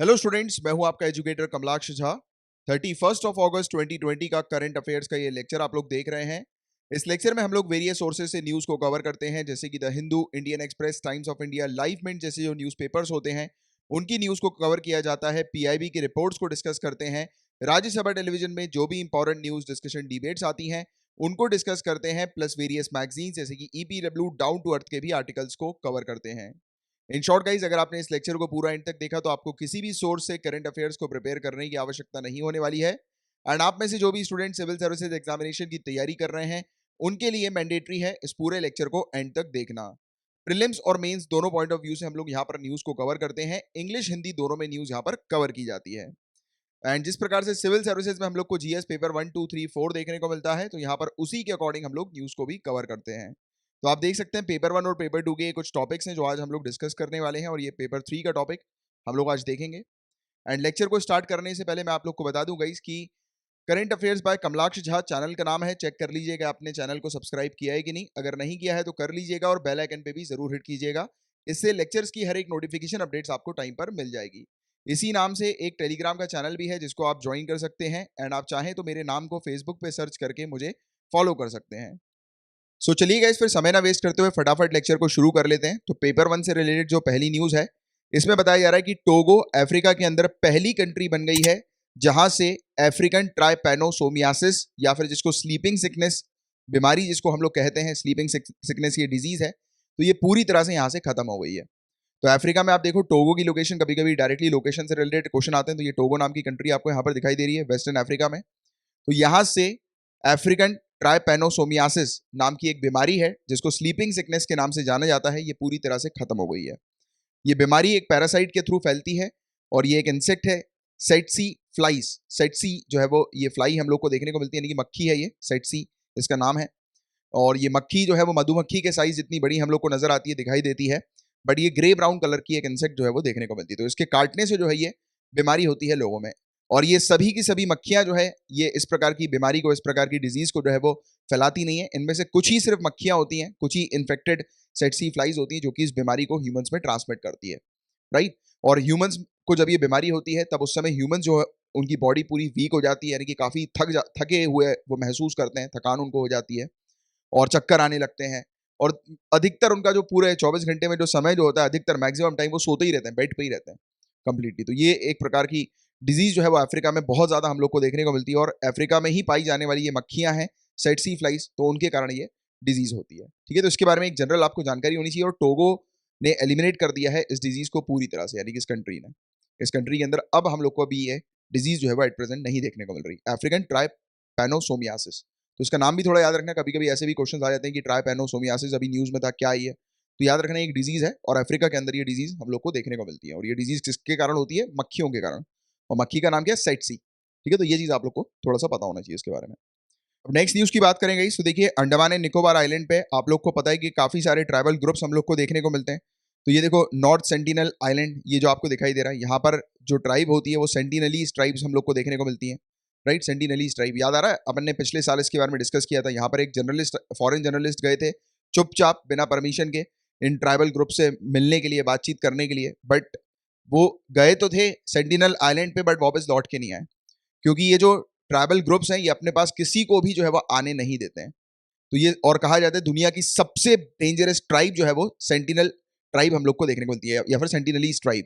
Hello students, मैं हूं आपका एजुकेटर कमलाक्ष झा। 31 अगस्त 2020 का करंट अफेयर्स का ये लेक्चर आप लोग देख रहे हैं। इस लेक्चर में हम लोग वेरियस सोर्सेज से न्यूज़ को कवर करते हैं, जैसे कि the Hindu, Indian express, times of India, life mint जैसे जो न्यूज़पेपर्स होते हैं उनकी न्यूज़ को कवर किया जाता है। पीआईबी की रिपोर्ट्स को डिस्कस करते हैं। राज्यसभा टेलीविजन में जो भी इंपॉर्टेंट न्यूज़ डिस्कशन डिबेट्स आती हैं उनको डिस्कस करते हैं, प्लस वेरियस मैगजीन जैसे कि ईपीडब्ल्यू, डाउन टू अर्थ के भी आर्टिकल्स को कवर करते हैं। इन शॉर्ट गाइज, अगर आपने इस लेक्चर को पूरा एंड तक देखा तो आपको किसी भी सोर्स से करंट अफेयर्स को प्रिपेयर करने की आवश्यकता नहीं होने वाली है। एंड आप में से जो भी स्टूडेंट सिविल सर्विसेज एग्जामिनेशन की तैयारी कर रहे हैं उनके लिए मैंडेटरी है इस पूरे लेक्चर को एंड तक देखना। प्रीलिम्स और मेंस दोनों पॉइंट ऑफ व्यू से हम लोग यहाँ पर न्यूज को कवर करते हैं। इंग्लिश हिंदी दोनों में न्यूज यहाँ पर कवर की जाती है। एंड जिस प्रकार से सिविल सर्विसेज में हम लोग को जीएस पेपर 1, 2, 3, 4 देखने को मिलता है, तो यहाँ पर उसी के अकॉर्डिंग हम लोग न्यूज को भी कवर करते हैं। तो आप देख सकते हैं पेपर 1 और पेपर 2 के कुछ टॉपिक्स हैं जो आज हम लोग डिस्कस करने वाले हैं, और ये पेपर 3 का टॉपिक हम लोग आज देखेंगे। एंड लेक्चर को स्टार्ट करने से पहले मैं आप लोग को बता दूं गाइस कि current affairs by Kamalaksh Jha channel का नाम है। चेक कर लीजिएगा आपने चैनल को सब्सक्राइब किया है कि नहीं। अगर नहीं किया है तो कर लीजिएगा और बेल आइकन पे भी जरूर हिट कीजिएगा। इससे लेक्चर्स की हर एक नोटिफिकेशन अपडेट्स आपको टाइम पर मिल जाएगी। इसी नाम से एक टेलीग्राम का चैनल भी है जिसको आप ज्वाइन कर सकते हैं। एंड आप चाहें तो मेरे नाम को फेसबुक पे सर्च करके मुझे फॉलो कर सकते हैं। सो चलिए गाइस, फिर समय ना वेस्ट करते हुए फटाफट लेक्चर को शुरू कर लेते हैं। तो पेपर 1 से रिलेटेड जो पहली न्यूज है, इसमें बताया जा रहा है कि टोगो अफ्रीका के अंदर पहली कंट्री बन गई है जहां से अफ्रीकन ट्राइपैनोसोमियासिस, या फिर जिसको स्लीपिंग सिकनेस बीमारी जिसको हम लोग कहते हैं, स्लीपिंग सिकनेस ये डिजीज है, तो ये पूरी तरह से यहां से खत्म हो गई है। तो अफ्रीका में आप देखो टोगो की लोकेशन, कभी कभी डायरेक्टली लोकेशन से रिलेटेड क्वेश्चन आते हैं, तो ये टोगो नाम की कंट्री आपको यहाँ पर दिखाई दे रही है वेस्टर्न अफ्रीका में। तो यहां से अफ्रीकन ट्राइपैनोसोमियासिस नाम की एक बीमारी है जिसको स्लीपिंग सिकनेस के नाम से जाना जाता है, ये पूरी तरह से खत्म हो गई है। ये बीमारी एक पैरासाइट के थ्रू फैलती है और ये एक इंसेक्ट है, सेटसी फ्लाइज। सेटसी जो है वो ये फ्लाई हम लोग को देखने को मिलती है, यानी कि मक्खी है, ये सेटसी इसका नाम है। और ये मक्खी जो है वो मधुमक्खी के साइज जितनी बड़ी हम लोग को नजर आती है, दिखाई देती है, बट ये ग्रे ब्राउन कलर की एक इंसेक्ट जो है वो देखने को मिलती है। तो इसके काटने से जो है ये बीमारी होती है लोगों में। और ये सभी की सभी मक्खियां जो है ये इस प्रकार की बीमारी को, इस प्रकार की डिजीज को जो है वो फैलाती नहीं है। इनमें से कुछ ही सिर्फ मक्खियां होती हैं, कुछ ही इन्फेक्टेड सेटसी फ्लाइज होती हैं जो कि इस बीमारी को ह्यूमंस में ट्रांसमिट करती है, राइट। और ह्यूमंस को जब ये बीमारी होती है तब उस समय ह्यूमंस जो है उनकी बॉडी पूरी वीक हो जाती है, यानी कि काफी थके हुए वो महसूस करते हैं, थकान उनको हो जाती है और चक्कर आने लगते हैं। और अधिकतर उनका जो पूरे 24 घंटे में जो समय जो होता है, अधिकतर मैक्सिमम टाइम वो सोते ही रहते हैं, बेड पे ही रहते हैं कंप्लीटली। तो ये एक प्रकार की डिजीज जो है वो अफ्रीका में बहुत ज्यादा हम लोग को देखने को मिलती है, और अफ्रीका में ही पाई जाने वाली ये मक्खियां हैं सेटसी फ्लाइज, तो उनके कारण ये डिजीज होती है, ठीक है। तो इसके बारे में एक जनरल आपको जानकारी होनी चाहिए। और टोगो ने एलिमिनेट कर दिया है इस डिजीज को पूरी तरह से, यानी कि इस कंट्री ने, इस कंट्री के अंदर अब हम लोग को अभी ये डिजीज जो है वो एट प्रेजेंट नहीं देखने को मिल रही, अफ्रीकन ट्राइपैनोसोमियासिस। तो इसका नाम भी थोड़ा याद रखना, कभी कभी ऐसे भी क्वेश्चन आ जाते हैं कि ट्राइपैनोसोमियासिस अभी न्यूज में था, क्या ही है। तो याद रखना एक डिजीज है और अफ्रीका के अंदर ये डिजीज हम लोग को देखने को मिलती है। और ये डिजीज किसके कारण होती है? मक्खियों के कारण। और मक्खी का नाम क्या है? सेटसी, ठीक है। तो ये चीज आप लोग को थोड़ा सा पता होना चाहिए इसके बारे में। अब नेक्स्ट न्यूज की बात करेंगे, तो देखिए अंडमान एंड निकोबार आइलैंड पे आप लोग को पता है कि काफी सारे ट्राइबल ग्रुप्स हम लोग को देखने को मिलते हैं। तो ये देखो नॉर्थ सेंटिनल आइलैंड, ये जो आपको दिखाई दे रहा है, यहाँ पर जो ट्राइब होती है वो सेंटिनलीज ट्राइब्स हम लोग को देखने को मिलती है, राइट। सेंटिनलीज ट्राइब याद आ रहा है, अपन ने पिछले साल इसके बारे में डिस्कस किया था। यहाँ पर एक जर्नलिस्ट, फॉरेन जर्नलिस्ट गए थे चुपचाप बिना परमिशन के इन ट्राइबल ग्रुप से मिलने के लिए, बातचीत करने के लिए, बट वो गए तो थे सेंटिनल आइलैंड पे बट वापस लौट के नहीं आए, क्योंकि ये जो ट्राइबल ग्रुप्स हैं ये अपने पास किसी को भी जो है वो आने नहीं देते हैं। तो ये, और कहा जाता है दुनिया की सबसे डेंजरस ट्राइब जो है वो सेंटिनल ट्राइब हम लोग को देखने को मिलती है, या फिर Sentinelese tribe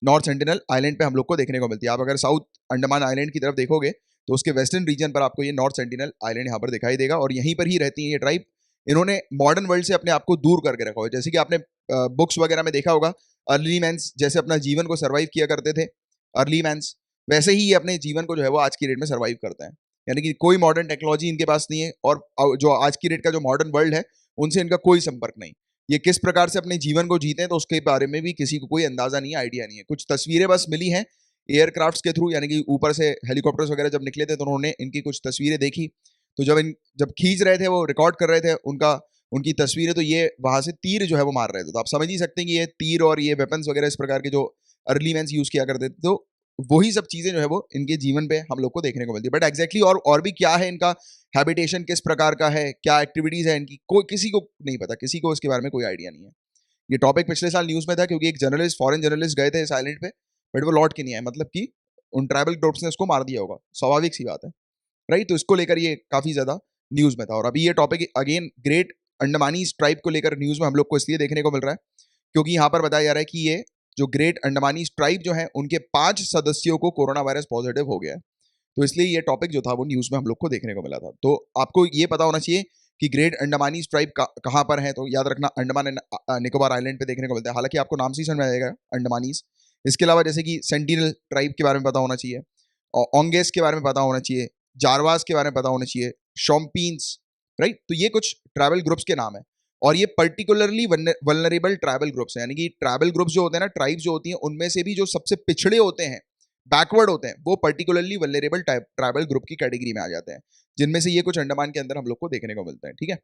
north sentinel island पे हम लोग को देखने को मिलती है। आप अगर साउथ अंडमान आइलैंड की तरफ देखोगे तो उसके वेस्टर्न रीजन पर आपको ये नॉर्थ सेंटिनल आइलैंड यहाँ पर दिखाई देगा, और यहीं पर ही रहती है ये ट्राइब। इन्होंने मॉडर्न वर्ल्ड से अपने आप को दूर करके रखा हुआ है। जैसे कि आपने बुक्स वगैरह में देखा होगा, अर्ली मैंस जैसे अपना जीवन को सर्वाइव किया करते थे, अर्ली मैंस, वैसे ही ये अपने जीवन को जो है वो आज की डेट में सर्वाइव करते हैं। यानी कि कोई मॉडर्न टेक्नोलॉजी इनके पास नहीं है, और जो आज की डेट का जो मॉडर्न वर्ल्ड है उनसे इनका कोई संपर्क नहीं। ये किस प्रकार से अपने जीवन को जीते हैं तो उसके बारे में भी किसी को कोई अंदाजा नहीं है, आइडिया नहीं है। कुछ तस्वीरें बस मिली हैं एयरक्राफ्ट्स के थ्रू, यानी कि ऊपर से हेलीकॉप्टर्स वगैरह जब निकले थे तो उन्होंने इनकी कुछ तस्वीरें देखी। तो जब खींच रहे थे, वो रिकॉर्ड कर रहे थे उनकी तस्वीरें, तो ये वहां से तीर जो है वो मार रहे थे। तो आप समझ ही सकते हैं कि ये तीर और ये वेपन्स वगैरह इस प्रकार के जो अर्ली मैंस यूज किया करते थे, तो वही सब चीजें जो है वो इनके जीवन पे हम लोग को देखने को मिलती है। बट एग्जैक्टली और भी क्या है इनका हैबिटेशन, किस प्रकार का है, क्या एक्टिविटीज है इनकी, कोई किसी को नहीं पता, किसी को इसके बारे में कोई आइडिया नहीं है। ये टॉपिक पिछले साल न्यूज में था क्योंकि एक जर्नलिस्ट, फॉरेन जर्नलिस्ट गए थे इस आइलैंड पे, बट वो लौट के नहीं आए, मतलब कि उन ट्राइबल ग्रुप्स ने उसको मार दिया होगा, स्वाभाविक सी बात है, राइट। तो इसको लेकर ये काफी ज्यादा न्यूज में था। और अभी ये टॉपिक अगेन ग्रेट अंडमानी ट्राइब को लेकर न्यूज में हम लोग को इसलिए देखने को मिल रहा है क्योंकि यहाँ पर बताया जा रहा है कि ये जो ग्रेट अंडमानी ट्राइब जो है उनके 5 सदस्यों को कोरोना वायरस पॉजिटिव हो गया है। तो इसलिए ये टॉपिक जो था वो न्यूज में हम लोग को देखने को मिला था। तो आपको ये पता होना चाहिए कि ग्रेट अंडमानी ट्राइब कहाँ पर है, तो याद रखना अंडमान एंड निकोबार आइलैंड पे देखने को मिलता है। हालांकि आपको नाम से ही समझ में आएगा अंडमानीज। इसके अलावा जैसे कि सेंटिनल ट्राइब के बारे में पता होना चाहिए, और ओंगेस के बारे में पता होना चाहिए, जारवास के बारे में पता होना चाहिए, शॉम्पीन्स, राइट। तो ये कुछ ट्राइबल ग्रुप्स के नाम है और ये पर्टिकुलरली वल्नरेबल ट्राइबल ग्रुप्स हैं, यानी कि ट्राइबल ग्रुप्स जो होते हैं ना, ट्राइब्स जो होती हैं उनमें से भी जो सबसे पिछड़े होते हैं, बैकवर्ड होते हैं, वो पर्टिकुलरली वल्नरेबल ट्राइबल ग्रुप की कैटेगरी में आ जाते हैं, जिनमें से ये कुछ अंडमान के अंदर हम लोग को देखने को मिलता है, ठीक है,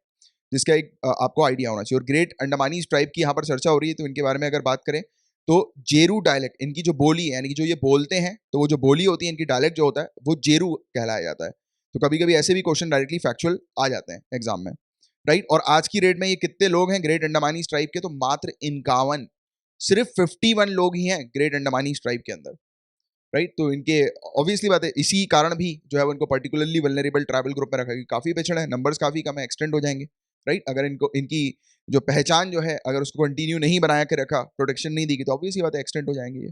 जिसका एक आपको आइडिया होना चाहिए। और ग्रेट अंडमानी ट्राइब की यहाँ पर चर्चा हो रही है, तो इनके बारे में अगर बात करें तो जेरू डायलेक्ट इनकी जो बोली है, यानी कि जो ये बोलते हैं, तो वो जो बोली होती है इनकी डायलेक्ट जो होता है वो जेरू कहलाया जाता है। तो कभी कभी ऐसे भी क्वेश्चन डायरेक्टली फैक्चुअल आ जाते हैं एग्जाम में, राइट। और आज की डेट में ये कितने लोग हैं ग्रेट अंडमानी ट्राइब के, तो मात्र 51, सिर्फ 51 लोग ही हैं ग्रेट अंडमानी ट्राइब के अंदर, राइट। तो इनके ऑब्वियसली बात है, इसी कारण भी जो है उनको पर्टिकुलरली वल्नरेबल ट्राइबल ग्रुप में रखा है, काफी पिछड़े हैं, नंबर्स काफी कम है, एक्सटेंड हो जाएंगे, राइट। अगर इनको इनकी जो पहचान जो है अगर उसको कंटिन्यू नहीं बनाया के रखा, प्रोटेक्शन नहीं दी गई, तो ऑब्वियसली बात है एक्सटेंड हो जाएंगे ये,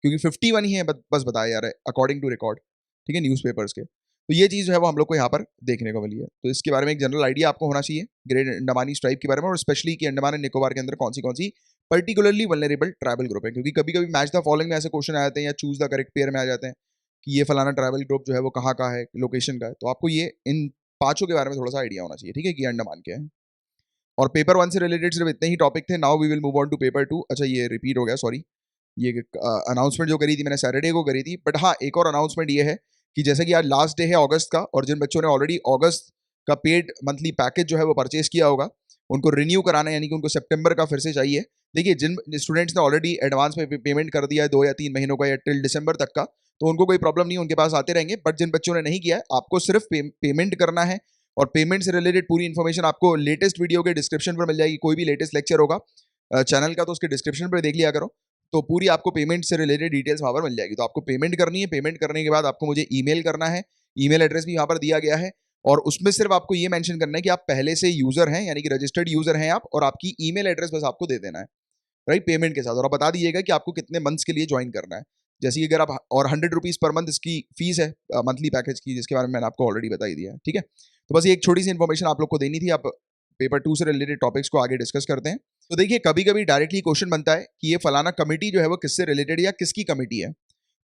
क्योंकि 51 ही है बस बताया जा रहा है अकॉर्डिंग टू रिकॉर्ड, ठीक है, न्यूज़पेपर्स के। तो ये चीज़ जो है वो हम लोग को यहाँ पर देखने को मिली है। तो इसके बारे में एक जनरल आइडिया आपको होना चाहिए ग्रेट अंडमानी ट्राइब के बारे में, और स्पेशली कि अंडमान एंड निकोबार के अंदर कौन सी पर्टिकुलरली वल्नरेबल ट्राइबल ग्रुप है, क्योंकि कभी कभी मैच द फॉलोइंग में ऐसे क्वेश्चन आ जाते हैं या चूज द करेक्ट पेयर में आ जाते हैं कि ये फलाना ट्राइबल ग्रुप जो है वो कहाँ का है, लोकेशन का है। तो आपको ये इन पांचों के बारे में थोड़ा सा आइडिया होना चाहिए, ठीक है, कि अंडमान के हैं। और पेपर 1 से रिलेटेड सिर्फ इतने ही टॉपिक थे। Now we will move on to paper 2। अच्छा ये रिपीट हो गया, सॉरी, ये अनाउंसमेंट जो करी थी मैंने सैटरडे को करी थी, बट हाँ एक और अनाउंसमेंट ये है कि जैसे कि आज लास्ट डे है अगस्त का, और जिन बच्चों ने ऑलरेडी अगस्त का पेड मंथली पैकेज जो है वो परचेज किया होगा, उनको रिन्यू कराना है, यानी कि उनको सितंबर का फिर से चाहिए। देखिए जिन स्टूडेंट्स ने ऑलरेडी एडवांस में पेमेंट कर दिया है 2 या 3 महीनों का या टिल दिसंबर तक का, तो उनको कोई प्रॉब्लम नहीं, उनके पास आते रहेंगे। बट जिन बच्चों ने नहीं किया है, आपको सिर्फ पेमेंट करना है, और पेमेंट से रिलेटेड पूरी इन्फॉर्मेशन आपको लेटेस्ट वीडियो के डिस्क्रिप्शन पर मिल जाएगी। कोई भी लेटेस्ट लेक्चर होगा चैनल का तो उसके डिस्क्रिप्शन पर देख लिया करो, तो पूरी आपको पेमेंट से रिलेटेड डिटेल्स वहाँ पर मिल जाएगी। तो आपको पेमेंट करनी है, पेमेंट करने के बाद आपको मुझे ईमेल करना है, ईमेल एड्रेस भी यहाँ पर दिया गया है, और उसमें सिर्फ आपको ये मेंशन करना है कि आप पहले से यूजर हैं, यानी कि रजिस्टर्ड यूजर हैं आप, और आपकी ईमेल एड्रेस बस आपको दे देना है, राइट, पेमेंट के साथ। और आप बता दीजिएगा कि आपको कितने मंथ्स के लिए ज्वाइन करना है। जैसे कि अगर आप, और 100 रुपीज़ पर मंथ इसकी फीस है मंथली पैकेज की, जिसके बारे में मैंने आपको ऑलरेडी बता ही दिया है, ठीक है। तो बस ये एक छोटी सी इन्फॉर्मेशन आप लोग को देनी थी। आप पेपर 2 से रिलेटेड टॉपिक्स को आगे डिस्कस करते हैं। तो देखिए कभी कभी डायरेक्टली क्वेश्चन बनता है कि ये फलाना कमिटी जो है वो किससे रिलेटेड या किसकी कमिटी है।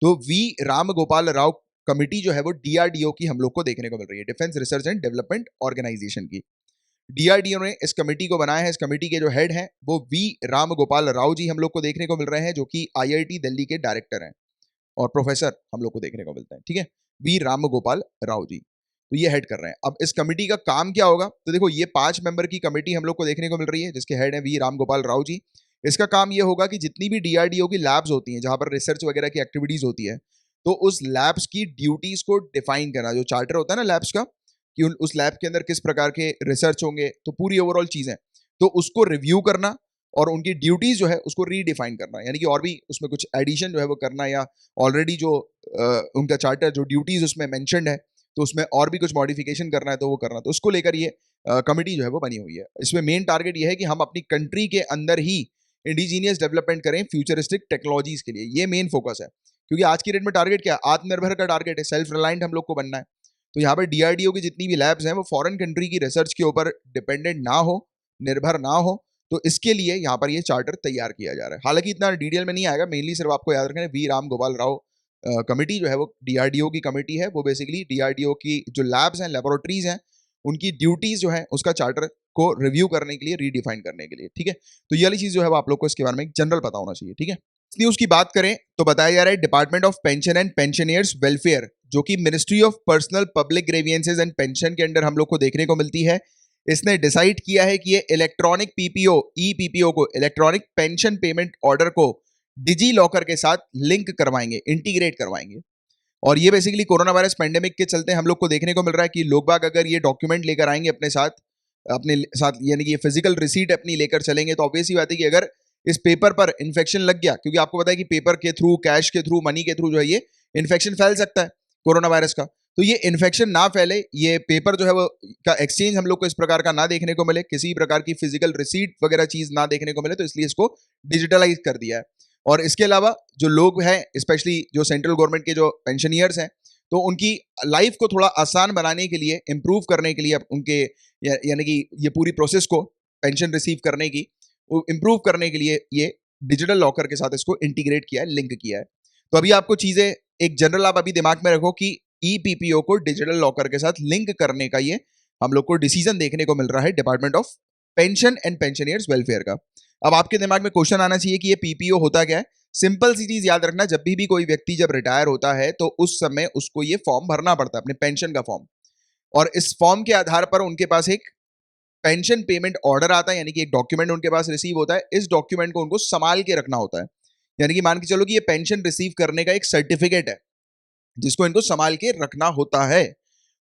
तो वी राम गोपाल राव कमिटी जो है वो डीआरडीओ की हम लोग को देखने को मिल रही है, defence research and development organization की। डीआरडीओ ने इस कमेटी को बनाया है। इस कमेटी के जो हेड हैं वो वी राम गोपाल राव जी हम लोग को देखने को मिल रहे हैं, जो कि आईआईटी दिल्ली के डायरेक्टर हैं और प्रोफेसर हम लोग को देखने को मिलता है, ठीक है, वी राम गोपाल राव जी। तो ये हेड कर रहे हैं। अब इस कमेटी का काम क्या होगा, तो देखो ये 5 मेंबर की कमेटी हम लोग को देखने को मिल रही है, जिसके हेड है वी राम गोपाल राव जी। इसका काम ये होगा कि जितनी भी डीआरडीओ की लैब्स होती हैं, जहां पर रिसर्च वगैरह की एक्टिविटीज होती है, तो उस लैब्स की ड्यूटीज को डिफाइन करना। जो चार्टर होता है ना लैब्स का, कि उस लैब के अंदर किस प्रकार के रिसर्च होंगे, तो पूरी ओवरऑल चीजें, तो उसको रिव्यू करना और उनकी ड्यूटीज जो है उसको रीडिफाइन करना, यानी कि और भी उसमें कुछ एडिशन जो है वो करना, या ऑलरेडी जो उनका चार्टर जो ड्यूटीज उसमें मेंशन्ड है तो उसमें और भी कुछ मॉडिफिकेशन करना है तो वो करना। तो उसको लेकर ये कमिटी जो है वो बनी हुई है। इसमें मेन टारगेट ये है कि हम अपनी कंट्री के अंदर ही इंडिजीनियस डेवलपमेंट करें फ्यूचरिस्टिक टेक्नोलॉजीज के लिए। ये मेन फोकस है, क्योंकि आज की डेट में टारगेट क्या है, आत्मनिर्भर का टारगेट है, सेल्फ रिलायंट हम लोग को बनना है। तो यहाँ पर डीआरडीओ की जितनी भी लैब्स हैं वो फॉरेन कंट्री की रिसर्च के ऊपर डिपेंडेंट ना हो, निर्भर ना हो। तो इसके लिए यहाँ पर ये चार्टर तैयार किया जा रहा है। हालांकि इतना डिटेल में नहीं आएगा, मेनली सिर्फ आपको याद रखना है वी राम गोपाल राव कमेटी जो है वो डीआरडीओ की कमेटी है। वो बेसिकली डीआरडीओ की जो लैब्स हैं, लेबोरेटरीज हैं, उनकी ड्यूटीज जो है उसका चार्टर को रिव्यू करने के लिए, रीडिफाइन करने के लिए, ठीक है। तो ये वाली चीज जो है वो आप लोग को इसके बारे में जनरल पता होना चाहिए, ठीक है। न्यूज की बात करें तो बताया जा रहा है department of pension and pensioners welfare, जो कि ministry of personnel public grievances and pension के अंडर हम लोग को देखने को मिलती है। इसने डिसाइड किया है कि ये इलेक्ट्रॉनिक पीपीओ, ई पीपीओ को, इलेक्ट्रॉनिक पेंशन पेमेंट ऑर्डर को डिजी लॉकर के साथ लिंक करवाएंगे, इंटीग्रेट करवाएंगे। और ये बेसिकली कोरोना वायरस पेंडेमिक के चलते हम लोग को देखने को मिल रहा है कि लोग बाग अगर ये डॉक्यूमेंट लेकर आएंगे अपने साथ, यानी कि फिजिकल रिसीट अपनी लेकर चलेंगे, तो ऑब्वियसली बात है कि अगर इस पेपर पर इन्फेक्शन लग गया, क्योंकि आपको पता है कि पेपर के थ्रू, कैश के थ्रू, मनी के थ्रू जो है ये इन्फेक्शन फैल सकता है कोरोना वायरस का। तो ये इन्फेक्शन ना फैले, ये पेपर जो है वो का एक्सचेंज हम लोग को इस प्रकार का ना देखने को मिले, किसी प्रकार की फिजिकल रिसीट वगैरह चीज ना देखने को मिले, तो इसलिए इसको डिजिटलाइज कर दिया है। और इसके अलावा जो लोग हैं, स्पेशली जो सेंट्रल गवर्नमेंट के जो पेंशनियर्स हैं, तो उनकी लाइफ को थोड़ा आसान बनाने के लिए, इंप्रूव करने के लिए, उनके यानी कि ये पूरी प्रोसेस को पेंशन रिसीव करने की इंप्रूव करने के लिए ये डिजिटल लॉकर के साथ इसको इंटीग्रेट किया है, लिंक किया है। तो अभी आपको चीजें एक जनरल आप अभी दिमाग में रखो कि ईपीपीओ को डिजिटल लॉकर के साथ लिंक करने का ये हम लोग को डिसीजन देखने को मिल रहा है department of pension and pensioners welfare का। अब आपके दिमाग में क्वेश्चन आना चाहिए कि ये पीपीओ होता क्या है। सिंपल सी चीज याद रखना, जब भी कोई व्यक्ति जब रिटायर होता है तो उस समय उसको ये फॉर्म भरना पड़ता है, अपने पेंशन का फॉर्म, और इस फॉर्म के आधार पर उनके पास एक पेंशन पेमेंट ऑर्डर आता है, यानी कि एक डॉक्यूमेंट उनके पास रिसीव होता है। इस डॉक्यूमेंट को उनको संभाल के रखना होता है, यानी कि मान के चलो कि ये पेंशन रिसीव करने का एक सर्टिफिकेट है जिसको इनको संभाल के रखना होता है।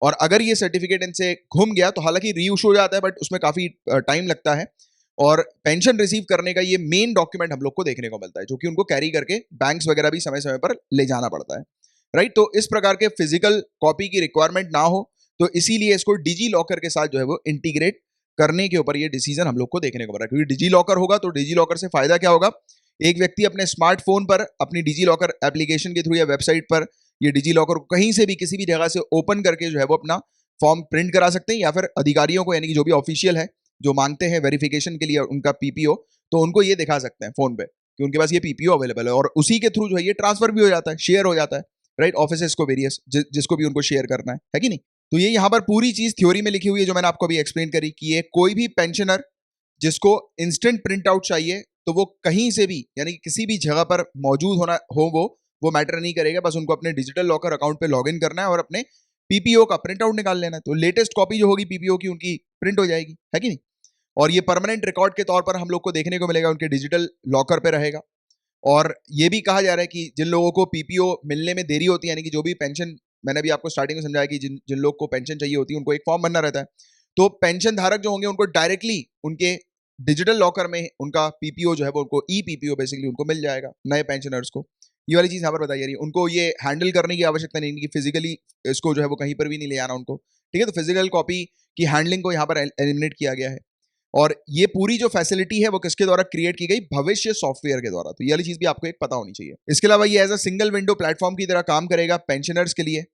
और अगर ये सर्टिफिकेट इनसे घूम गया तो हालांकि रीइशू हो जाता है, बट उसमें काफी टाइम लगता है। और पेंशन रिसीव करने का ये मेन डॉक्यूमेंट हम लोग को देखने को मिलता है, जो कि उनको कैरी करके बैंक्स वगैरह भी समय समय पर ले जाना पड़ता है, राइट। तो इस प्रकार के फिजिकल कॉपी की रिक्वायरमेंट ना हो, तो इसीलिए इसको डिजी लॉकर के साथ जो है वो इंटीग्रेट करने के ऊपर ये डिसीजन हम लोग को देखने को मिल रहा है। क्योंकि डिजी लॉकर होगा तो डिजी लॉकर से फायदा क्या होगा, एक व्यक्ति अपने स्मार्टफोन पर अपनी डिजी लॉकर एप्लीकेशन के थ्रू या वेबसाइट पर ये डिजी लॉकर को कहीं से भी किसी भी जगह से ओपन करके जो है वो अपना फॉर्म प्रिंट करा सकते हैं, या फिर अधिकारियों को, यानी कि जो भी ऑफिशियल है जो मांगते हैं वेरिफिकेशन के लिए उनका पीपीओ, तो उनको ये दिखा सकते हैं फोन पे कि उनके पास ये पीपीओ अवेलेबल है, और उसी के थ्रू जो है ये ट्रांसफर भी हो जाता है, शेयर हो जाता है, राइट, ऑफिसेस को वेरियस जिसको भी उनको शेयर करना है कि नहीं। तो ये यहाँ पर पूरी चीज थ्योरी में लिखी हुई है जो मैंने आपको अभी एक्सप्लेन करी, कि ये कोई भी पेंशनर जिसको इंस्टेंट प्रिंट आउट चाहिए तो वो कहीं से भी, यानी किसी भी जगह पर मौजूद होना हो, वो मैटर नहीं करेगा। बस उनको अपने डिजिटल लॉकर अकाउंट पे लॉगिन करना है और अपने पीपीओ का प्रिंट आउट निकाल लेना है, तो लेटेस्ट कॉपी जो होगी पीपीओ की उनकी प्रिंट हो जाएगी, है कि नहीं। और ये परमानेंट रिकॉर्ड के तौर पर हम लोग को देखने को मिलेगा, उनके डिजिटल लॉकर पे रहेगा। और ये भी कहा जा रहा है कि जिन लोगों को पीपीओ मिलने में देरी होती है, यानी कि जो भी पेंशन, मैंने अभी आपको स्टार्टिंग में समझाया कि जिन जिन लोग को पेंशन चाहिए होती है उनको एक फॉर्म भरना रहता है, तो पेंशन धारक जो होंगे उनको डायरेक्टली उनके डिजिटल लॉकर में उनका पीपीओ जो है वो उनको ई पीपीओ बेसिकली उनको मिल जाएगा, नए पेंशनर्स को। ये वाली चीज यहाँ पर बताई जा रही है, उनको ये हैंडल करने की आवश्यकता नहीं कि फिजिकली इसको जो है वो कहीं पर भी नहीं ले जाना उनको, ठीक है। तो फिजिकल कॉपी की हैंडलिंग को यहाँ पर एलिमिनेट किया गया है। और ये पूरी जो फैसिलिटी है वो किसके द्वारा क्रिएट की गई, भविष्य सॉफ्टवेयर के द्वारा। तो ये वाली चीज भी आपको एक पता होनी चाहिए। इसके अलावा ये as a single window platform की तरह काम करेगा पेंशनर्स के लिए।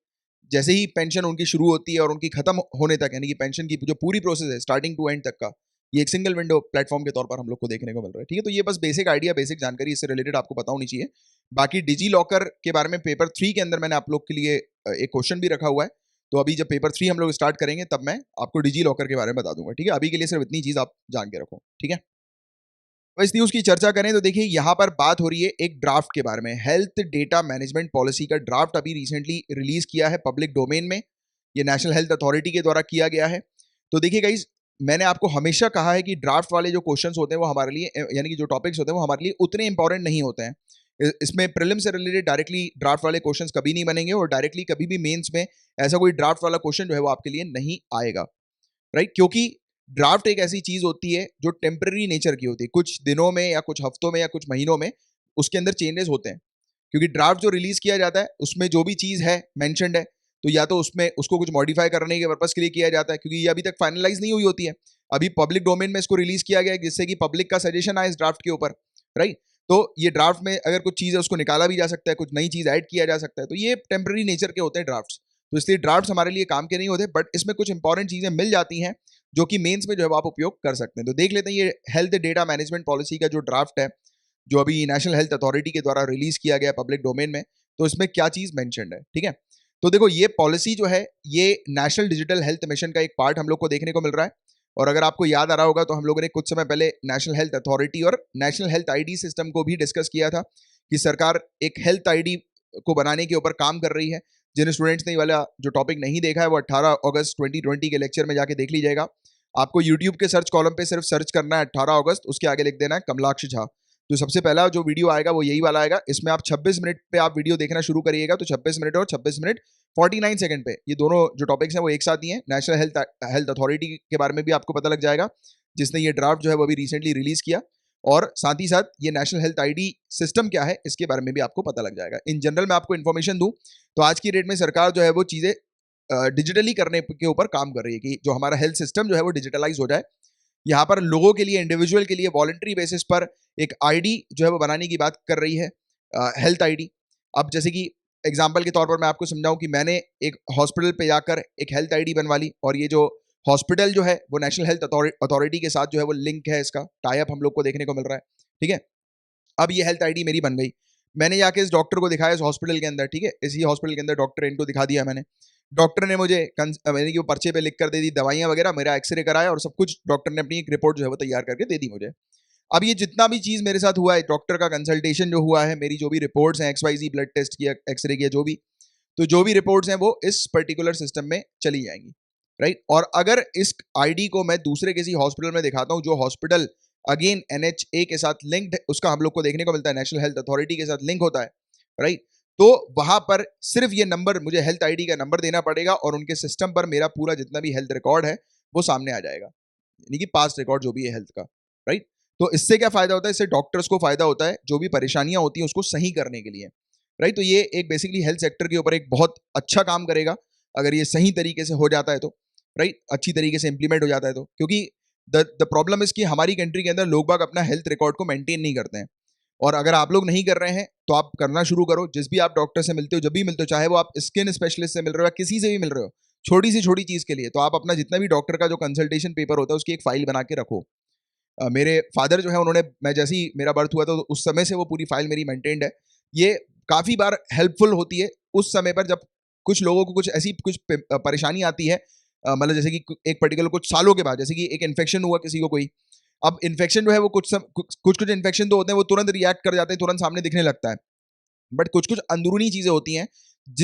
जैसे ही पेंशन उनकी शुरू होती है और उनकी खत्म होने तक, यानी कि पेंशन की जो पूरी प्रोसेस है स्टार्टिंग टू एंड तक का, ये एक सिंगल विंडो प्लेटफॉर्म के तौर पर हम लोग को देखने को मिल रहा है, ठीक है। तो ये बस बेसिक आइडिया, बेसिक जानकारी इससे रिलेटेड आपको पता होनी चाहिए। बाकी डिजी लॉकर के बारे में पेपर 3 के अंदर मैंने आप लोग के लिए एक क्वेश्चन भी रखा हुआ है, तो अभी जब पेपर 3 हम लोग स्टार्ट करेंगे तब मैं आपको डिजी लॉकर के बारे में बता दूंगा, ठीक है। अभी के लिए सिर्फ इतनी चीज आप जान के रखो, ठीक है। तो इस न्यूज की चर्चा करें तो देखिए यहाँ पर बात हो रही है एक ड्राफ्ट के बारे में। हेल्थ डेटा मैनेजमेंट पॉलिसी का ड्राफ्ट अभी रिसेंटली रिलीज किया है पब्लिक डोमेन में, ये नेशनल हेल्थ अथॉरिटी के द्वारा किया गया है। तो देखिए गाइस, मैंने आपको हमेशा कहा है कि ड्राफ्ट वाले जो क्वेश्चंस होते हैं वो हमारे लिए, यानी कि जो टॉपिक्स होते हैं वो हमारे लिए उतने इंपॉर्टेंट नहीं होते हैं। इसमें प्रीलिम से रिलेटेड डायरेक्टली ड्राफ्ट वाले क्वेश्चंस कभी नहीं बनेंगे, और डायरेक्टली कभी भी मेंस में ऐसा कोई ड्राफ्ट वाला क्वेश्चन जो है वो आपके लिए नहीं आएगा, राइट। क्योंकि ड्राफ्ट एक ऐसी चीज होती है जो टेम्पररी नेचर की होती है, कुछ दिनों में या कुछ हफ्तों में या कुछ महीनों में उसके अंदर चेंजेस होते हैं। क्योंकि ड्राफ्ट जो रिलीज किया जाता है उसमें जो भी चीज है मेंशन्ड है, तो या तो उसमें उसको कुछ मॉडिफाई करने के पर्पस के लिए किया जाता है, क्योंकि ये अभी तक फाइनलाइज नहीं हुई होती है। अभी पब्लिक डोमेन में इसको रिलीज किया गया है जिससे कि पब्लिक का सजेशन आए इस ड्राफ्ट के ऊपर, राइट। तो ये ड्राफ्ट में अगर कुछ चीज है उसको निकाला भी जा सकता है, कुछ नई चीज ऐड किया जा सकता है, तो ये टेम्पररी नेचर के होते हैं ड्राफ्ट्स। तो इसलिए ड्राफ्ट्स हमारे लिए काम के नहीं होते, बट इसमें कुछ इंपॉर्टेंट चीजें मिल जाती हैं जो कि मेंस में जो है आप उपयोग कर सकते हैं। तो देख लेते हैं ये हेल्थ डेटा मैनेजमेंट पॉलिसी का जो ड्राफ्ट है, जो अभी नेशनल हेल्थ अथॉरिटी के द्वारा रिलीज किया गया पब्लिक डोमेन में, तो इसमें क्या चीज मेंशन्ड है, ठीक है। तो देखो, ये पॉलिसी जो है ये नेशनल डिजिटल हेल्थ मिशन का एक पार्ट हम लोग को देखने को मिल रहा है। और अगर आपको याद आ रहा होगा तो हम लोगों ने कुछ समय पहले नेशनल हेल्थ अथॉरिटी और नेशनल हेल्थ आईडी सिस्टम को भी डिस्कस किया था कि सरकार एक हेल्थ आईडी को बनाने के ऊपर काम कर रही है। जिन स्टूडेंट्स ने वाला जो टॉपिक नहीं देखा है वो 18 अगस्त 2020 के लेक्चर में जाके देख लीजिएगा। आपको यूट्यूब के सर्च कॉलम पे सिर्फ सर्च करना है 18 अगस्त, उसके आगे लिख देना है कमलाक्ष झा। तो सबसे पहला जो वीडियो आएगा वो यही वाला आएगा। इसमें आप 26 मिनट पे आप वीडियो देखना शुरू करिएगा, तो 26 मिनट और 26 मिनट 49 सेकंड पे ये दोनों जो टॉपिक्स हैं वो एक साथ ही हैं। नेशनल हेल्थ अथॉरिटी के बारे में भी आपको पता लग जाएगा, जिसने ये ड्राफ्ट जो है वो अभी रिसेंटली रिलीज किया। और साथ ही साथ ये नेशनल हेल्थ आईडी सिस्टम क्या है इसके बारे में भी आपको पता लग जाएगा। इन जनरल मैं आपको इन्फॉर्मेशन दूं तो आज की डेट में सरकार जो है वो चीज़ें डिजिटली करने के ऊपर काम कर रही है कि जो हमारा हेल्थ सिस्टम जो है वो डिजिटलाइज हो जाए। यहाँ पर लोगों के लिए, इंडिविजुअल के लिए वॉलंटरी बेसिस पर एक आईडी जो है वो बनाने की बात कर रही है, हेल्थ आईडी। अब जैसे कि एग्जाम्पल के तौर पर मैं आपको समझाऊं कि मैंने एक हॉस्पिटल पे जाकर एक हेल्थ आईडी बनवा ली और ये जो हॉस्पिटल जो है वो नेशनल हेल्थ अथॉरिटी के साथ जो है वो लिंक है, इसका टाई अप हम लोग को देखने को मिल रहा है। ठीक है, अब ये हेल्थ आईडी मेरी बन गई, मैंने जाके इस डॉक्टर को दिखाया इस हॉस्पिटल के अंदर। ठीक है, इसी हॉस्पिटल के अंदर डॉक्टर इनको दिखा दिया मैंने, डॉक्टर ने मुझे मैंने कि वो पर्चे पे लिख कर दे दी दवाइयां वगैरह, मेरा एक्सरे कराया और सब कुछ डॉक्टर ने अपनी एक रिपोर्ट जो है वो तैयार करके दे दी मुझे। अब ये जितना भी चीज़ मेरे साथ हुआ है, डॉक्टर का कंसल्टेशन जो हुआ है, मेरी जो भी रिपोर्ट्स हैं, XYZ ब्लड टेस्ट किया, एक्सरे किया, जो भी, तो जो भी रिपोर्ट्स हैं वो इस पर्टिकुलर सिस्टम में चली जाएंगी, राइट। और अगर इस आईडी को मैं दूसरे किसी हॉस्पिटल में दिखाता हूँ जो हॉस्पिटल अगेन NHA के साथ लिंक्ड, उसका हम लोग को देखने को मिलता है, नेशनल हेल्थ अथॉरिटी के साथ लिंक होता है, राइट, तो वहां पर सिर्फ ये नंबर, मुझे हेल्थ आईडी का नंबर देना पड़ेगा और उनके सिस्टम पर मेरा पूरा जितना भी हेल्थ रिकॉर्ड है वो सामने आ जाएगा, यानी कि पास्ट रिकॉर्ड जो भी है हेल्थ का, राइट। तो इससे क्या फायदा होता है, इससे डॉक्टर्स को फायदा होता है जो भी परेशानियां होती हैं उसको सही करने के लिए, राइट। तो ये एक बेसिकली हेल्थ सेक्टर के ऊपर एक बहुत अच्छा काम करेगा अगर ये सही तरीके से हो जाता है तो, राइट, अच्छी तरीके से इंप्लीमेंट हो जाता है तो। क्योंकि द प्रॉब्लम इज कि हमारी कंट्री के अंदर लोग बाग अपना हेल्थ रिकॉर्ड को मेंटेन नहीं करते हैं, और अगर आप लोग नहीं कर रहे हैं तो आप करना शुरू करो। जिस भी आप डॉक्टर से मिलते हो, जब भी मिलते हो, चाहे वो आप स्किन स्पेशलिस्ट से मिल रहे हो या किसी से भी मिल रहे हो, छोटी सी छोटी चीज़ के लिए, तो आप अपना जितना भी डॉक्टर का जो कंसल्टेशन पेपर होता है उसकी एक फाइल बना के रखो। मेरे फादर जो है उन्होंने, मैं जैसे ही मेरा बर्थ हुआ था तो उस समय से वो पूरी फाइल मेरी मेंटेन्ड है। ये काफ़ी बार हेल्पफुल होती है उस समय पर जब कुछ लोगों को कुछ ऐसी कुछ परेशानी आती है, मतलब जैसे कि एक पर्टिकुलर कुछ सालों के बाद, जैसे कि एक इन्फेक्शन हुआ किसी को कोई। अब इन्फेक्शन जो है वो कुछ इन्फेक्शन तो होते हैं वो तुरंत रिएक्ट कर जाते हैं, तुरंत सामने दिखने लगता है, बट कुछ कुछ अंदरूनी चीज़ें होती हैं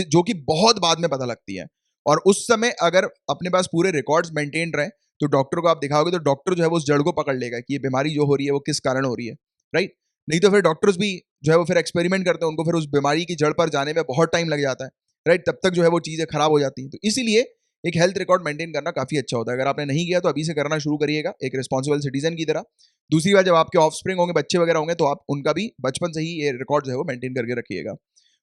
जो कि बहुत बाद में पता लगती है। और उस समय अगर अपने पास पूरे रिकॉर्ड्स मेंटेन रहे तो डॉक्टर को आप दिखाओगे तो डॉक्टर जो है वो उस जड़ को पकड़ लेगा कि ये बीमारी जो हो रही है वो किस कारण हो रही है, राइट। नहीं तो फिर डॉक्टर्स भी जो है वो फिर एक्सपेरिमेंट करते हैं, उनको फिर उस बीमारी की जड़ पर जाने में बहुत टाइम लग जाता है, राइट। तब तक जो है वो चीज़ें खराब हो जाती हैं। तो इसीलिए एक हेल्थ रिकॉर्ड मेंटेन करना काफ़ी अच्छा होता है। अगर आपने नहीं किया तो अभी से करना शुरू करिएगा एक रिस्पॉन्सिबल सिटीजन की तरह। दूसरी बात, जब आपके ऑफ स्प्रिंग होंगे, बच्चे वगैरह होंगे, तो आप उनका भी बचपन से ही ये रिकॉर्ड जो है वो मेंटेन करके रखिएगा।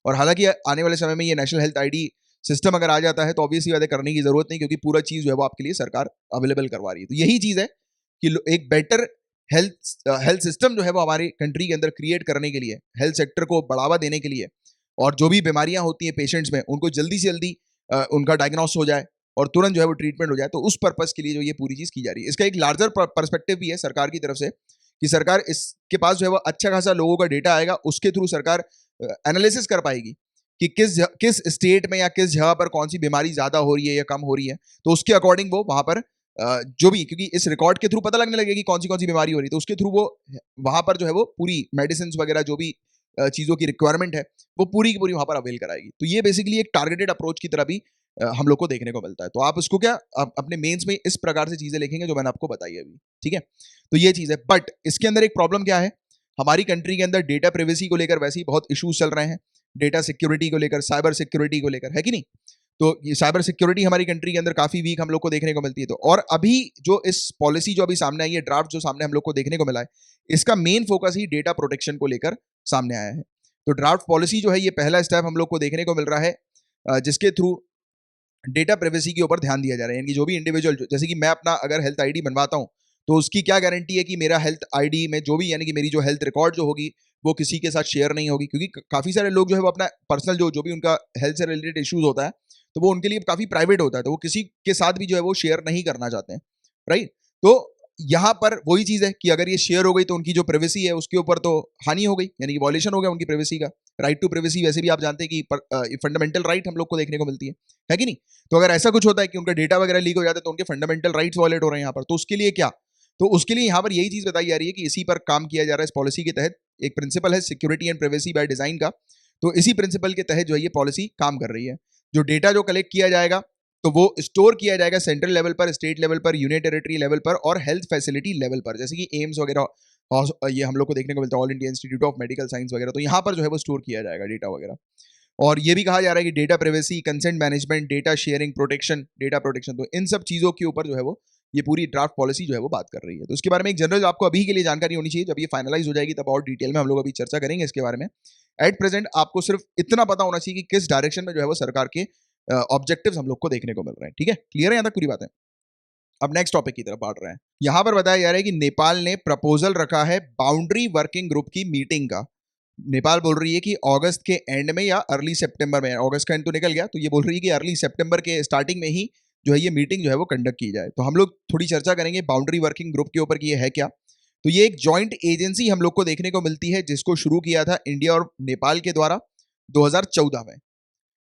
और हालांकि आने वाले समय में ये नेशनल हेल्थ आईडी सिस्टम अगर आ जाता है तो ऑब्वियसली बात है करने की जरूरत नहीं, क्योंकि पूरा चीज़ जो है वो आपके लिए सरकार अवेलेबल करवा रही है। तो यही चीज़ है कि एक बेटर हेल्थ सिस्टम जो है वो हमारी कंट्री के अंदर क्रिएट करने के लिए, हेल्थ सेक्टर को बढ़ावा देने के लिए, और जो भी बीमारियां होती हैं पेशेंट्स में उनको जल्दी से जल्दी उनका डायग्नोस हो जाए और तुरंत जो है वो ट्रीटमेंट हो जाए, तो उस पर्पस के लिए जो ये पूरी चीज़ की जा रही है। इसका एक लार्जर पर्सपेक्टिव भी है सरकार की तरफ से कि सरकार इसके पास जो है वो अच्छा खासा लोगों का डेटा आएगा, उसके थ्रू सरकार एनालिसिस कर पाएगी कि किस स्टेट में या किस जगह पर कौन सी बीमारी ज़्यादा हो रही है या कम हो रही है, तो उसके अकॉर्डिंग वो वहाँ पर जो भी, क्योंकि इस रिकॉर्ड के थ्रू पता लगने लगेगा कि कौन सी बीमारी हो रही है, तो उसके थ्रू वो वहाँ पर जो है वो पूरी मेडिसिन वगैरह जो भी चीज़ों की रिक्वायरमेंट है वो पूरी की पूरी वहाँ पर अवेल कराएगी। तो ये बेसिकली एक टारगेटेड अप्रोच की तरह भी हम लोग को देखने को मिलता है। तो आप इसको क्या अपने मेंस में इस प्रकार से चीज़ें लिखेंगे जो मैंने आपको बताई अभी, ठीक है। तो ये चीज़ है, बट इसके अंदर एक प्रॉब्लम क्या है, हमारी कंट्री के अंदर डेटा प्राइवेसी को लेकर वैसे ही बहुत इश्यूज चल रहे हैं, डेटा सिक्योरिटी को लेकर, साइबर सिक्योरिटी को लेकर, है कि नहीं। तो ये साइबर सिक्योरिटी हमारी कंट्री के अंदर काफ़ी वीक हम लोग को देखने को मिलती है। तो और अभी जो इस पॉलिसी जो अभी सामने आई है, ड्राफ्ट जो सामने हम लोग को देखने को मिला है, इसका मेन फोकस ही डेटा प्रोटेक्शन को लेकर सामने आया है। तो ड्राफ्ट पॉलिसी जो है ये पहला स्टेप हम लोग को देखने को मिल रहा है, जिसके थ्रू डेटा प्राइवेसी के ऊपर ध्यान दिया जा रहा है। यानी जो भी इंडिविजुअल, जैसे कि मैं अपना अगर हेल्थ आईडी बनवाता हूँ तो उसकी क्या गारंटी है कि मेरा हेल्थ आईडी में जो भी, यानी कि मेरी जो हेल्थ रिकॉर्ड जो होगी वो किसी के साथ शेयर नहीं होगी, क्योंकि काफ़ी सारे लोग जो है वो अपना पर्सनल जो भी उनका हेल्थ से रिलेटेड इश्यूज होता है तो वो उनके लिए काफ़ी प्राइवेट होता है, तो वो किसी के साथ भी जो है वो शेयर नहीं करना चाहते हैं, राइट। तो यहाँ पर वही चीज़ है कि अगर ये शेयर हो गई तो उनकी जो प्राइवेसी है उसके ऊपर तो हानि हो गई, यानी कि वॉयलेशन हो गया उनकी प्राइवेसी का। राइट टू प्राइवेसी वैसे भी आप जानते हैं कि फंडामेंटल राइट हम लोग को देखने को मिलती है कि नहीं। तो अगर ऐसा कुछ होता है कि उनका डेटा वगैरह लीक हो जाता है तो उनके फंडामेंटल राइट्स वॉयलेट हो रहे हैं यहाँ पर, तो उसके लिए क्या, तो उसके लिए यहाँ पर यही चीज़ बताई जा रही है कि इसी पर काम किया जा रहा है इस पॉलिसी के तहत। एक प्रिंसिपल है security and privacy by design का, तो इसी प्रिंसिपल के तहत जो है ये पॉलिसी काम कर रही है। जो डेटा जो कलेक्ट किया जाएगा तो वो स्टोर किया जाएगा सेंट्रल लेवल पर, स्टेट लेवल पर, यूनियन टेरिटरी लेवल पर और हेल्थ फैसिलिटी लेवल पर, जैसे कि एम्स वगैरह, ये हम लोग को देखने को मिलता है, all India institute of medical science वगैरह। तो यहाँ पर जो है वो स्टोर किया जाएगा डेटा वगैरह। और ये भी कहा जा रहा है कि data privacy, consent management, data sharing, protection, data protection, तो इन सब चीज़ों के ऊपर जो है वो ये पूरी ड्राफ्ट पॉलिसी जो है वो बात कर रही है। तो इसके बारे में एक जनरल आपको अभी के लिए जानकारी होनी चाहिए। जब ये फाइनलाइज हो जाएगी तब और डिटेल में हम लोग अभी चर्चा करेंगे इसके बारे में। एट प्रेजेंट आपको सिर्फ इतना पता होना चाहिए कि किस डायरेक्शन में जो है वो सरकार के ऑब्जेक्टिव्स हम लोग को देखने को मिल रहे हैं। ठीक है, क्लियर है यहाँ तक पूरी बात है। अब नेक्स्ट टॉपिक की तरफ बढ़ रहे हैं। यहां पर बताया जा रहा है कि नेपाल ने प्रपोजल रखा है बाउंड्री वर्किंग ग्रुप की मीटिंग का। नेपाल बोल रही है कि अगस्त के एंड में या अर्ली सितंबर में, अगस्त का एंड तो निकल गया, तो ये बोल रही है कि अर्ली सितंबर के स्टार्टिंग में ही जो है ये मीटिंग जो है वो कंडक्ट की जाए। तो हम लोग थोड़ी चर्चा करेंगे बाउंड्री वर्किंग ग्रुप के ऊपर कि ये है क्या। तो ये एक जॉइंट एजेंसी हम लोग को देखने को मिलती है जिसको शुरू किया था इंडिया और नेपाल के द्वारा 2014 में।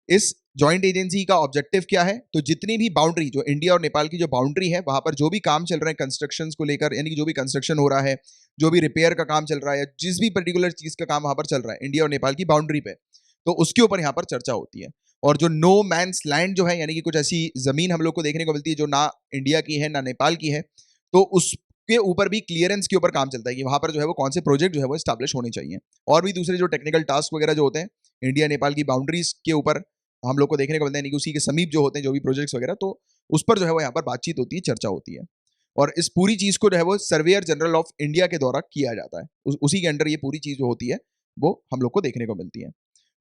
इस जॉइंट एजेंसी का ऑब्जेक्टिव क्या है? तो जितनी भी बाउंड्री, जो इंडिया और नेपाल की जो बाउंड्री है, वहां पर जो भी काम चल रहे हैं कंस्ट्रक्शन को लेकर, यानी कि जो भी कंस्ट्रक्शन हो रहा है, जो भी रिपेयर का काम चल रहा है, या जिस भी पर्टिकुलर चीज का काम वहां पर चल रहा है इंडिया और नेपाल की बाउंड्री पे, तो उसके ऊपर यहाँ पर चर्चा होती है। और जो नो मैन्स लैंड जो है, यानी कि कुछ ऐसी जमीन हम लोग को देखने को मिलती है जो ना इंडिया की है ना नेपाल की है, तो उसके ऊपर भी क्लियरेंस के ऊपर काम चलता है कि वहां पर जो है वो कौन से प्रोजेक्ट जो है वो स्टैब्लिश होने चाहिए। और भी दूसरे जो टेक्निकल टास्क वगैरह जो होते हैं इंडिया नेपाल की बाउंड्रीज के ऊपर हम लोग को देखने को मिलता है, यानी कि उसी के समीप जो होते हैं जो भी प्रोजेक्ट्स वगैरह, तो उस पर जो है वो यहाँ पर बातचीत होती है, चर्चा होती है। और इस पूरी चीज को जो है वो सर्वेयर जनरल ऑफ इंडिया के द्वारा किया जाता है। उसी के अंडर ये पूरी चीज जो होती है वो हम लोग को देखने को मिलती है।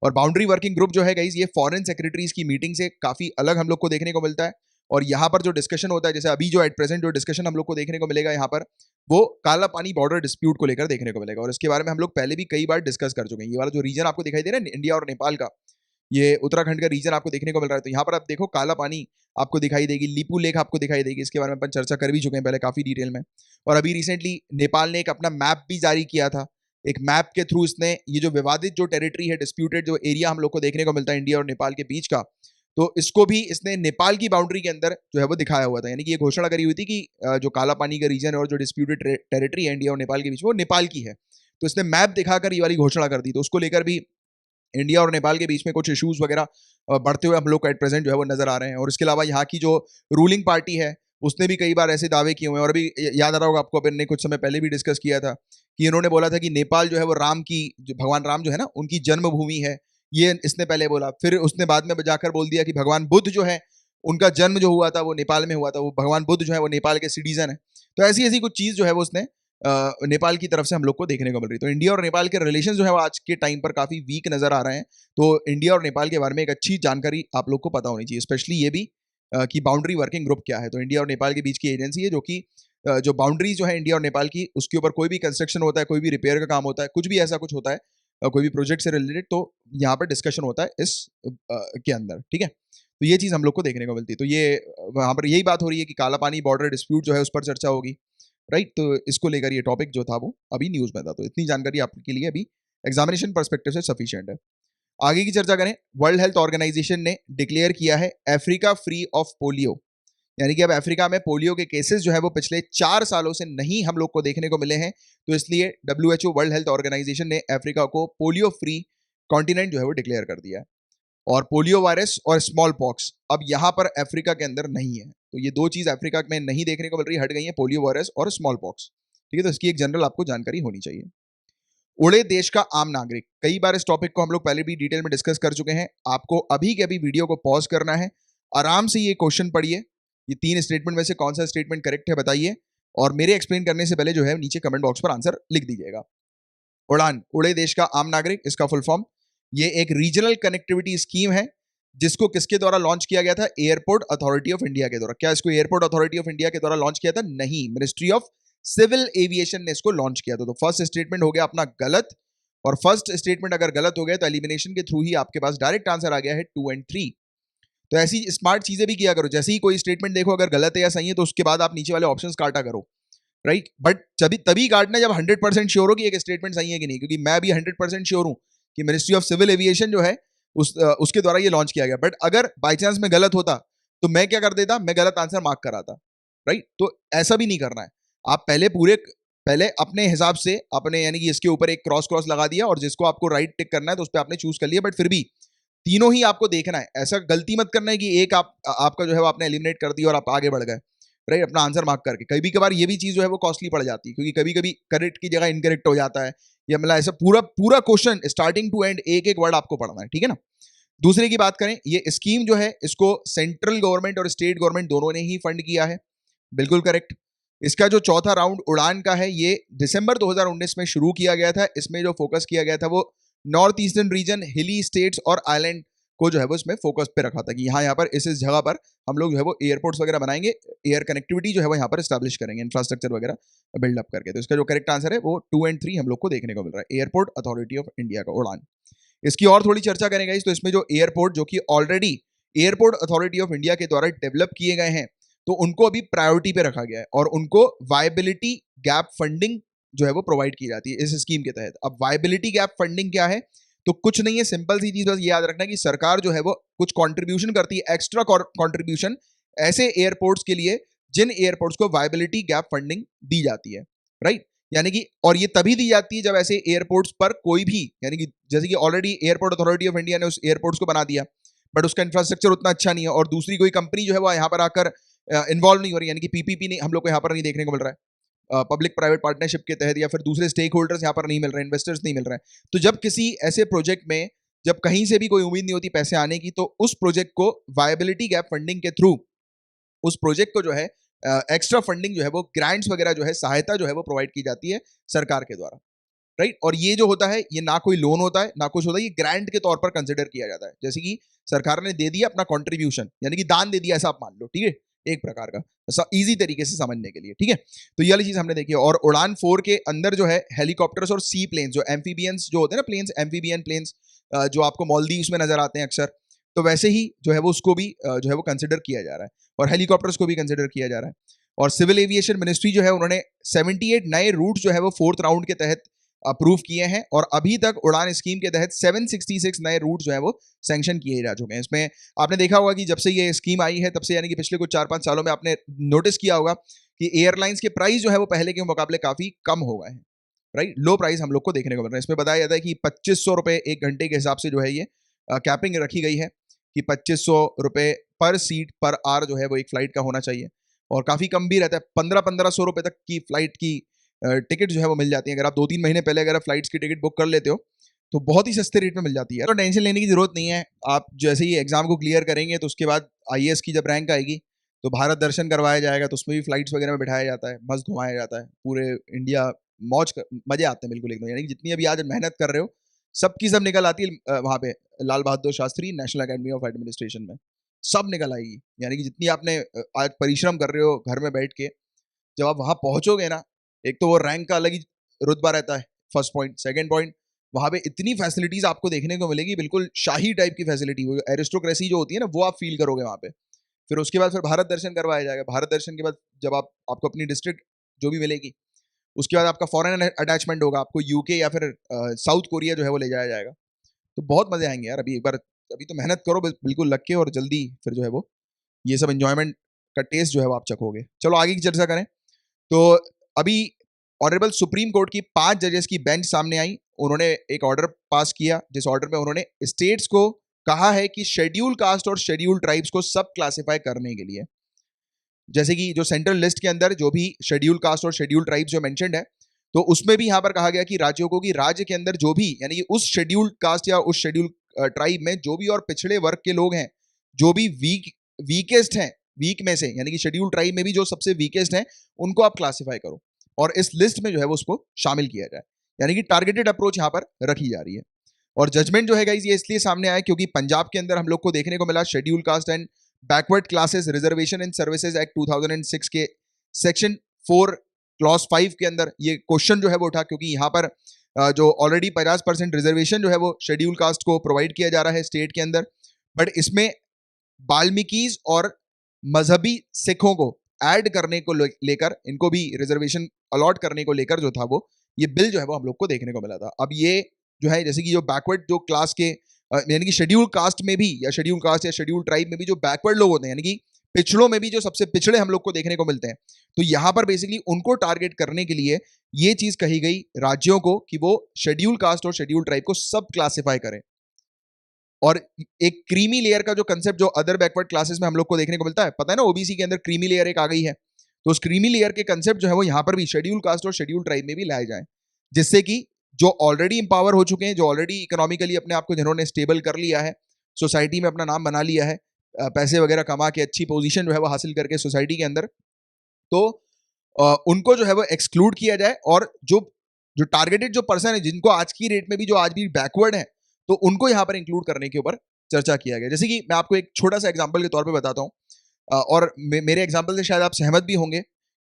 और बाउंड्री वर्किंग ग्रुप जो है गाइस, ये फॉरेन सेक्रेटरीज की मीटिंग से काफी अलग हम लोग को देखने को मिलता है। और यहाँ पर जो डिस्कशन होता है, जैसे अभी जो एट प्रेजेंट जो डिस्कशन हम लोग को देखने को मिलेगा यहाँ पर, वो काला पानी बॉर्डर डिस्प्यूट को लेकर देखने को मिलेगा। और इसके बारे में हम लोग पहले भी कई बार डिस्कस कर चुके हैं। ये वाला जो रीजन आपको दिखाई दे रहा है इंडिया और नेपाल का, ये उत्तराखंड का रीजन आपको देखने को मिल रहा है। तो यहाँ पर आप देखो काला पानी आपको दिखाई देगी, लिपू लेक आपको दिखाई देगी। इसके बारे में अपन चर्चा कर भी चुके हैं पहले काफी डिटेल में। और अभी रिसेंटली नेपाल ने एक अपना मैप भी जारी किया था। एक मैप के थ्रू इसने ये जो विवादित जो टेरिटरी है, डिस्प्यूटेड जो एरिया हम लोग को देखने को मिलता है इंडिया और नेपाल के बीच का, तो इसको भी इसने नेपाल की बाउंड्री के अंदर जो है वो दिखाया हुआ था। यानी कि ये घोषणा करी हुई थी कि जो काला पानी का रीजन है और जो डिस्प्यूटेड टेरिटरी है इंडिया और नेपाल के बीच में, वो नेपाल की है। तो इसने मैप दिखाकर ये वाली घोषणा कर दी। तो उसको लेकर भी इंडिया और नेपाल के बीच में कुछ इश्यूज वगैरह बढ़ते हुए हम लोग एट प्रेजेंट जो है वो नजर आ रहे हैं। और इसके अलावा यहाँ की जो रूलिंग पार्टी है उसने भी कई बार ऐसे दावे किए हुए हैं। और अभी याद आ रहा होगा आपको, अपन ने कुछ समय पहले भी डिस्कस किया था कि इन्होंने बोला था कि नेपाल जो है वो राम की, जो भगवान राम जो है ना, उनकी जन्मभूमि है। ये इसने पहले बोला, फिर उसने बाद में जाकर बोल दिया कि भगवान बुद्ध जो है उनका जन्म जो हुआ था वो नेपाल में हुआ था, वो भगवान बुद्ध जो है वो नेपाल के सिटीजन है। तो ऐसी ऐसी कुछ चीज जो है वो उसने नेपाल की तरफ से हम लोग को देखने को मिल रही है। तो इंडिया और नेपाल के रिलेशन जो है वो आज के टाइम पर काफी वीक नजर आ रहे हैं। तो इंडिया और नेपाल के बारे में एक अच्छी जानकारी आप लोग को पता होनी चाहिए, स्पेशली ये भी कि बाउंड्री वर्किंग ग्रुप क्या है। तो इंडिया और नेपाल के बीच की एजेंसी है जो कि जो बाउंड्री जो है इंडिया और नेपाल की, उसके ऊपर कोई भी कंस्ट्रक्शन होता है, कोई भी रिपेयर का काम होता है, कुछ भी ऐसा कुछ होता है, कोई भी प्रोजेक्ट से रिलेटेड, तो यहाँ पर डिस्कशन होता है इस के अंदर। ठीक है, तो ये चीज हम लोग को देखने को मिलती है। तो ये वहां पर यही बात हो रही है कि काला पानी बॉर्डर डिस्प्यूट जो है उस पर चर्चा होगी, राइट। तो इसको लेकर ये टॉपिक जो था वो अभी न्यूज में था। तो इतनी जानकारी आपके लिए अभी एग्जामिनेशन परस्पेक्टिव से सफिशिएंट है। आगे की चर्चा करें, वर्ल्ड हेल्थ ऑर्गेनाइजेशन ने डिक्लेयर किया है अफ्रीका फ्री ऑफ पोलियो। यानी कि अब अफ्रीका में पोलियो के केसेस जो है वो पिछले 4 सालों से नहीं हम लोग को देखने को मिले हैं। तो इसलिए WHO वर्ल्ड हेल्थ ऑर्गेनाइजेशन ने अफ्रीका को पोलियो फ्री कॉन्टिनेंट जो है वो डिक्लेयर कर दिया है। और पोलियो वायरस और स्मॉल पॉक्स अब यहाँ पर अफ्रीका के अंदर नहीं है। तो ये दो चीज अफ्रीका में नहीं देखने को मिल रही, हट गई है, पोलियो वायरस और स्मॉल पॉक्स। ठीक है, तो इसकी एक जनरल आपको जानकारी होनी चाहिए। उड़े देश का आम नागरिक, कई बार इस टॉपिक को हम लोग पहले भी डिटेल में डिस्कस कर चुके हैं। आपको अभी के अभी वीडियो को पॉज करना है, आराम से ये क्वेश्चन पढ़िए, ये 3 स्टेटमेंट में से कौन सा स्टेटमेंट करेक्ट है बताइए, और मेरे एक्सप्लेन करने से पहले जो है नीचे कमेंट बॉक्स पर आंसर लिख दीजिएगा। उड़ान, उड़े देश का आम नागरिक, इसका फुल फॉर्म, ये एक रीजनल कनेक्टिविटी स्कीम है जिसको किसके द्वारा लॉन्च किया गया था? एयरपोर्ट अथॉरिटी ऑफ इंडिया के द्वारा। क्या इसको एयरपोर्ट अथॉरिटी ऑफ इंडिया के द्वारा लॉन्च किया था? नहीं, मिनिस्ट्री ऑफ सिविल एविएशन ने इसको लॉन्च किया था। तो फर्स्ट स्टेटमेंट हो गया अपना गलत, और फर्स्ट स्टेटमेंट अगर गलत हो गया तो एलिमिनेशन के थ्रू ही आपके पास डायरेक्ट आंसर आ गया है 2 और 3। तो ऐसी स्मार्ट चीजें भी किया करो, जैसे ही कोई स्टेटमेंट देखो अगर गलत है या सही है तो उसके बाद आप नीचे वाले ऑप्शंस काटा करो, राइट। बट तभी काटना जब 100% श्योर हो कि एक स्टेटमेंट सही है कि नहीं, क्योंकि मैं भी 100% श्योर हूं कि मिनिस्ट्री ऑफ सिविल एविएशन जो है उसके द्वारा ये लॉन्च किया गया। बट अगर बाई चांस में गलत होता तो मैं क्या कर देता, मैं गलत आंसर मार्क कराता, राइट। तो ऐसा भी नहीं करना है। आप पहले अपने हिसाब से अपने, यानी कि इसके ऊपर एक क्रॉस लगा दिया और जिसको आपको राइट टिक करना है तो उस पर आपने चूज कर लिया, बट फिर भी तीनों ही आपको देखना है। ऐसा गलती मत करना है कि एक आपका जो है वो आपने एलिमिनेट कर दिया और आप आगे बढ़ गए, राइट, अपना आंसर मार्क करके। कभी कभार ये भी चीज जो है वो कॉस्टली पड़ जाती है, क्योंकि कभी कभी करेक्ट की जगह इनकरेक्ट हो जाता है, या मतलब ऐसा पूरा क्वेश्चन स्टार्टिंग टू एंड एक एक वर्ड आपको पढ़ना है, ठीक है ना। दूसरे की बात करें, ये स्कीम जो है इसको सेंट्रल गवर्नमेंट और स्टेट गवर्नमेंट दोनों ने ही फंड किया है। बिल्कुल करेक्ट। इसका जो चौथा राउंड उड़ान का है ये दिसंबर 2019 में शुरू किया गया था। इसमें जो फोकस किया गया था वो नॉर्थ ईस्टर्न रीजन, हिली स्टेट्स और आइलैंड को जो है वो इसमें फोकस पे रखा था कि यहाँ पर इस जगह पर हम लोग जो है वो एयरपोर्ट्स वगैरह बनाएंगे, एयर कनेक्टिविटी जो है वो यहाँ पर स्टैब्लिश करेंगे, इंफ्रास्ट्रक्चर वगैरह बिल्डअप करके। तो इसका जो करेक्ट आंसर है वो 2 और 3 हम लोग को देखने को मिल रहा है, एयरपोर्ट अथॉरिटी ऑफ इंडिया का उड़ान। इसकी और थोड़ी चर्चा करेंगे इस, तो इसमें जो एयरपोर्ट जो कि already airport authority of India के द्वारा डेवलप किए गए हैं, तो उनको अभी प्रायोरिटी पे रखा गया है और उनको वायबिलिटी गैप फंडिंग जो है वो प्रोवाइड की जाती है इस स्कीम के तहत। अब वायबिलिटी गैप फंडिंग क्या है? तो कुछ नहीं है, सिंपल सी चीज बस ये याद रखना कि सरकार जो है वो कुछ कंट्रीब्यूशन करती है, एक्स्ट्रा कंट्रीब्यूशन ऐसे एयरपोर्ट्स के लिए जिन एयरपोर्ट्स को वायबिलिटी गैप फंडिंग दी जाती है, राइट। यानी कि और ये तभी दी जाती है जब ऐसे एयरपोर्ट्स पर कोई भी, यानी कि जैसे कि already airport authority of India ने उस एयरपोर्ट्स को बना दिया बट उसका इंफ्रास्ट्रक्चर उतना अच्छा नहीं है और दूसरी कोई कंपनी जो है वो यहाँ पर आकर इन्वॉल्व नहीं हो रही, यानी कि पीपीपी नहीं हम लोग को यहाँ पर नहीं देखने को मिल रहा है, पब्लिक प्राइवेट पार्टनरशिप के तहत, या फिर दूसरे स्टेक होल्डर्स यहाँ पर नहीं मिल रहे हैं, इन्वेस्टर्स नहीं मिल रहे हैं। तो जब किसी ऐसे प्रोजेक्ट में जब कहीं से भी कोई उम्मीद नहीं होती पैसे आने की, तो उस प्रोजेक्ट को वायबिलिटी गैप फंडिंग के थ्रू उस प्रोजेक्ट को जो है एक्स्ट्रा फंडिंग जो है वो ग्रांट्स वगैरह जो है, सहायता जो है वो प्रोवाइड की जाती है सरकार के द्वारा, राइट। और ये जो होता है ये ना कोई लोन होता है ना कुछ होता है, ये ग्रांट के तौर पर कंसिडर किया जाता है। जैसे कि सरकार ने दे दिया अपना कंट्रीब्यूशन, यानी कि दान दे दिया ऐसा आप मान लो, ठीक है, एक प्रकार का इजी तरीके से समझने के लिए, ठीक है। तो ये वाली चीज हमने देखी है। और उड़ान 4 के अंदर जो है हेलीकॉप्टर्स और सी प्लेन्स, जो एम्फीबियंस जो होते हैं ना प्लेन्स, एम्फीबियन प्लेन्स जो आपको मॉलदीव्स में नजर आते हैं अक्सर, तो वैसे ही जो है वो उसको भी जो है वो कंसिडर किया जा रहा है और हेलीकॉप्टर्स को भी कंसिडर किया जा रहा है। और सिविल एविएशन मिनिस्ट्री जो है उन्होंने 78 नए रूट जो है वो 4th राउंड के तहत अप्रूव किए हैं और अभी तक उड़ान स्कीम के तहत 766 नए रूट जो है वो सैंक्शन किए जा चुके हैं। इसमें आपने देखा होगा कि जब से ये स्कीम आई है तब से, यानी कि पिछले कुछ 4-5 सालों में आपने नोटिस किया होगा कि एयरलाइंस के प्राइस जो है वो पहले के मुकाबले काफी कम हो गए हैं, राइट। लो प्राइस हम लोग को देखने को मिल रहा है। इसमें बताया जाता है कि 2500 रुपए एक घंटे के हिसाब से जो है ये कैपिंग रखी गई है कि 2500 रुपए पर सीट पर आवर जो है वो एक फ्लाइट का होना चाहिए और काफी कम भी रहता है, 1500 रुपए तक की फ्लाइट की टिकट जो है वो मिल जाती है। अगर आप 2-3 महीने पहले अगर फ्लाइट्स की टिकट बुक कर लेते हो तो बहुत ही सस्ते रेट में मिल जाती है, तो टेंशन लेने की जरूरत नहीं है। आप जैसे ही एग्जाम को क्लियर करेंगे तो उसके बाद आईएएस की जब रैंक आएगी तो भारत दर्शन करवाया जाएगा, तो उसमें भी फ्लाइट्स वगैरह में बिठाया जाता है, मस्त घुमाया जाता है पूरे इंडिया, मजे आते हैं बिल्कुल एकदम। यानी कि जितनी अभी आज मेहनत कर रहे हो सबकी सब निकल आती है वहां पे Lal Bahadur Shastri national academy of administration में, सब निकल आएगी। यानी कि जितनी आपने आज परिश्रम कर रहे हो घर में बैठ के, जब आप वहां पहुंचोगे ना, एक तो वो रैंक का अलग ही रुतबा रहता है, फर्स्ट पॉइंट। सेकंड पॉइंट, वहां पे इतनी फैसिलिटीज आपको देखने को मिलेगी, बिल्कुल शाही टाइप की फैसिलिटी, वो एरिस्टोक्रेसी जो होती है ना वो आप फील करोगे वहां पे। फिर उसके बाद फिर भारत दर्शन करवाया जाएगा, भारत दर्शन के बाद जब आपको अपनी डिस्ट्रिक्ट जो भी मिलेगी, उसके बाद आपका फॉरेन अटैचमेंट होगा, आपको यूके या फिर साउथ कोरिया जो है वो ले जाया जाएगा। तो बहुत मजे आएंगे यार। अभी एक बार अभी तो मेहनत करो बिल्कुल लग के, और जल्दी फिर जो है वो ये सब एंजॉयमेंट का टेस्ट जो है वो आप चखोगे। चलो आगे की चर्चा करें। तो अभी ऑनरेबल सुप्रीम कोर्ट की 5 जजेस की बेंच सामने आई, उन्होंने एक ऑर्डर पास किया जिस ऑर्डर में उन्होंने स्टेट्स को कहा है कि शेड्यूल कास्ट और शेड्यूल ट्राइब्स को सब क्लासिफाई करने के लिए, जैसे कि जो सेंट्रल लिस्ट के अंदर जो भी शेड्यूल कास्ट और शेड्यूल ट्राइब्स जो मेंशन्ड है, तो उसमें भी यहाँ पर कहा गया कि राज्यों को कि राज्य के अंदर जो भी, यानी कि उस शेड्यूल कास्ट या उस शेड्यूल ट्राइब में जो भी और पिछड़े वर्ग के लोग हैं, जो भी वीकेस्ट हैं, वीक में से, यानी कि शेड्यूल ट्राइब में भी जो सबसे वीकेस्ट हैं उनको आप क्लासिफाई करो और इस लिस्ट में जो है वो उसको शामिल किया जाए। यानी कि टारगेटेड अप्रोच यहाँ पर रखी जा रही है। और जजमेंट जो है गाइस ये इसलिए सामने आया क्योंकि पंजाब के अंदर हम लोग को देखने को मिला schedule caste and backward classes reservation and services act 2006 के सेक्शन 4 क्लॉज 5 के अंदर ये क्वेश्चन जो है वो उठा, क्योंकि यहाँ पर जो ऑलरेडी 50% रिजर्वेशन जो है वो शेड्यूल कास्ट को प्रोवाइड किया जा रहा है स्टेट के अंदर, बट इसमें बाल्मीकीज और मजहबी सिखों को ऐड करने को लेकर, इनको भी रिजर्वेशन अलॉट करने को लेकर जो था वो ये बिल जो है वो हम लोग को देखने को मिला था। अब ये जो है जैसे कि जो बैकवर्ड जो क्लास के यानी कि शेड्यूल कास्ट में भी या शेड्यूल कास्ट या शेड्यूल ट्राइब में भी जो बैकवर्ड लोग होते हैं, यानी कि पिछड़ों में भी जो सबसे पिछड़े हम लोग को देखने को मिलते हैं, तो यहाँ पर बेसिकली उनको टारगेट करने के लिए ये चीज कही गई राज्यों को कि वो शेड्यूल कास्ट और शेड्यूल ट्राइब को सब क्लासिफाई करें। और एक क्रीमी लेयर का जो कंसेप्ट जो अदर बैकवर्ड क्लासेस में हम लोग को देखने को मिलता है, पता है ना, ओबीसी के अंदर क्रीमी लेयर एक आ गई है, तो उस क्रीमी लेयर के कंसेप्ट जो है वो यहाँ पर भी शेड्यूल कास्ट और शेड्यूल ट्राइब में भी लाए जाए, जिससे कि जो ऑलरेडी इंपावर हो चुके हैं, जो ऑलरेडी इकोनॉमिकली अपने आप को जिन्होंने स्टेबल कर लिया है, सोसाइटी में अपना नाम बना लिया है, पैसे वगैरह कमा के अच्छी पोजीशन जो है वो हासिल करके सोसाइटी के अंदर, तो उनको जो है वो एक्सक्लूड किया जाए, और जो जो टारगेटेड जो पर्सन है, जिनको आज की रेट में भी जो आज भी बैकवर्ड है, तो उनको यहाँ पर इंक्लूड करने के ऊपर चर्चा किया गया। जैसे कि मैं आपको एक छोटा सा एग्जांपल के तौर पे बताता हूँ, और मेरे एग्जांपल से शायद आप सहमत भी होंगे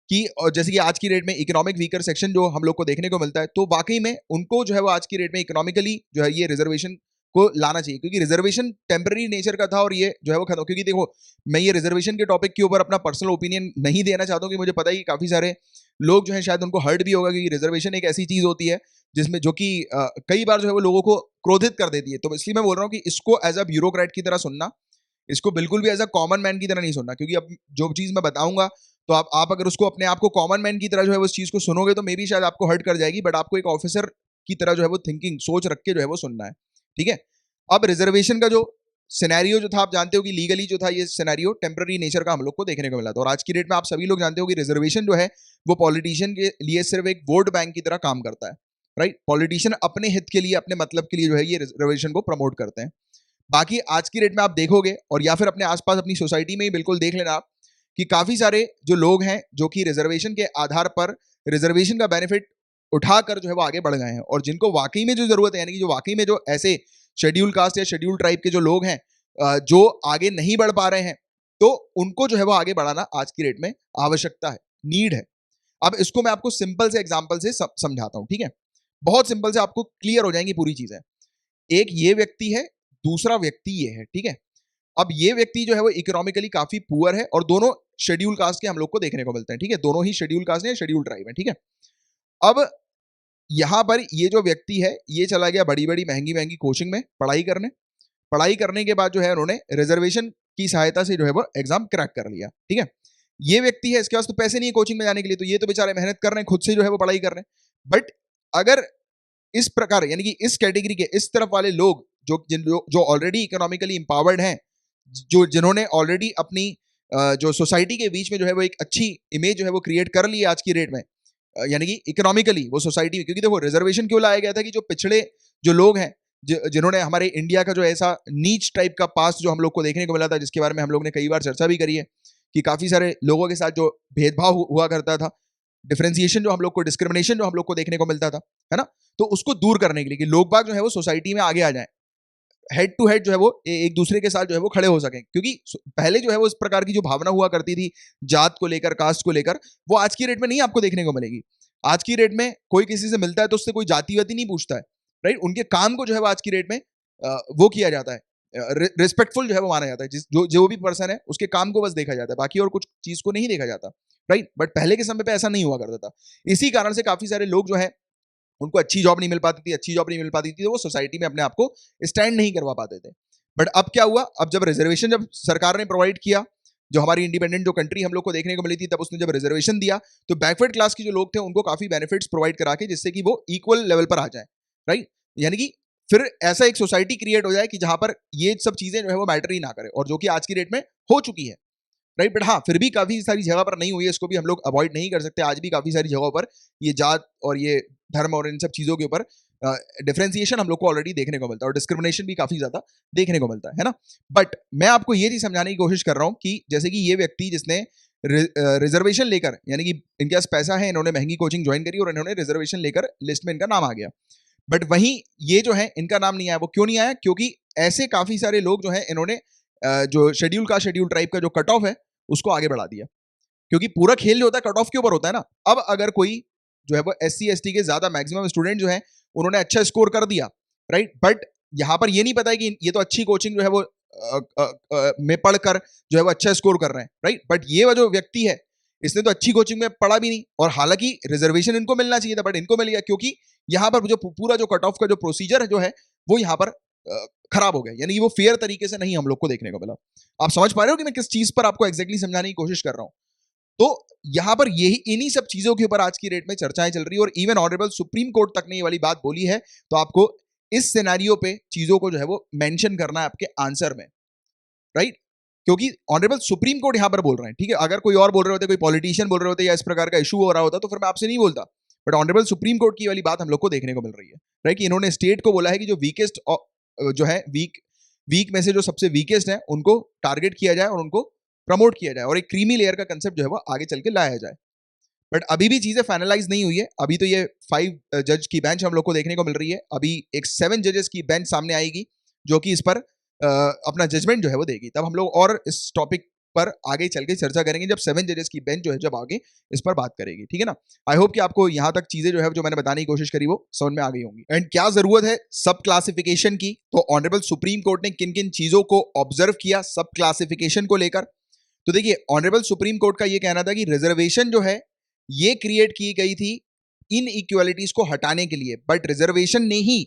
कि जैसे कि आज की रेट में इकोनॉमिक वीकर सेक्शन जो हम लोग को देखने को मिलता है, तो वाकई में उनको जो है वो आज की रेट में इकोनॉमिकली जो है ये रिजर्वेशन को लाना चाहिए, क्योंकि रिजर्वेशन टेम्पररी नेचर का था और ये जो है वो खत्म। क्योंकि देखो, मैं ये रिजर्वेशन के टॉपिक के ऊपर अपना पर्सनल ओपिनियन नहीं देना चाहता हूँ, कि मुझे पता है कि काफी सारे लोग जो है शायद उनको हर्ट भी होगा, क्योंकि रिजर्वेशन एक ऐसी चीज होती है जिसमें जो कि कई बार जो है वो लोगों को क्रोधित कर देती है। तो इसलिए मैं बोल रहा हूँ कि इसको एज अ ब्यूरोक्रेट की तरह सुनना, इसको बिल्कुल भी एज अ कॉमन मैन की तरह नहीं सुनना, क्योंकि अब जो चीज मैं बताऊंगा, तो आप अगर उसको अपने आप को कॉमन मैन की तरह जो है उस चीज को सुनोगे, तो मे बी शायद आपको हर्ट कर जाएगी, बट आपको एक ऑफिसर की तरह जो है वो थिंकिंग सोच रख के जो है वो सुनना है, ठीक है। अब रिजर्वेशन का जो सिनेरियो जो था, आप जानते हो कि लीगली जो था ये सिनेरियो टेम्पररी नेचर का हम लोग को देखने को मिला था, और आज की डेट में आप सभी लोग जानते हो कि रिजर्वेशन जो है वो पॉलिटिशियन के लिए सिर्फ एक वोट बैंक की तरह काम करता है, राइट। पॉलिटिशियन अपने हित के लिए, अपने मतलब के लिए जो है ये रिजर्वेशन को प्रमोट करते हैं। बाकी आज की डेट में आप देखोगे, और या फिर अपने आसपास अपनी सोसाइटी में ही बिल्कुल देख लेना आप, कि काफी सारे जो लोग हैं जो कि रिजर्वेशन के आधार पर रिजर्वेशन का बेनिफिट उठाकर जो है वो आगे बढ़ गए हैं, और जिनको वाकई में जो जरूरत है, यानी कि जो वाकई में जो ऐसे शेड्यूल कास्ट या शेड्यूल ट्राइब के जो लोग हैं जो आगे नहीं बढ़ पा रहे हैं, तो उनको जो है वो आगे बढ़ाना आज की डेट में आवश्यकता है, नीड है। अब इसको मैं आपको सिंपल से एग्जाम्पल से समझाता हूं, ठीक है। बहुत सिंपल से आपको क्लियर हो जाएंगी पूरी चीजें। एक ये व्यक्ति है, दूसरा व्यक्ति ये है, ठीक है। अब ये व्यक्ति जो है वो इकोनॉमिकली काफी पुअर है, और दोनों शेड्यूल कास्ट के हम लोग को देखने को मिलते हैं, ठीक है। दोनों ही शेड्यूल कास्ट है, शेड्यूल ट्राइब है, ठीक है। अब यहां पर ये जो व्यक्ति है, ये चला गया बड़ी बड़ी महंगी महंगी कोचिंग में पढ़ाई करने के बाद जो है उन्होंने रिजर्वेशन की सहायता से जो है वो एग्जाम क्रैक कर लिया, ठीक है। ये व्यक्ति है, इसके पास तो पैसे नहीं है कोचिंग में जाने के लिए, तो ये तो बेचारे मेहनत कर रहे हैं, खुद से जो है वो पढ़ाई कर रहे हैं। बट अगर इस प्रकार, यानी कि इस कैटेगरी के इस तरफ वाले लोग जो ऑलरेडी इकोनॉमिकली इंपावर्ड हैं, जो जिन्होंने ऑलरेडी अपनी जो सोसाइटी के बीच में जो है वो एक अच्छी इमेज जो है वो क्रिएट कर ली है आज की डेट में, यानी कि इकोनॉमिकली वो सोसाइटी, क्योंकि देखो रिजर्वेशन क्यों लाया गया था कि जो पिछड़े जो लोग हैं, जिन्होंने हमारे इंडिया का जो ऐसा नीच टाइप का पास्ट जो हम लोग को देखने को मिला था, जिसके बारे में हम लोग ने कई बार चर्चा भी करी है, कि काफी सारे लोगों के साथ जो भेदभाव हुआ करता था, डिफरेंशिएशन जो हम लोग को, डिस्क्रिमिनेशन जो हम लोग को देखने को मिलता था, है ना, तो उसको दूर करने के लिए कि लोग बाग जो है वो सोसाइटी में आगे आ जाएं, हेड टू हेड जो है वो एक दूसरे के साथ जो है वो खड़े हो सकें। क्योंकि पहले जो है वो इस प्रकार की जो भावना हुआ करती थी जात को लेकर, कास्ट को लेकर, वो आज की डेट में नहीं आपको देखने को मिलेगी। आज की डेट में कोई किसी से मिलता है तो उससे कोई जाति वाति नहीं पूछता है, राइट। उनके काम को जो है वो आज की डेट में वो किया जाता है, रिस्पेक्टफुल जो है वो माना जाता है, जो जो भी पर्सन है उसके काम को बस देखा जाता है, बाकी और कुछ चीज को नहीं देखा जाता, राइट। बट पहले के समय पे ऐसा नहीं हुआ करता था। इसी कारण से काफी सारे लोग जो है उनको अच्छी जॉब नहीं मिल पाती थी, तो वो सोसाइटी में अपने आप को स्टैंड नहीं करवा पाते थे। बट अब क्या हुआ, अब जब रिजर्वेशन जब सरकार ने प्रोवाइड किया, जो हमारी इंडिपेंडेंट जो कंट्री हम लोग को देखने को मिली थी, तब उसने जब रिजर्वेशन दिया, तो बैकवर्ड क्लास के जो लोग थे उनको काफी बेनिफिट्स प्रोवाइड करा के, जिससे कि वो इक्वल लेवल पर आ जाए, राइट। यानी कि फिर ऐसा एक सोसाइटी क्रिएट हो जाए कि जहां पर ये सब चीजें जो है वो मैटर ही ना करे, और जो कि आज की डेट में हो चुकी है, राइट। बट हाँ, फिर भी काफी सारी जगह पर नहीं हुई है, इसको भी हम लोग अवॉइड नहीं कर सकते। आज भी काफी सारी जगहों पर ये जात और ये धर्म और इन सब चीजों के ऊपर डिफरेंशिएशन हम लोग को ऑलरेडी देखने को मिलता है, और डिस्क्रिमिनेशन भी काफी ज्यादा देखने को मिलता है ना। बट मैं आपको ये चीज समझाने की कोशिश कर रहा हूँ कि जैसे कि ये व्यक्ति जिसने रिजर्वेशन लेकर, यानी कि इनके पास पैसा है, इन्होंने महंगी कोचिंग ज्वाइन करी और इन्होंने रिजर्वेशन लेकर लिस्ट में इनका नाम आ गया, बट वहीं ये जो है इनका नाम नहीं आया। वो क्यों नहीं आया? क्योंकि ऐसे काफी सारे लोग जो है इन्होंने जो शेड्यूल ट्राइब का जो कट ऑफ है उसको आगे बढ़ा दिया, क्योंकि पूरा खेल जो होता है कट ऑफ के ऊपर होता है ना। अब अगर कोई जो है वो SC ST के ज्यादा मैक्सिमम स्टूडेंट जो है उन्होंने अच्छा स्कोर कर दिया, राइट, बट यहाँ पर ये नहीं पता है कि ये तो अच्छी कोचिंग जो है वो में पढ़कर जो है वो अच्छा स्कोर कर रहे हैं, राइट। बट ये जो व्यक्ति है इसने तो अच्छी कोचिंग में पढ़ा भी नहीं, और हालांकि रिजर्वेशन इनको मिलना चाहिए था बट इनको मिल गया, क्योंकि यहाँ पर जो पूरा जो कट ऑफ का जो प्रोसीजर है जो है वो यहाँ पर खराब हो गया, यानी कि वो फेयर तरीके से नहीं हम लोग को देखने को मिला। आप समझ पा रहे हो कि मैं किस चीज पर आपको एग्जैक्टली समझाने की कोशिश कर रहा हूं? तो यहां पर यही इन्हीं सब चीजों के ऊपर आज की डेट में चर्चाएं चल रही है, और इवन ऑनरेबल सुप्रीम कोर्ट तक ने ये वाली बात बोली है। तो आपको इस सिनेरियो पे चीजों को जो है वो मेंशन करना है आपके आंसर में, राइट। क्योंकि ऑनरेबल सुप्रीम कोर्ट यहां पर बोल रहे हैं, ठीक है। अगर कोई और बोल रहे होते, कोई पॉलिटिशियन बोल रहे होते, या इस प्रकार का इशू हो रहा होता, तो फिर मैं आपसे नहीं बोलता। बट ऑनरेबल सुप्रीम कोर्ट की वाली बात हम लोग को देखने को मिल रही है, राइट, कि इन्होंने स्टेट को बोला है कि जो वीकेस्ट जो है वीक में से जो सबसे वीकेस्ट है उनको टारगेट किया जाए और उनको प्रमोट किया जाए, और एक क्रीमी लेयर का कंसेप्ट जो है वो आगे चल के लाया जाए। बट अभी भी चीजें फाइनलाइज नहीं हुई है। अभी तो ये 5 जज की बेंच हम लोग को देखने को मिल रही है। अभी एक 7 जजेस की बेंच सामने आएगी जो कि इस पर अपना जजमेंट जो है वो देगी। तब हम लोग और इस टॉपिक पर आगे चल के चर्चा करेंगे जब 7 जजेस की बेंच जो है जब आगे इस पर बात करेगी, ठीक है ना। आई होप कि आपको यहाँ तक चीजें जो है जो मैंने बताने की कोशिश करी वो समझ में आ गई होंगी। एंड क्या जरूरत है सब क्लासिफिकेशन की, तो ऑनरेबल सुप्रीम कोर्ट ने किन किन चीजों को ऑब्जर्व किया सब क्लासिफिकेशन को लेकर। तो देखिए, ऑनरेबल सुप्रीम कोर्ट का ये कहना था कि रिजर्वेशन जो है ये क्रिएट की गई थी इन इक्वालिटीज को हटाने के लिए, बट रिजर्वेशन ने ही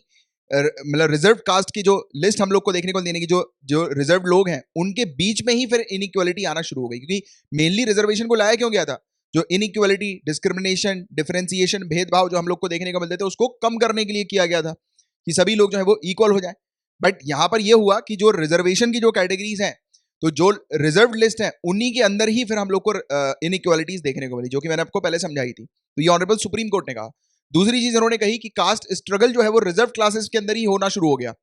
मतलब रिजर्व कास्ट की जो लिस्ट हम लोग को देखने को देने की जो जो रिजर्व लोग हैं उनके बीच में ही फिर इनइक्वालिटी आना शुरू हो गई। क्योंकि मेनली रिजर्वेशन को लाया क्यों गया था, जो इनइक्वालिटी, डिस्क्रिमिनेशन, डिफरेंशिएशन, भेदभाव जो हम लोग को देखने को मिलते थे उसको कम करने के लिए किया गया था कि सभी लोग जो है वो इक्वल हो जाए। बट यहां पर ये हुआ कि जो रिजर्वेशन की जो कैटेगरीज हैं, तो जो रिजर्व लिस्ट है उन्हीं के अंदर ही फिर हम लोग को इनइक्वालिटीज देखने को मिली, जो कि मैंने आपको पहले समझाई थी। तो ये ऑनरेबल सुप्रीम कोर्ट ने कहा। दूसरी चीज उन्होंने कही कि कास्ट स्ट्रगल जो है वो रिजर्व क्लासेस के अंदर ही होना शुरू हो गया।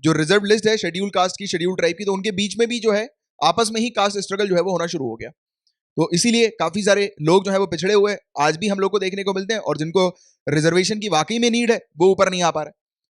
जो रिजर्व लिस्ट है शेड्यूल कास्ट की, शेड्यूल ट्राइब की, तो उनके बीच में भी जो है आपस में ही कास्ट स्ट्रगल जो है वो होना शुरू हो गया। तो इसीलिए काफी सारे लोग जो है वो पिछड़े हुए आज भी हम लोग को देखने को मिलते हैं, और जिनको रिजर्वेशन की वाकई में नीड है वो ऊपर नहीं आ पा रहे,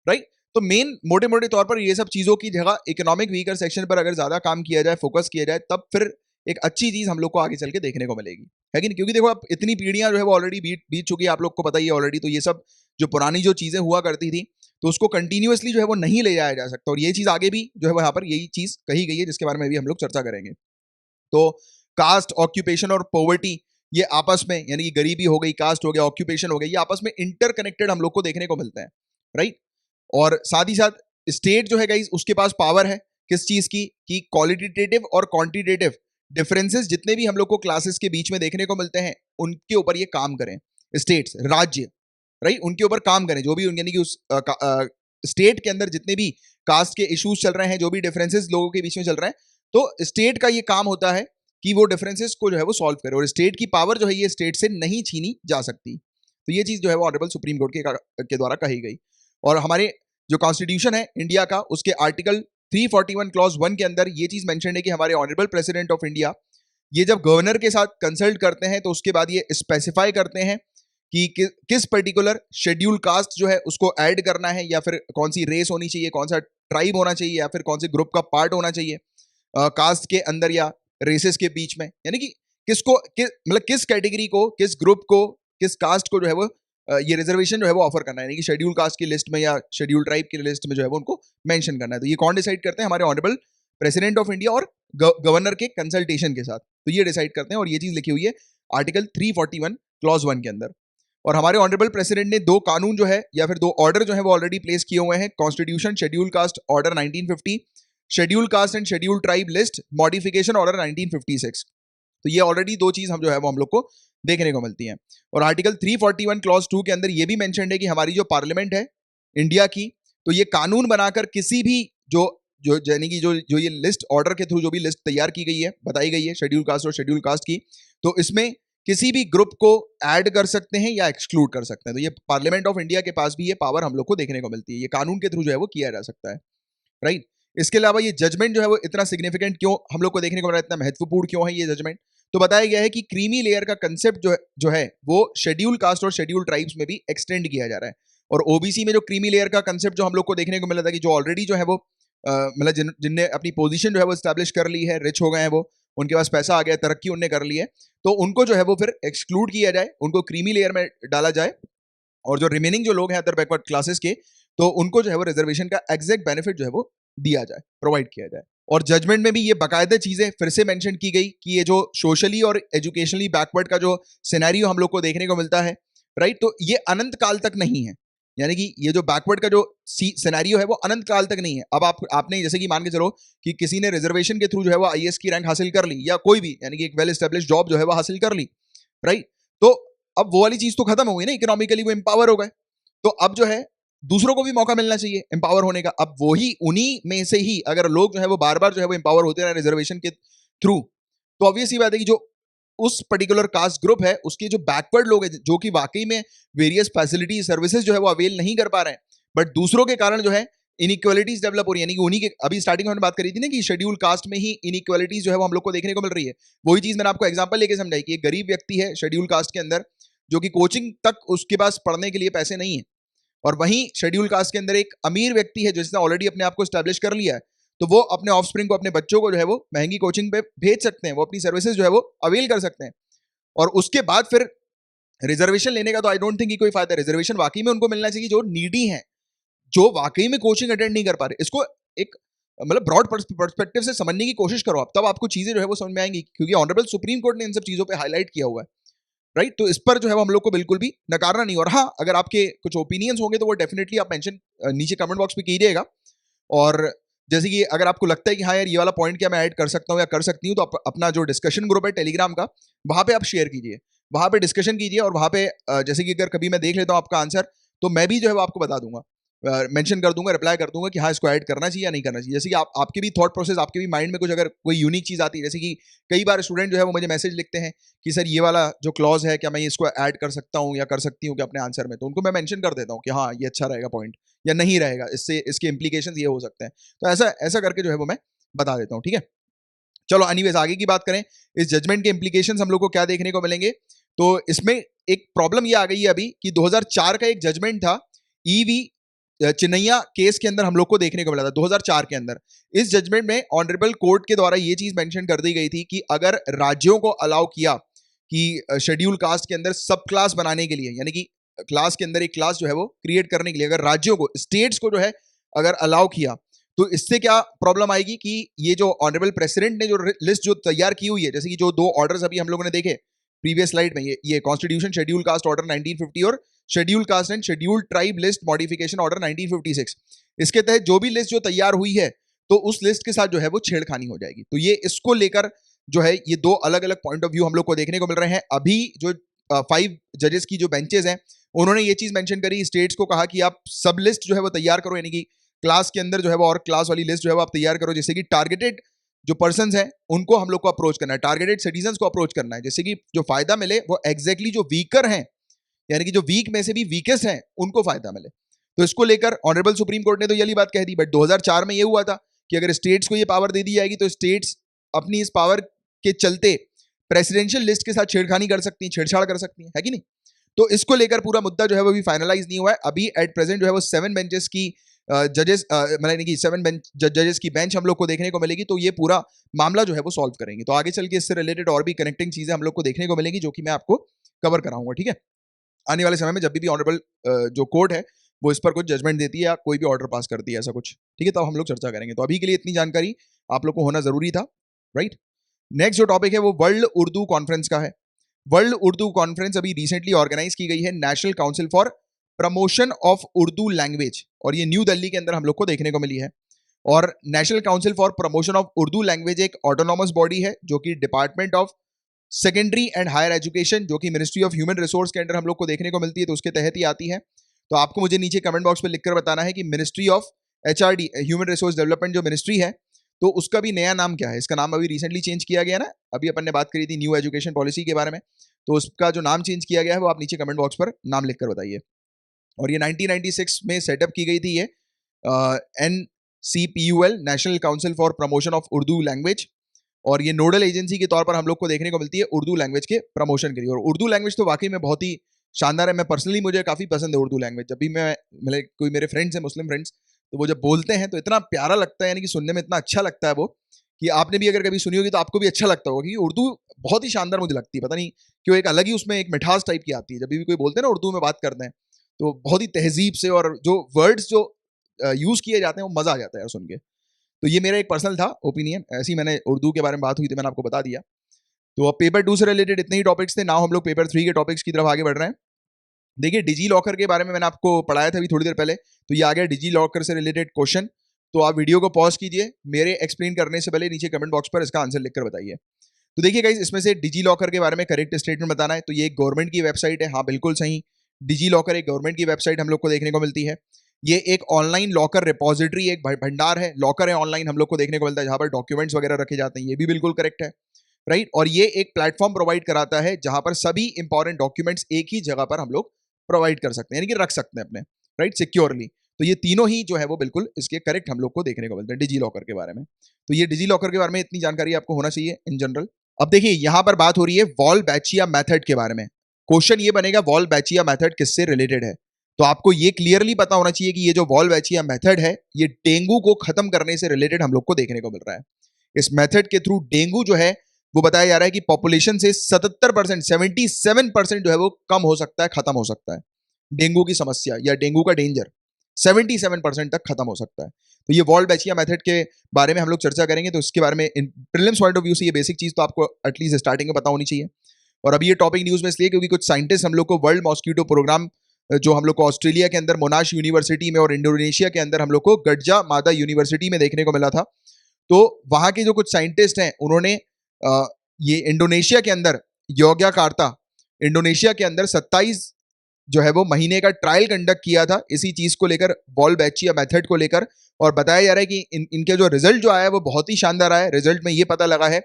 राइट। तो मेन मोटे मोटे तौर पर ये सब चीजों की जगह इकोनॉमिक वीकर सेक्शन पर अगर ज्यादा काम किया जाए, फोकस किया जाए, तब फिर एक अच्छी चीज हम लोग को आगे चल के देखने को मिलेगी, है कि नहीं। क्योंकि देखो अब इतनी पीढ़ियां जो है वो ऑलरेडी बीत चुकी है, आप लोग को पता ही है ऑलरेडी। तो ये सब जो पुरानी जो चीजें हुआ करती थी तो उसको कंटिन्यूअसली जो है वो नहीं ले जाया जा सकता, और ये चीज आगे भी जो है वो यहाँ पर यही चीज कही गई है जिसके बारे में भी हम लोग चर्चा करेंगे। तो कास्ट, ऑक्यूपेशन और पॉवर्टी ये आपस में, यानी कि गरीबी हो गई, कास्ट हो गया, ऑक्यूपेशन हो गया, ये आपस में इंटरकनेक्टेड हम लोग को देखने को मिलते हैं, राइट। और साथ ही साथ स्टेट जो है गाइस उसके पास पावर है किस चीज की, कि क्वालिटेटिव और क्वांटिटेटिव डिफरेंसेस जितने भी हम लोग को क्लासेस के बीच में देखने को मिलते हैं उनके ऊपर ये काम करें। स्टेट्स, राज्य, राइट, उनके ऊपर काम करें। जो भी यानी कि उस स्टेट के अंदर जितने भी कास्ट के इश्यूज चल रहे हैं, जो भी डिफरेंसेस लोगों के बीच में चल रहे हैं, तो स्टेट का ये काम होता है कि वो डिफरेंसेस को जो है वो सॉल्व करे, और स्टेट की पावर जो है ये स्टेट से नहीं छीनी जा सकती। तो ये चीज जो है वो ऑनरेबल सुप्रीम कोर्ट के द्वारा कही गई। और हमारे जो कॉन्स्टिट्यूशन है इंडिया का, उसके आर्टिकल 341 क्लॉज 1 के अंदर ये चीज मेंशन है कि हमारे ऑनरेबल प्रेसिडेंट ऑफ इंडिया ये जब गवर्नर के साथ कंसल्ट करते हैं तो उसके बाद ये स्पेसिफाई करते हैं कि किस पर्टिकुलर शेड्यूल कास्ट जो है उसको ऐड करना है, या फिर कौन सी रेस होनी चाहिए, कौन सा ट्राइब होना चाहिए, या फिर कौन से ग्रुप का पार्ट होना चाहिए कास्ट के अंदर या रेसेस के बीच में। यानी कि किसको मतलब किस कैटेगरी को, किस ग्रुप को, किस कास्ट को जो है वो ये रिजर्वेशन जो है वो ऑफर करना है, यानी कि शेड्यूल कास्ट की लिस्ट में या शेड्यूल ट्राइब की लिस्ट में जो है वो उनको मेंशन करना है। तो ये कौन डिसाइड करते हैं, हमारे ऑनरेबल प्रेसिडेंट ऑफ इंडिया और गवर्नर के कंसल्टेशन के साथ। तो ये डिसाइड करते हैं, और ये चीज लिखी हुई है आर्टिकल 341 क्लॉज 1 के अंदर। और हमारे ऑनरेबल प्रेसिडेंट ने 2 कानून जो है या फिर 2 ऑर्डर जो है वो ऑलरेडी प्लेस किए हुए हैं। Constitution schedule caste order 1950, schedule caste and schedule tribe list modification order 1956। तो ये ऑलरेडी 2 चीज हम जो है वो हम लोग को देखने को मिलती हैं। और आर्टिकल 341 क्लॉज 2 के अंदर ये भी मेंशन्ड है कि हमारी जो पार्लियामेंट है इंडिया की, तो ये कानून बनाकर किसी भी जो जो यानी कि जो ये लिस्ट ऑर्डर के थ्रू जो भी लिस्ट तैयार की गई है, बताई गई है शेड्यूल कास्ट और शेड्यूल कास्ट की, तो इसमें किसी भी ग्रुप को ऐड कर सकते हैं या एक्सक्लूड कर सकते हैं। तो ये पार्लियामेंट ऑफ इंडिया के पास भी ये पावर हम लोग को देखने को मिलती है, ये कानून के थ्रू जो है वो किया जा सकता है, राइट। इसके अलावा ये जजमेंट जो है वो इतना सिग्निफिकेंट क्यों हम लोग को देखने को मिल रहा है, इतना महत्वपूर्ण क्यों है ये जजमेंट, तो बताया गया है कि क्रीमी लेयर का कंसेप्ट जो है वो शेड्यूल कास्ट और शेड्यूल ट्राइब्स में भी एक्सटेंड किया जा रहा है। और ओबीसी में जो क्रीमी लेयर का कंसेप्ट जो हम लोग को देखने को मिला था कि जो ऑलरेडी जो है वो मतलब जिनने अपनी पोजीशन जो है वो स्टैब्लिश कर ली है, रिच हो गए हैं, वो उनके पास पैसा आ गया, तरक्की उनने कर ली है, तो उनको जो है वो फिर एक्सक्लूड किया जाए, उनको क्रीमी लेयर में डाला जाए, और जो रिमेनिंग जो लोग हैं अदर बैकवर्ड क्लासेस के, तो उनको जो है वो रिजर्वेशन का एग्जैक्ट बेनिफिट जो है वो दिया जाए, प्रोवाइड किया जाए। और जजमेंट में भी ये बाकायदा चीजें फिर से मेंशन की गई कि ये जो सोशली और एजुकेशनली बैकवर्ड का जो सिनेरियो हम लोग को देखने को मिलता है, राइट, तो ये अनंत काल तक नहीं है। यानी कि ये जो बैकवर्ड का जो सिनेरियो है वो अनंत काल तक नहीं है। अब आपने जैसे कि मान के चलो कि किसी ने रिजर्वेशन के थ्रू जो है वो आईएएस की रैंक हासिल कर ली, या कोई भी यानी कि एक वेल एस्टेब्लिश जॉब जो है वो हासिल कर ली, राइट, तो अब वो वाली चीज तो खत्म हो गई ना, इकोनॉमिकली वो एम्पावर हो गए, तो अब जो है दूसरों को भी मौका मिलना चाहिए एम्पावर होने का। अब वही उन्हीं में से ही अगर लोग जो है वो बार बार जो है वो एम्पावर होते रहे रिजर्वेशन के थ्रू, तो ऑब्वियस ही बात है कि जो उस पर्टिकुलर कास्ट ग्रुप है उसके जो बैकवर्ड लोग हैं, जो कि वाकई में वेरियस फैसिलिटी सर्विसेज जो है वो अवेल नहीं कर पा रहे हैं, बट दूसरों के कारण जो है इनइक्वालिटीज डेवलप हो रही है, यानी कि उन्हीं के अभी स्टार्टिंग में हमने बात करी थी ना कि शेड्यूल कास्ट में ही इनइक्वालिटीज जो है वो हम लोग को देखने को मिल रही है। वही चीज मैंने आपको एग्जांपल लेके समझाई कि एक गरीब व्यक्ति है शेड्यूल कास्ट के अंदर जो कि कोचिंग तक उसके पास पढ़ने के लिए पैसे नहीं है, और वहीं शेड्यूल कास्ट के अंदर एक अमीर व्यक्ति है जिसने ऑलरेडी अपने आप को स्टैब्लिश कर लिया है, तो वो अपने ऑफस्प्रिंग को, अपने बच्चों को जो है वो महंगी कोचिंग पे भेज सकते हैं, वो अपनी सर्विसेज जो है वो अवेल कर सकते हैं। और उसके बाद फिर रिजर्वेशन लेने का तो आई डोंट थिंक कोई फायदा है। रिजर्वेशन वाकई में उनको मिलना चाहिए जो नीडी है, जो वाकई में कोचिंग अटेंड नहीं कर पा रहे। इसको एक मतलब ब्रॉड पर्सपेक्टिव से समझने की कोशिश करो आप, तब आपको चीजें जो है वो समझ में आएंगी, क्योंकि ऑनरेबल सुप्रीम कोर्ट ने इन सब चीजों पे हाईलाइट किया हुआ है, राइट। तो इस पर जो है वो हम लोग को बिल्कुल भी नकारना नहीं। और हाँ, अगर आपके कुछ ओपिनियंस होंगे तो वो डेफिनेटली आप मेंशन नीचे कमेंट बॉक्स में कीजिएगा। और जैसे कि अगर आपको लगता है कि हाँ यार ये वाला पॉइंट क्या मैं ऐड कर सकता हूँ या कर सकती हूँ, तो अपना जो डिस्कशन ग्रुप है टेलीग्राम का, वहां पे आप शेयर कीजिए, वहां पे डिस्कशन कीजिए, और वहां पे जैसे कि अगर कभी मैं देख लेता हूँ आपका आंसर, तो मैं भी जो है वो आपको बता दूंगा, मेंशन कर दूंगा, रिप्लाई कर दूंगा कि हाँ इसको ऐड करना चाहिए या नहीं करना चाहिए। जैसे कि आपके भी थॉट प्रोसेस, आपके भी माइंड में कुछ अगर कोई यूनिक चीज आती है, जैसे कि कई बार स्टूडेंट जो है वो मुझे मैसेज लिखते हैं कि सर ये वाला जो क्लॉज है क्या मैं इसको ऐड कर सकता हूँ या कर सकती हूँ क्या अपने आंसर में, तो उनको मैं मेंशन कर देता हूँ कि हाँ ये अच्छा रहेगा पॉइंट या नहीं रहेगा, इससे इसके इंप्लीकेशंस ये हो सकते हैं। तो ऐसा ऐसा करके जो है वो मैं बता देता हूँ, ठीक है। चलो एनीवेज आगे की बात करें, इस जजमेंट के इंप्लीकेशंस हम लोग को क्या देखने को मिलेंगे। तो इसमें एक प्रॉब्लम ये आ गई है अभी कि 2004 का एक जजमेंट था ईवी चिन्नैया केस के अंदर हम लोग को देखने को मिला था 2004 के अंदर। इस जजमेंट में ऑनरेबल कोर्ट के द्वारा ये चीज मेंशन कर दी गई थी कि अगर राज्यों को अलाउ किया कि शेड्यूल कास्ट के अंदर सब क्लास बनाने के लिए, यानी कि क्लास के अंदर एक क्लास जो है वो क्रिएट करने के लिए अगर राज्यों को, स्टेट्स को जो है अगर अलाउ किया, तो इससे क्या प्रॉब्लम आएगी कि ये जो ऑनरेबल प्रेसिडेंट ने जो लिस्ट जो तैयार की हुई है, जैसे कि जो दो ऑर्डर्स अभी हम लोगों ने देखे प्रीवियस स्लाइड में, ये कॉन्स्टिट्यूशन शेड्यूल कास्ट ऑर्डर 1950 और schedule caste and schedule tribe list modification order 1956, इसके तहत जो भी लिस्ट जो तैयार हुई है तो उस लिस्ट के साथ जो है वो छेड़खानी हो जाएगी। तो ये इसको लेकर जो है ये दो अलग अलग पॉइंट ऑफ व्यू हम लोग को देखने को मिल रहे हैं। अभी जो 5 जजेस की जो बेंचेस हैं उन्होंने ये चीज मेंशन करी, स्टेट्स को कहा कि आप सब लिस्ट जो है वो तैयार करो, यानी कि क्लास के अंदर जो है वो और क्लास वाली लिस्ट जो है वो आप तैयार करो, जिससे कि टारगेटेड जो पर्सन्स हैं उनको हम लोग को अप्रोच करना है, टारगेटेड सिटीजन्स को अप्रोच करना है, जिससे कि जो फायदा मिले वो एग्जैक्टली जो वीकर हैं, यानी कि जो वीक में से भी वीकेस्ट हैं उनको फायदा मिले। तो इसको लेकर ऑनरेबल सुप्रीम कोर्ट ने तो ये बात कह दी, बट 2004 में ये हुआ था कि अगर स्टेट्स को ये पावर दे दी जाएगी तो स्टेट्स अपनी इस पावर के चलते प्रेसिडेंशियल लिस्ट के साथ छेड़खानी कर सकती हैं, छेड़छाड़ कर सकती हैं, है कि नहीं। तो इसको लेकर पूरा मुद्दा जो है वो भी फाइनलाइज नहीं हुआ है अभी। एट प्रेजेंट जो है वो 7 बेंचेस की जजेस मतलब कि 7 बेंच जजेस की बेंच हम लोग को देखने को मिलेगी, तो ये पूरा मामला जो है वो सॉल्व करेंगे। तो आगे चल के इससे रिलेटेड और भी कनेक्टिंग चीजें हम लोग को देखने को मिलेंगी जो कि मैं आपको कवर कराऊंगा, ठीक है। आने वाले समय में जब भी ऑनरेबल जो कोर्ट है वो इस पर कुछ जजमेंट देती है या कोई भी ऑर्डर पास करती है ऐसा कुछ, ठीक है, तब हम लोग चर्चा करेंगे। तो अभी के लिए इतनी जानकारी आप लोग को होना जरूरी था, राइट। नेक्स्ट जो टॉपिक है वो वर्ल्ड उर्दू कॉन्फ्रेंस का है। वर्ल्ड उर्दू कॉन्फ्रेंस अभी रिसेंटली ऑर्गेनाइज की गई है national council for promotion of Urdu language, और ये न्यू दिल्ली के अंदर हम लोग को देखने को मिली है। और national council for promotion of Urdu language एक ऑटोनॉमस बॉडी है जो कि department of secondary and higher education, जो कि मिनिस्ट्री ऑफ ह्यूमन रिसोर्स के अंडर हम लोग को देखने को मिलती है, तो उसके तहत ही आती है। तो आपको मुझे नीचे कमेंट बॉक्स में लिखकर बताना है कि ministry of HRD human resource development जो मिनिस्ट्री है, तो उसका भी नया नाम क्या है। इसका नाम अभी रिसेंटली चेंज किया गया ना, अभी अपन ने बात करी थी न्यू एजुकेशन पॉलिसी के बारे में, तो उसका जो नाम चेंज किया गया है वो आप नीचे कमेंट बॉक्स पर नाम लिखकर बताइए। और ये 1996 में सेटअप की गई थी ये NCPUL national council for promotion of Urdu language, और ये नोडल एजेंसी के तौर पर हम लोग को देखने को मिलती है उर्दू लैंग्वेज के प्रमोशन के लिए। और उर्दू लैंग्वेज तो वाकई में बहुत ही शानदार है, मैं पर्सनली मुझे काफ़ी पसंद है उर्दू लैंग्वेज। जब भी मैं मतलब कोई मेरे फ्रेंड्स हैं मुस्लिम फ्रेंड्स, तो वो जब बोलते हैं तो इतना प्यारा लगता है, यानी कि सुनने में इतना अच्छा लगता है वो, कि आपने भी अगर कभी सुनी होगी तो आपको भी अच्छा लगता होगा, कि उर्दू बहुत ही शानदार मुझे लगती है। पता नहीं क्यों एक अलग ही उसमें एक मिठास टाइप की आती है, जब भी कोई बोलते हैं ना उर्दू में बात करते हैं तो बहुत ही तहजीब से, और जो वर्ड्स जो यूज़ किए जाते हैं वो मज़ा आ जाता है यार सुन के। तो ये मेरा एक पर्सनल था ओपिनियन, ऐसी मैंने उर्दू के बारे में बात हुई थी मैंने आपको बता दिया। तो अब पेपर 2 से रिलेटेड इतने ही टॉपिक्स थे, नाउ हम लोग पेपर 3 के टॉपिक्स की तरफ आगे बढ़ रहे हैं। देखिए डिजी लॉकर के बारे में मैंने आपको पढ़ाया था अभी थोड़ी देर पहले, तो ये आ गया डिजी लॉकर से रिलेटेड क्वेश्चन। तो आप वीडियो को पॉज कीजिए, मेरे एक्सप्लेन करने से पहले नीचे कमेंट बॉक्स पर इसका आंसर लिखकर बताइए। तो देखिए गाइस, इसमें से डिजी लॉकर के बारे में करेक्ट स्टेटमेंट बताना है। तो ये एक गवर्नमेंट की वेबसाइट है, हाँ बिल्कुल सही, डिजी लॉकर एक गवर्नमेंट की वेबसाइट हम लोग को देखने को मिलती है। ये एक ऑनलाइन लॉकर रिपोजिटरी, एक भंडार है, लॉकर है ऑनलाइन हम लोग को देखने को मिलता है जहां पर डॉक्यूमेंट्स वगैरह रखे जाते हैं, ये भी बिल्कुल करेक्ट है, राइट। और ये एक प्लेटफॉर्म प्रोवाइड कराता है जहां पर सभी इंपॉर्टेंट डॉक्यूमेंट्स एक ही जगह पर हम लोग प्रोवाइड कर सकते हैं, यानी कि रख सकते हैं अपने, राइट, सिक्योरली। तो ये तीनों ही जो है वो बिल्कुल इसके करेक्ट हम लोग को देखने को मिलते हैं डिजी लॉकर के बारे में। तो ये डिजी लॉकर के बारे में इतनी जानकारी आपको होना चाहिए इन जनरल। अब देखिए यहां पर बात हो रही है वॉल्बैचिया मेथड के बारे में। क्वेश्चन ये बनेगा वॉल्बैचिया मेथड किससे रिलेटेड है। तो आपको ये क्लियरली पता होना चाहिए कि ये जो वॉल्बैचिया मेथड है ये डेंगू को खत्म करने से रिलेटेड हम लोग को देखने को मिल रहा है। इस मेथड के थ्रू डेंगू जो है वो बताया जा रहा है कि पॉपुलेशन से 77%, 77% जो है वो कम हो सकता है, खत्म हो सकता है। डेंगू की समस्या या डेंगू का डेंजर 77% तक खत्म हो सकता है। तो ये वॉल्बैचिया मेथड के बारे में हम लोग चर्चा करेंगे। तो इसके बारे में in prelims point of view से ये बेसिक चीज तो आपको एटलीस्ट स्टार्टिंग में पता होनी चाहिए। और अभी ये टॉपिक न्यूज में इसलिए क्योंकि कुछ साइंटिस्ट हम लोग को वर्ल्ड मॉस्किटो प्रोग्राम जो हम लोग को ऑस्ट्रेलिया के अंदर मोनाश यूनिवर्सिटी में और इंडोनेशिया के अंदर हम लोग को गडजा मादा यूनिवर्सिटी में देखने को मिला था। तो वहां के जो कुछ साइंटिस्ट हैं उन्होंने ये इंडोनेशिया के अंदर योग्याकार्ता इंडोनेशिया के अंदर 27 जो है वो महीने का ट्रायल कंडक्ट किया था इसी चीज को लेकर, वॉल्बैचिया मेथड को लेकर। और बताया जा रहा है कि इनके जो रिजल्ट जो आया है वो बहुत ही शानदार आया है। रिजल्ट में ये पता लगा है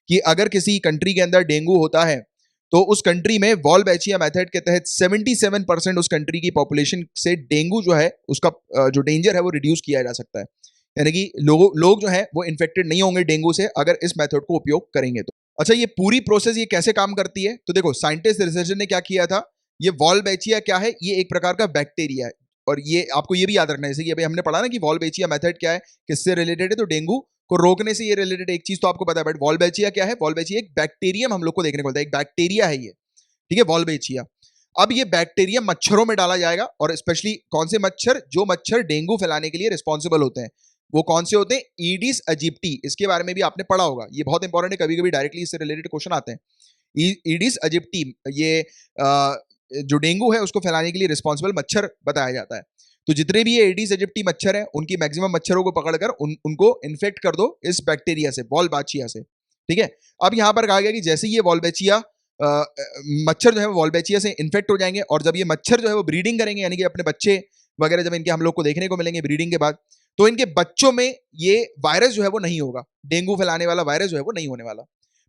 कि अगर किसी कंट्री के अंदर डेंगू होता है तो उस कंट्री में वॉल्बैचिया मेथड के तहत 77% उस कंट्री की पॉपुलेशन से डेंगू जो है उसका जो डेंजर है वो रिड्यूस किया जा सकता है। यानी कि लोग जो है वो इन्फेक्टेड नहीं होंगे डेंगू से अगर इस मेथड को उपयोग करेंगे तो। अच्छा, ये पूरी प्रोसेस ये कैसे काम करती है? तो देखो साइंटिस्ट रिसर्चर ने क्या किया था, ये वॉल्बैचिया क्या है, ये एक प्रकार का बैक्टीरिया है। और ये आपको ये भी याद रखना है, जैसे कि अभी हमने पढ़ा ना कि वॉल्बैचिया मेथड क्या है, किससे रिलेटेड है, तो डेंगू को रोकने से ये रिलेटेड एक चीज तो आपको पता है। बट वॉल्बैचिया क्या है? वॉल्बैचिया एक बैक्टीरियम हम लोग को देखने को मिलता है, एक बैक्टीरिया है ये, ठीक है, वॉल्बैचिया। अब ये बैक्टीरिया मच्छरों में डाला जाएगा और स्पेशली कौन से मच्छर, जो मच्छर डेंगू फैलाने के लिए रिस्पॉन्सिबल होते हैं, वो कौन से होते हैं? ईडिस अजिप्टी। इसके बारे में भी आपने पढ़ा होगा, ये बहुत इंपॉर्टेंट है, कभी कभी डायरेक्टली इससे रिलेटेड क्वेश्चन आते हैं। ईडिस अजिप्टी ये जो डेंगू है उसको फैलाने के लिए रिस्पॉन्सिबल मच्छर बताया जाता है। तो जितने भी ये एडिस एजिप्टी मच्छर हैं उनकी मैक्सिमम मच्छरों को पकड़कर उनको इन्फेक्ट कर दो इस बैक्टीरिया से, वॉल्बैचिया से, ठीक है। अब यहां पर कहा गया कि जैसे ये वॉल्बैचिया मच्छर जो है वो वॉल्बैचिया से इन्फेक्ट हो जाएंगे और जब ये मच्छर जो है वो ब्रीडिंग करेंगे, यानी कि अपने बच्चे वगैरह जब इनके हम लोग को देखने को मिलेंगे ब्रीडिंग के बाद, तो इनके बच्चों में ये वायरस जो है वो नहीं होगा, डेंगू फैलाने वाला वायरस जो है वो नहीं होने वाला।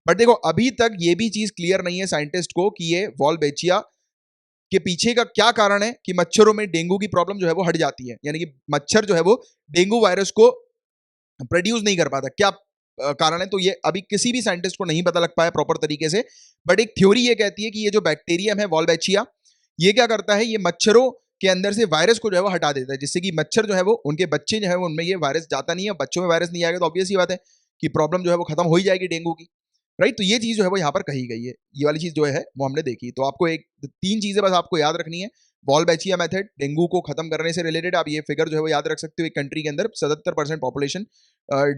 बट देखो अभी तक ये भी चीज क्लियर नहीं है साइंटिस्ट को कि ये वॉल्बैचिया के पीछे का क्या कारण है कि मच्छरों में डेंगू की प्रॉब्लम जो है वो हट जाती है, यानी कि मच्छर जो है वो डेंगू वायरस को प्रोड्यूस नहीं कर पाता, क्या कारण है। तो ये अभी किसी भी साइंटिस्ट को नहीं पता लग पाया प्रॉपर तरीके से। बट एक थ्योरी ये कहती है कि ये जो बैक्टीरियम है वॉल्बैचिया, ये क्या करता है, ये मच्छरों के अंदर से वायरस को जो है वो हटा देता है, जिससे कि मच्छर जो है वो उनके बच्चे जो है वो उनमें ये वायरस जाता नहीं है। बच्चों में वायरस नहीं आएगा तो ऑब्वियस ही बात है कि प्रॉब्लम जो है वो खत्म हो ही जाएगी डेंगू की, राइट। तो ये चीज जो है वो यहाँ पर कही गई है, ये वाली चीज जो है वो हमने देखी। तो आपको एक 3 चीजें बस आपको याद रखनी है। वॉल्बैचिया मेथड डेंगू को खत्म करने से रिलेटेड, आप ये फिगर जो है वो याद रख सकते हो, एक कंट्री के अंदर 77% पॉपुलेशन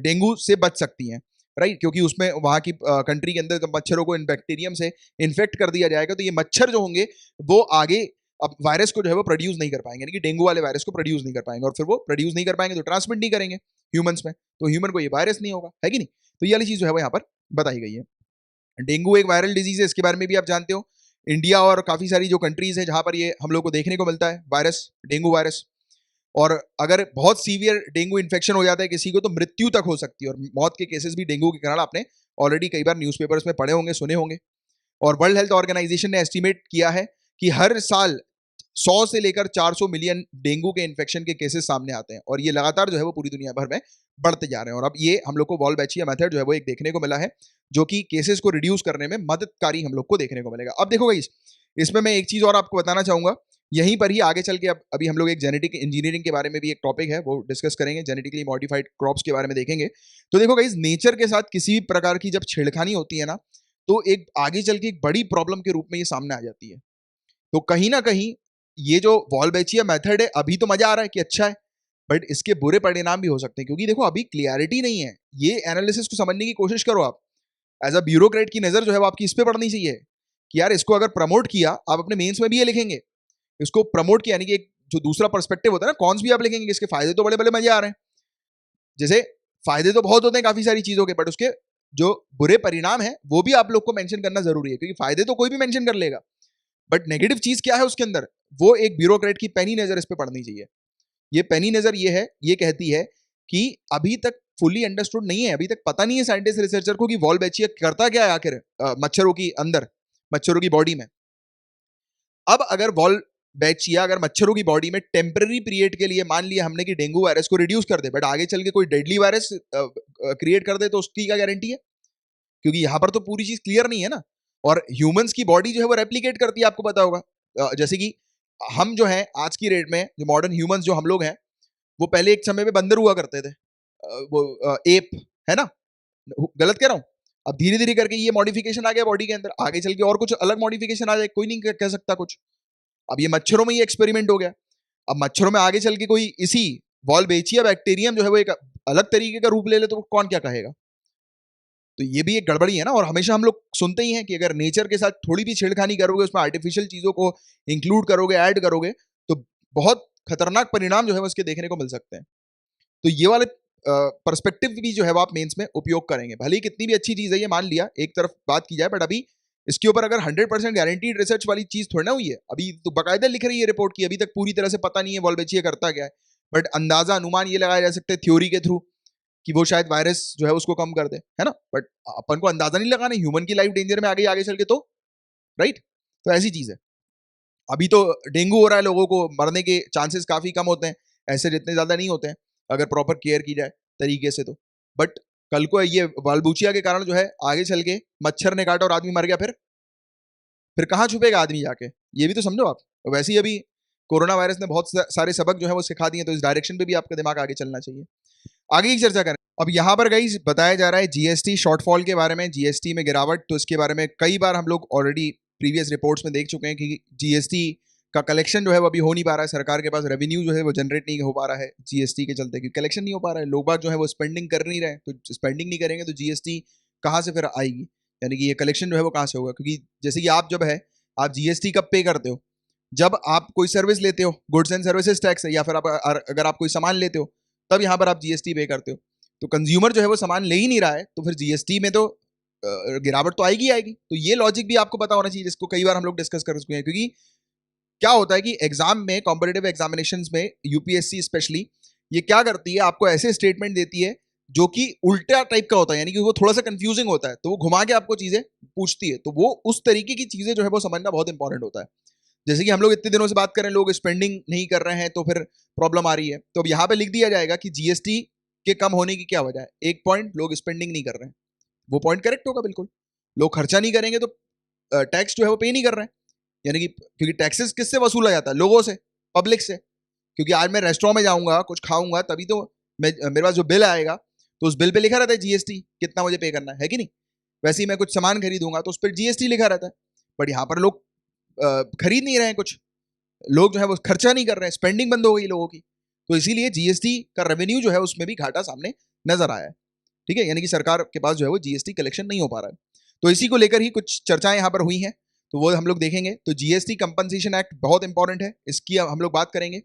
डेंगू से बच सकती है, राइट, क्योंकि उसमें वहां की कंट्री के अंदर जब मच्छरों को इन बैक्टीरियम से इन्फेक्ट कर दिया जाएगा तो ये मच्छर जो होंगे वो आगे अब वायरस को जो है वो प्रोड्यूस नहीं कर पाएंगे, यानी कि डेंगू वाले वायरस को प्रोड्यूस नहीं कर पाएंगे, और फिर वो प्रोड्यूस नहीं कर पाएंगे तो ट्रांसमिट नहीं करेंगे ह्यूमंस में, तो ह्यूमन को ये वायरस नहीं होगा, है कि नहीं। तो ये वाली चीज जो है वो यहाँ पर बताई गई है। डेंगू एक वायरल डिजीज है, इसके बारे में भी आप जानते हो। इंडिया और काफी सारी जो कंट्रीज है जहां पर ये हम लोग को देखने को मिलता है वायरस, डेंगू वायरस। और अगर बहुत सीवियर डेंगू इन्फेक्शन हो जाता है किसी को तो मृत्यु तक हो सकती है, और मौत के केसेस भी डेंगू के कारण आपने ऑलरेडी कई बार न्यूज़पेपर्स में पढ़े होंगे, सुने होंगे। और वर्ल्ड हेल्थ ऑर्गेनाइजेशन ने एस्टिमेट किया है कि हर साल 100 से लेकर 400 मिलियन डेंगू के इन्फेक्शन के केसेस सामने आते हैं, और ये लगातार जो है वो पूरी दुनिया भर में बढ़ते जा रहे हैं। और अब ये हम लोग को वॉल्बैचिया मेथड जो है वो एक देखने को मिला है जो कि केसेस को रिड्यूस करने में मददकारी हम लोग को देखने को मिलेगा। अब देखो गाइस, इसमें मैं एक चीज और आपको बताना चाहूंगा, यहीं पर ही आगे चल के अब अभी हम लोग एक जेनेटिक इंजीनियरिंग के बारे में भी एक टॉपिक है वो डिस्कस करेंगे, जेनेटिकली मॉडिफाइड क्रॉप्स के बारे में देखेंगे। तो देखो गाइस, नेचर के साथ किसी भी प्रकार की जब छेड़खानी होती है ना, तो एक आगे चल के एक बड़ी प्रॉब्लम के रूप में ये सामने आ जाती है। तो कहीं ना कहीं ये जो वॉल्बैचिया मेथड है अभी तो मजा आ रहा है कि अच्छा है, बट इसके बुरे परिणाम भी हो सकते हैं, क्योंकि देखो अभी क्लियरिटी नहीं है। ये एनालिसिस को समझने की कोशिश करो आप, एज अ ब्यूरोक्रेट की नजर जो है वो आपकी इस पे पड़नी चाहिए कि यार इसको अगर प्रमोट किया, आप अपने मेंस में भी ये लिखेंगे, इसको प्रमोट किया, यानी कि एक जो दूसरा पर्सपेक्टिव होता है ना, कॉन्स भी आप लिखेंगे, इसके फायदे तो बड़े बड़े मजे आ रहे हैं। जैसे फायदे तो बहुत होते हैं काफी सारी चीजों के, बट उसके जो बुरे परिणाम है वो भी आप लोग को मेंशन करना जरूरी है, क्योंकि फायदे तो कोई भी मेंशन कर लेगा, बट नेगेटिव चीज क्या है उसके अंदर, वो एक ब्यूरोक्रेट की पैनी नजर इस पे पड़नी चाहिए। ये पैनी नजर ये है, ये कहती है कि अभी तक फुली अंडरस्टूड नहीं है, अभी तक पता नहीं है साइंटिस्ट रिसर्चर को कि वॉल्बैचिया करता क्या है आखिर मच्छरों की अंदर, मच्छरों की बॉडी में। अब अगर बैचिया अगर मच्छरों की बॉडी में टेम्पररी पीरियड के लिए मान लिया हमने कि डेंगू वायरस को रिड्यूस कर दे, बट आगे चल के कोई डेडली वायरस क्रिएट कर दे तो उसकी क्या गारंटी है? क्योंकि यहाँ पर तो पूरी चीज क्लियर नहीं है ना। और ह्यूमंस की बॉडी जो है वो रेप्लिकेट करती है, आपको पता होगा। जैसे कि हम जो है आज की डेट में जो मॉडर्न ह्यूमंस जो हम लोग हैं, वो पहले एक समय में बंदर हुआ करते थे, वो एप, है ना? गलत कह रहा हूँ? अब धीरे धीरे करके ये मॉडिफिकेशन आ गया बॉडी के अंदर, आगे चल के और कुछ अलग मॉडिफिकेशन आ जाए, कोई नहीं कह सकता कुछ। अब ये मच्छरों में ये एक्सपेरिमेंट हो गया। अब मच्छरों में आगे चल के कोई इसी वॉल्बेचिया बैक्टीरियम जो है वो एक अलग तरीके का रूप ले ले तो कौन क्या कहेगा? तो ये भी एक गड़बड़ी है ना। और हमेशा हम लोग सुनते ही हैं कि अगर नेचर के साथ थोड़ी भी छेड़खानी करोगे, उसमें आर्टिफिशियल चीजों को इंक्लूड करोगे, ऐड करोगे, तो बहुत खतरनाक परिणाम जो है उसके देखने को मिल सकते हैं। तो ये वाले पर्सपेक्टिव भी जो है वो आप मेंस में उपयोग करेंगे। भले ही कितनी भी अच्छी चीज है ये, मान लिया एक तरफ बात की जाए, बट अभी इसके ऊपर अगर 100% गारंटीड रिसर्च वाली चीज थोड़ी ना हुई है। अभी तो बाकायदा लिख रही है रिपोर्ट की, अभी तक पूरी तरह से पता नहीं है वॉल्बेचिया करता क्या है, बट अंदाजा अनुमान ये लगाया जा सकता है थ्योरी के थ्रू कि वो शायद वायरस जो है उसको कम कर दे, है ना? बट अपन को अंदाजा नहीं लगाना ह्यूमन की लाइफ डेंजर में आ गई आगे चल के तो, राइट? तो ऐसी चीज है। अभी तो डेंगू हो रहा है, लोगों को मरने के चांसेस काफी कम होते हैं, ऐसे जितने ज्यादा नहीं होते हैं अगर प्रॉपर केयर की जाए तरीके से तो। बट कल को ये बालबूचिया के कारण जो है आगे चल के मच्छर ने काटा और आदमी मर गया, फिर कहाँ छुपेगा आदमी जाके? ये भी तो समझो आप। वैसे ही अभी कोरोना वायरस ने बहुत सारे सबक जो है वो सिखा दिए, तो इस डायरेक्शन पे भी आपका दिमाग आगे चलना चाहिए। आगे की चर्चा करें। अब यहाँ पर गाइस बताया जा रहा है जीएसटी शॉर्टफॉल के बारे में, जीएसटी में गिरावट। तो इसके बारे में कई बार हम लोग ऑलरेडी प्रीवियस रिपोर्ट्स में देख चुके हैं कि जीएसटी का कलेक्शन जो है वो अभी हो नहीं पा रहा है, सरकार के पास रेवेन्यू जो है वो जनरेट नहीं हो पा रहा है जीएसटी के चलते, क्योंकि कलेक्शन नहीं हो पा रहा है, लोग बाग जो है वो स्पेंडिंग कर नहीं रहे, तो स्पेंडिंग नहीं करेंगे तो जीएसटी कहाँ से फिर आएगी? यानी कि ये कलेक्शन जो है वो कहाँ से होगा? क्योंकि जैसे कि आप जब है, आप जीएसटी कब पे करते हो? जब आप कोई सर्विस लेते हो, गुड्स एंड सर्विसेज टैक्स है, या फिर आप अगर आप कोई सामान लेते हो तब यहाँ पर आप जीएसटी पे करते हो। तो कंज्यूमर जो है वो सामान ले ही नहीं रहा है, तो फिर जीएसटी में तो गिरावट तो आएगी आएगी। तो ये लॉजिक भी आपको पता होना चाहिए, जिसको कई बार हम लोग डिस्कस कर चुके हैं। क्योंकि क्या होता है कि एग्जाम में, कॉम्पिटेटिव एग्जामिनेशंस में, यूपीएससी स्पेशली ये क्या करती है, आपको ऐसे स्टेटमेंट देती है जो कि उल्टा टाइप का होता है, यानी कि वो थोड़ा सा कंफ्यूजिंग होता है, तो वो घुमा के आपको चीजें पूछती है। तो वो उस तरीके की चीजें जो है वो समझना बहुत इंपॉर्टेंट होता है। जैसे कि हम लोग इतने दिनों से बात करें, लोग स्पेंडिंग नहीं कर रहे हैं तो फिर प्रॉब्लम आ रही है, तो अब यहाँ पे लिख दिया जाएगा कि जीएसटी के कम होने की क्या वजह है। एक पॉइंट, लोग स्पेंडिंग नहीं कर रहे हैं, वो पॉइंट करेक्ट होगा बिल्कुल। लोग खर्चा नहीं करेंगे तो टैक्स जो है वो पे नहीं कर रहे हैं, यानी कि क्योंकि टैक्सेस किससे वसूला जाता है? लोगों से, पब्लिक से। क्योंकि आज मैं रेस्टोरेंट में जाऊंगा, कुछ खाऊंगा, तभी तो मेरे पास जो बिल आएगा तो उस बिल पे लिखा रहता है जीएसटी, कितना मुझे पे करना है कि नहीं? वैसे ही मैं कुछ सामान खरीदूंगा तो उस पर जीएसटी लिखा रहता है। बट यहाँ पर लोग खरीद नहीं रहे हैं कुछ, लोग जो है वो खर्चा नहीं कर रहे हैं, स्पेंडिंग बंद हो गई लोगों की। तो इसीलिए जीएसटी का रेवेन्यू जो है उसमें भी घाटा सामने नजर आया है। ठीक है, यानी कि सरकार के पास जो है वो जीएसटी कलेक्शन नहीं हो पा रहा है। तो इसी को लेकर ही कुछ चर्चाएं यहाँ पर हुई हैं, तो वो हम लोग देखेंगे। तो जीएसटी कंपनसेशन एक्ट बहुत इंपॉर्टेंट है, इसकी हम लोग बात करेंगे।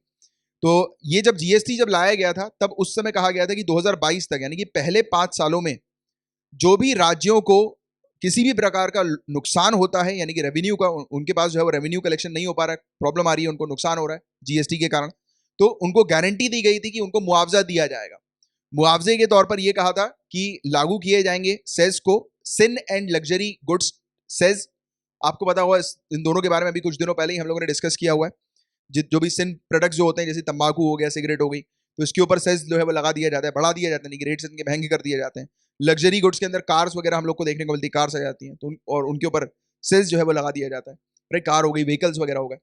तो ये जब जीएसटी जब लाया गया था, तब उस समय कहा गया था कि 2022 तक, यानी कि पहले 5 सालों में जो भी राज्यों को किसी भी प्रकार का नुकसान होता है, यानी कि रेवेन्यू का, उनके पास जो है वो रेवेन्यू कलेक्शन नहीं हो पा रहा है, प्रॉब्लम आ रही है, उनको नुकसान हो रहा है जीएसटी के कारण, तो उनको गारंटी दी गई थी कि उनको मुआवजा दिया जाएगा। मुआवजे के तौर पर यह कहा था कि लागू किए जाएंगे सेज को, sin and luxury goods cess. आपको पता होगा इन दोनों के बारे में अभी कुछ दिनों पहले ही हम लोगों ने डिस्कस किया हुआ है। जो भी सिन प्रोडक्ट्स जो होते हैं, जैसे तंबाकू हो गया, सिगरेट हो गई, तो इसके ऊपर सेज जो है वो लगा दिया जाता है, बढ़ा दिया जाता है, नहीं कि रेट्स इनके महंगे कर दिए जाते हैं। लग्जरी गुड्स के अंदर कार्स वगैरह हम लोग को देखने को मिलती है, कार्स आ जाती हैं, तो और उनके ऊपर सेज जो है वो लगा दिया जाता है। राइट, कार हो गई, व्हीकल्स वगैरह हो गए,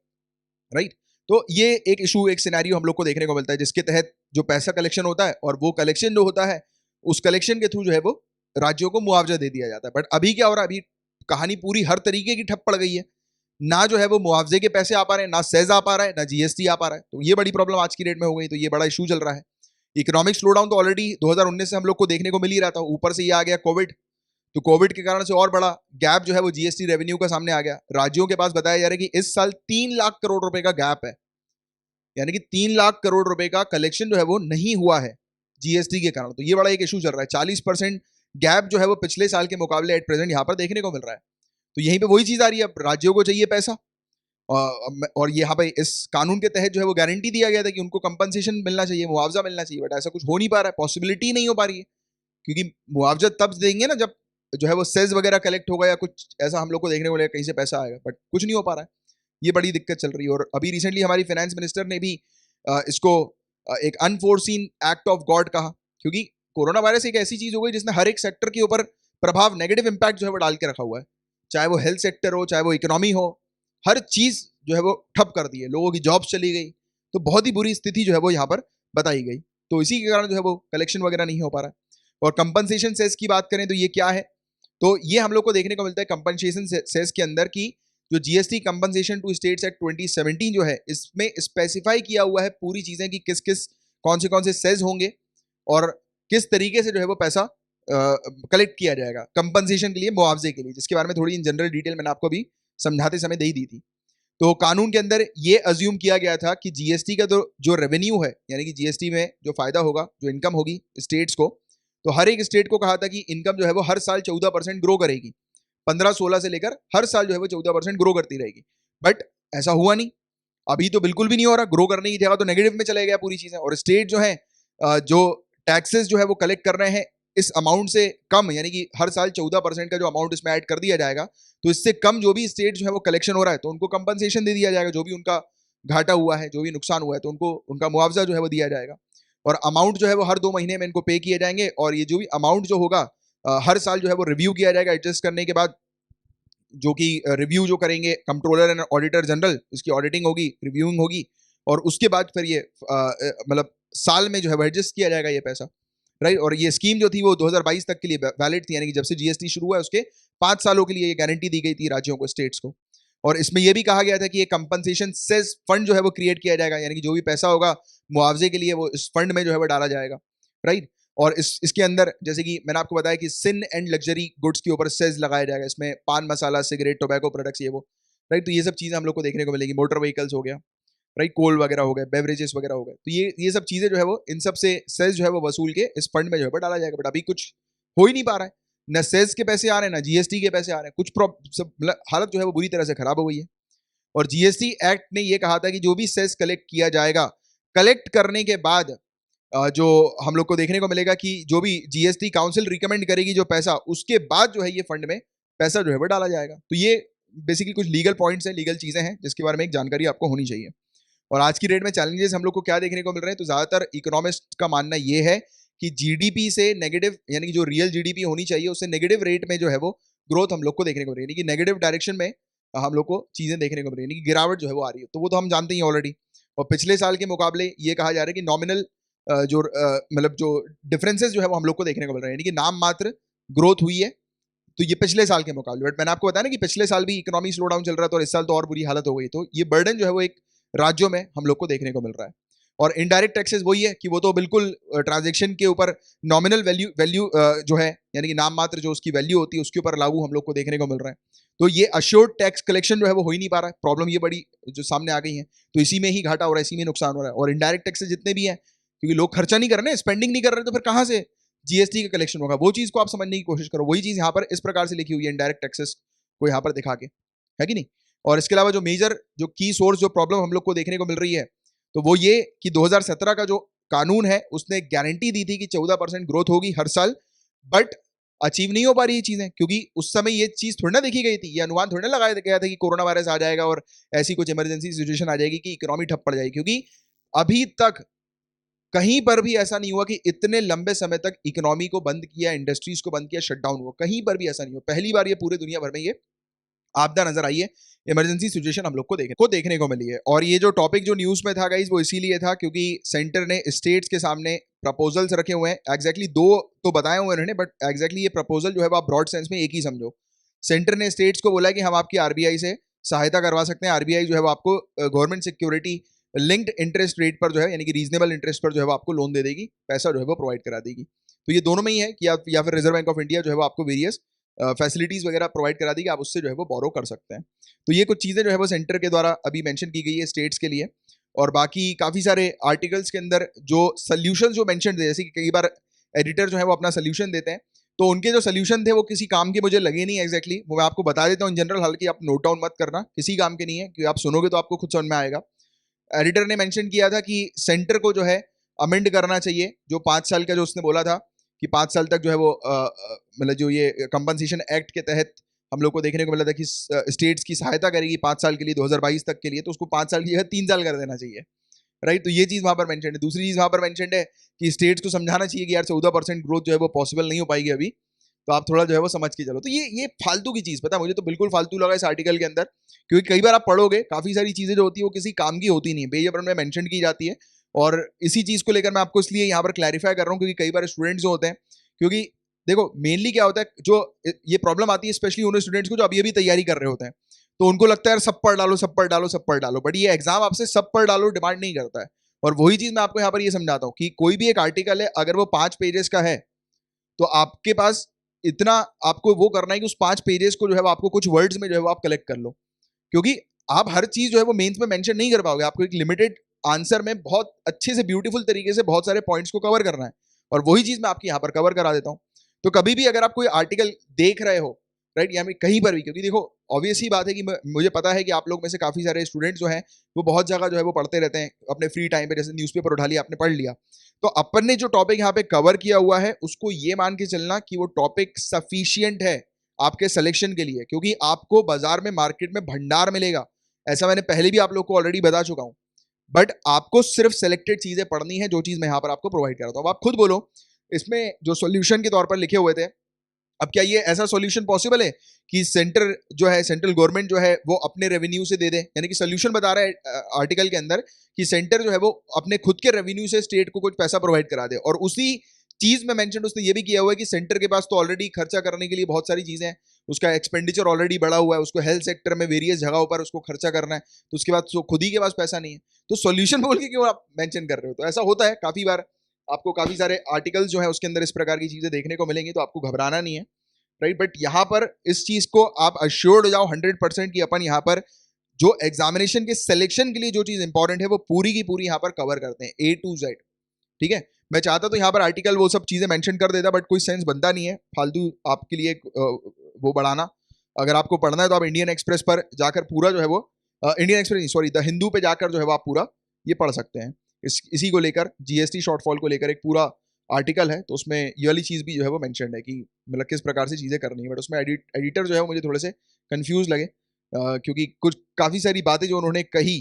राइट। तो ये एक इशू, एक सिनेरियो हम लोग को देखने को मिलता है, जिसके तहत जो पैसा कलेक्शन होता है, और वो कलेक्शन जो होता है, उस कलेक्शन के थ्रू जो है वो राज्यों को मुआवजा दे दिया जाता है। बट अभी क्या हो रहा है? अभी कहानी पूरी हर तरीके की ठप पड़ गई है, ना जो है वो मुआवजे के पैसे आ पा रहे हैं, ना सेज आ पा रहा है, ना जीएसटी आ पा रहा है। तो ये बड़ी प्रॉब्लम आज की डेट में हो गई, तो ये बड़ा इशू चल रहा है। इकोनॉमिक स्लो डाउन तो ऑलरेडी 2019 से हम लोग को देखने को मिल ही रहा था, ऊपर से ये आ गया कोविड, तो कोविड के कारण से और बड़ा गैप जो है वो जीएसटी रेवेन्यू का सामने आ गया। राज्यों के पास बताया जा रहा है कि इस साल 3 लाख करोड़ रुपए का गैप है, यानी कि 3 लाख करोड़ रुपए का कलेक्शन जो है वो नहीं हुआ है जीएसटी के कारण। तो ये बड़ा एक इशू चल रहा है, 40% गैप जो है वो पिछले साल के मुकाबले एट प्रेजेंट यहाँ पर देखने को मिल रहा है। तो यहीं पे वही चीज आ रही है, अब राज्यों को चाहिए पैसा, और यहाँ पे इस कानून के तहत जो है वो गारंटी दिया गया था कि उनको कंपनसेशन मिलना चाहिए, मुआवजा मिलना चाहिए, बट ऐसा कुछ हो नहीं पा रहा है, पॉसिबिलिटी नहीं हो पा रही है। क्योंकि मुआवजा तब देंगे ना जब जो है वो सेज वगैरह कलेक्ट होगा, या कुछ ऐसा हम लोग को देखने को मिलेगा, कहीं से पैसा आएगा, बट कुछ नहीं हो पा रहा है। ये बड़ी दिक्कत चल रही है। और अभी रिसेंटली हमारी फाइनेंस मिनिस्टर ने भी इसको एक अनफोर्सीन एक्ट ऑफ गॉड कहा, क्योंकि कोरोना वायरस एक ऐसी चीज हो गई जिसने हर एक सेक्टर के ऊपर प्रभाव, नेगेटिव इंपैक्ट जो है वो डाल के रखा हुआ है। चाहे वो हेल्थ सेक्टर हो, चाहे वो इकोनॉमी हो, हर चीज जो है वो ठप कर दी है, लोगों की जॉब्स चली गई। तो बहुत ही बुरी स्थिति जो है वो यहाँ पर बताई गई। तो इसी के कारण जो है वो कलेक्शन वगैरह नहीं हो पा रहा है। और कंपनसेशन सेस की बात करें तो ये क्या है, तो ये हम लोग को देखने को मिलता है कंपनसेशन सेस के अंदर की जो GST compensation to states act 2017 जो है, इसमें स्पेसिफाई किया हुआ है पूरी चीजें कि किस किस कौन से सेस होंगे और किस तरीके से जो है वो पैसा कलेक्ट किया जाएगा कंपनसेशन के लिए, मुआवजे के लिए, जिसके बारे में थोड़ी इन जनरल डिटेल मैंने आपको भी समझाते समय दे ही दी थी। तो कानून के अंदर ये अज्यूम किया गया था कि जीएसटी का तो जो रेवेन्यू है, यानी कि जीएसटी में जो फायदा होगा, जो इनकम होगी स्टेट्स को, तो हर एक स्टेट को कहा था कि इनकम जो है वो हर साल 14% ग्रो करेगी। 15-16 से लेकर हर साल जो है वो 14% ग्रो करती रहेगी। बट ऐसा हुआ नहीं, अभी तो बिल्कुल भी नहीं हो रहा। ग्रो करने की जगह तो नेगेटिव में चले गया पूरी चीजें। और स्टेट जो है जो टैक्सेस जो है वो कलेक्ट कर रहे हैं इस अमाउंट से कम, यानी कि हर साल 14% का जो अमाउंट इसमें ऐड कर दिया जाएगा, तो इससे कम जो भी स्टेट जो है वो कलेक्शन हो रहा है तो उनको कंपनसेशन दे दिया जाएगा। जो भी उनका घाटा हुआ है, जो भी नुकसान हुआ है, तो उनको उनका मुआवजा जो है वो दिया जाएगा। और अमाउंट जो है वो हर 2 महीने में इनको पे किए जाएंगे। और ये जो भी अमाउंट जो होगा हर साल जो है वो रिव्यू किया जाएगा एडजस्ट करने के बाद, जो कि रिव्यू जो करेंगे कंट्रोलर एंड ऑडिटर जनरल, इसकी ऑडिटिंग होगी, रिव्यूइंग होगी, और उसके बाद फिर ये मतलब साल में जो है वो एडजस्ट किया जाएगा ये पैसा, राइट। और ये स्कीम जो थी वो 2022 तक के लिए वैलिड थी, यानी कि जब से जीएसटी शुरू हुआ है उसके 5 सालों के लिए ये गारंटी दी गई थी राज्यों को, स्टेट्स को। और इसमें यह भी कहा गया था कि ये कंपनसेशन सेस फंड जो है वो क्रिएट किया जाएगा, यानी कि जो भी पैसा होगा मुआवजे के लिए वो इस फंड में जो है वो डाला जाएगा, राइट। और इसके अंदर जैसे कि मैंने आपको बताया कि सिन एंड लग्जरी गुड्स के ऊपर सेस लगाया जाएगा, इसमें पान मसाला, सिगरेट, टोबैको प्रोडक्ट्स, ये वो, राइट। तो ये सब चीजें हम लोग को देखने को मिलेगी। मोटर व्हीकल्स हो गया, राइट, कोल वगैरह हो गए, बेवरेजेस वगैरह हो गए, तो ये सब चीजें जो है वो इन सब से सेस जो है वो वसूल के इस फंड में जो है डाला जाएगा। बट अभी कुछ हो ही नहीं पा रहा है, न सेस के पैसे आ रहे हैं, ना जीएसटी के पैसे आ रहे हैं। कुछ सब हालत जो है वो बुरी तरह से खराब हो गई है। और जीएसटी एक्ट ने ये कहा था कि जो भी सेस कलेक्ट किया जाएगा, कलेक्ट करने के बाद जो हम लोग को देखने को मिलेगा कि जो भी जीएसटी काउंसिल रिकमेंड करेगी जो पैसा, उसके बाद जो है ये फंड में पैसा जो है वो डाला जाएगा। तो ये बेसिकली कुछ लीगल पॉइंट्स हैं, लीगल चीजें हैं जिसके बारे में एक जानकारी आपको होनी चाहिए। और आज की डेट में चैलेंजेस हम लोग को क्या देखने को मिल रहे हैं, तो ज्यादातर इकोनॉमिस्ट का मानना ये है कि जीडीपी से नेगेटिव, यानी कि जो रियल जीडीपी होनी चाहिए उससे नेगेटिव रेट में जो है वो ग्रोथ हम लोग को देखने को मिल रही है, यानी कि नेगेटिव डायरेक्शन में हम लोग को चीजें देखने को मिल रही है, यानी कि गिरावट जो है वो आ रही है। तो वो तो हम जानते ही ऑलरेडी। और पिछले साल के मुकाबले ये कहा जा रहा है कि नॉमिनल जो मतलब जो डिफरेंसेस जो है वो हम लोग को देखने को मिल रहे हैं, यानी कि नाम मात्र ग्रोथ हुई है, तो ये पिछले साल के मुकाबले। बट मैंने आपको बताया ना कि पिछले साल भी इकोनॉमी स्लो डाउन चल रहा था और इस साल तो और बुरी हालत हो गई। तो ये बर्डन जो है वो एक राज्यों में हम लोग को देखने को मिल रहा है। और इनडायरेक्ट टैक्सेस वही है कि वो तो बिल्कुल ट्रांजेक्शन के ऊपर नॉमिनल वैल्यू जो है, यानी कि नाम मात्र जो उसकी वैल्यू होती है उसके ऊपर लागू हम लोग को देखने को मिल रहा है। तो ये अश्योर्ड टैक्स कलेक्शन जो है वो हो ही नहीं पा रहा है। प्रॉब्लम ये बड़ी जो सामने आ गई है, तो इसी में ही घाटा हो रहा है, इसी में नुकसान हो रहा है। और इनडायरेक्ट टैक्सेस जितने भी हैं, क्योंकि लोग खर्चा नहीं कर रहे हैं, स्पेंडिंग नहीं कर रहे, तो फिर कहाँ से जीएसटी का कलेक्शन होगा? वो चीज को आप समझने की कोशिश करो। वही चीज यहाँ पर इस प्रकार से लिखी हुई है इनडायरेक्ट टैक्सेस को यहाँ पर दिखा के, है कि नहीं। और इसके अलावा जो मेजर जो की सोर्स जो प्रॉब्लम हम लोग को देखने को मिल रही है, तो वो ये कि 2017 का जो कानून है उसने गारंटी दी थी कि 14% ग्रोथ होगी हर साल, बट अचीव नहीं हो पा रही ये चीजें, क्योंकि उस समय ये चीज थोड़ी ना देखी गई थी, ये अनुमान थोड़ी ना लगाया गया था कि कोरोना वायरस आ जाएगा और ऐसी कुछ इमरजेंसी सिचुएशन आ जाएगी कि इकोनॉमी ठप पड़ जाएगी। क्योंकि अभी तक कहीं पर भी ऐसा नहीं हुआ कि इतने लंबे समय तक इकोनॉमी को बंद किया, इंडस्ट्रीज को बंद किया, शटडाउन हुआ, कहीं पर भी ऐसा नहीं हुआ। पहली बार ये पूरे दुनिया भर में ये आपदा नजर आई है, इमरजेंसी सिचुएशन हम लोग को देखने को मिली है। और ये जो टॉपिक जो न्यूज में था गाइस, वो इसीलिए था क्योंकि सेंटर ने स्टेट्स के सामने प्रपोजल्स रखे हुए हैं। एग्जैक्टली दो तो बताए हुए उन्होंने, बट एग्जैक्टली ये प्रपोजल जो है वो आप ब्रॉड सेंस में एक ही समझो। सेंटर ने स्टेट्स को बोला कि हम आपकी आरबीआई से सहायता करवा सकते हैं, आरबीआई जो है वो आपको government security linked interest rate पर जो है, यानी कि रीजनेबल इंटरेस्ट पर जो है वो आपको लोन दे देगी, पैसा जो है वो प्रोवाइड करा देगी। तो ये दोनों में ही है कि आप या फिर रिजर्व बैंक ऑफ इंडिया जो है वो आपको वेरियस फैसिलिटीज वगैरह प्रोवाइड करा देगी, आप उससे जो है वो बोरो कर सकते हैं। तो ये कुछ चीज़ें जो है वो सेंटर के द्वारा अभी मेंशन की गई है स्टेट्स के लिए। और बाकी काफ़ी सारे आर्टिकल्स के अंदर जो सोल्यूशन जो मेंशन थे, जैसे कि कई बार एडिटर जो है वो अपना सोल्यूशन देते हैं, तो उनके जो सोल्यूशन थे वो किसी काम के मुझे लगे नहीं एग्जैक्टली। वो मैं आपको बता देता हूँ इन जनरल, हालांकि आप नोट डाउन मत करना, किसी काम के नहीं है, क्योंकि आप सुनोगे तो आपको खुद समझ में आएगा। एडिटर ने मेंशन किया था कि सेंटर को जो है अमेंड करना चाहिए, जो 5 साल का जो उसने बोला था कि 5 साल तक जो है वो मतलब जो ये कंपनसेशन एक्ट के तहत हम लोग को देखने को मिला था कि स्टेट्स की सहायता करेगी 5 साल के लिए 2022 तक के लिए, तो उसको 5 साल की जगह 3 साल कर देना चाहिए, राइट। तो ये चीज वहां पर मेंशन है। दूसरी चीज वहां पर मेंशन है कि स्टेट्स को समझाना चाहिए कि यार 14% ग्रोथ जो है वो पॉसिबल नहीं हो पाएगी अभी, तो आप थोड़ा जो है वो समझ के चलो। तो ये फालतू की चीज, पता है मुझे तो बिल्कुल फालतू लगा इस आर्टिकल के अंदर, क्योंकि कई बार आप पढ़ोगे काफी सारी चीजें जो होती है वो किसी काम की होती नहीं है, बेजबरन में मेंशन की जाती है। और इसी चीज को लेकर मैं आपको इसलिए यहाँ पर क्लैरिफाई कर रहा हूँ, क्योंकि कई बार स्टूडेंट्स जो होते हैं, क्योंकि देखो मेनली क्या होता है, जो ये प्रॉब्लम आती है स्पेशली उन स्टूडेंट्स को जो अभी अभी तैयारी कर रहे होते हैं, तो उनको लगता है यार सब पढ़ डालो सब पढ़ डालो सब पढ़ डालो, बट ये एग्जाम आपसे सब पढ़ डालो डिमांड नहीं करता है। और वही चीज मैं आपको यहाँ पर ये समझाता हूँ कि कोई भी एक आर्टिकल है, अगर वो 5 पेजेस का है, तो आपके पास इतना आपको वो करना है कि उस 5 पेजेस को जो है वो आपको कुछ वर्ड्स में जो है वो आप कलेक्ट कर लो, क्योंकि आप हर चीज जो है वो मेंस में मेंशन नहीं कर पाओगे। आपको एक लिमिटेड आंसर में बहुत अच्छे से ब्यूटीफुल तरीके से बहुत सारे पॉइंट्स को कवर करना है, और वही चीज मैं आपकी यहाँ पर कवर करा देता हूँ। तो कभी भी अगर आप कोई आर्टिकल देख रहे हो, राइट, या मैं कहीं पर भी, क्योंकि देखो ऑब्वियस ही बात है कि मुझे पता है कि आप लोग में से काफी सारे स्टूडेंट्स जो हैं वो बहुत जगह जो है वो पढ़ते रहते हैं अपने फ्री टाइम पे, जैसे न्यूज़पेपर उठा लिया आपने पढ़ लिया। तो अपन ने जो टॉपिक यहाँ पे कवर किया हुआ है उसको ये मान के चलना कि वो टॉपिक सफिशियंट है आपके सिलेक्शन के लिए, क्योंकि आपको बाजार में मार्केट में भंडार मिलेगा, ऐसा मैंने पहले भी आप लोग को ऑलरेडी बता चुका हूं। बट आपको सिर्फ सेलेक्टेड चीजें पढ़नी है, जो चीज मैं यहाँ पर आपको प्रोवाइड कर रहा हूं। अब आप खुद बोलो, इसमें जो सॉल्यूशन के तौर पर लिखे हुए थे, अब क्या ये ऐसा सॉल्यूशन पॉसिबल है कि सेंटर जो है, सेंट्रल गवर्नमेंट जो है वो अपने रेवेन्यू से दे दे? यानी कि सॉल्यूशन बता रहा है आर्टिकल के अंदर कि सेंटर जो है वो अपने खुद के रेवेन्यू से स्टेट को कुछ पैसा प्रोवाइड करा दे, और उसी चीज में मेंशन उसने ये भी किया हुआ है कि सेंटर के पास तो ऑलरेडी खर्चा करने के लिए बहुत सारी चीजें हैं, उसका एक्सपेंडिचर ऑलरेडी बढ़ा हुआ है, उसको हेल्थ सेक्टर में वेरियस जगहों पर उसको खर्चा करना है, तो उसके बाद तो खुद ही के पास पैसा नहीं है। तो सॉल्यूशन बोल के क्यों आप मेंशन कर रहे हो? तो ऐसा होता है काफी बार, आपको काफी सारे आर्टिकल्स जो है उसके अंदर इस प्रकार की चीजें देखने को मिलेंगी, तो आपको घबराना नहीं है, राइट। बट यहाँ पर इस चीज को आप अश्योर्ड हो जाओ 100% कि अपन यहाँ पर जो एग्जामिनेशन के सिलेक्शन के लिए जो चीज इंपॉर्टेंट है वो पूरी की पूरी यहाँ पर कवर करते हैं A to Z, ठीक है। मैं चाहता तो यहाँ पर आर्टिकल वो सब चीजें मेंशन कर देता, बट कोई सेंस बनता नहीं है फालतू आपके लिए वो बढ़ाना। अगर आपको पढ़ना है तो आप इंडियन एक्सप्रेस पर जाकर पूरा जो है वो Indian express sorry the Hindu पे जाकर जो है वो आप पूरा ये पढ़ सकते हैं। इसी को लेकर GST शॉर्टफॉल को लेकर एक पूरा आर्टिकल है, तो उसमें ये वाली चीज़ भी जो है वो मेंशन्ड है कि मतलब किस प्रकार से चीज़ें करनी है। बट उसमें एडिटर जो है वो मुझे थोड़े से कंफ्यूज लगे, क्योंकि कुछ काफ़ी सारी बातें जो उन्होंने कही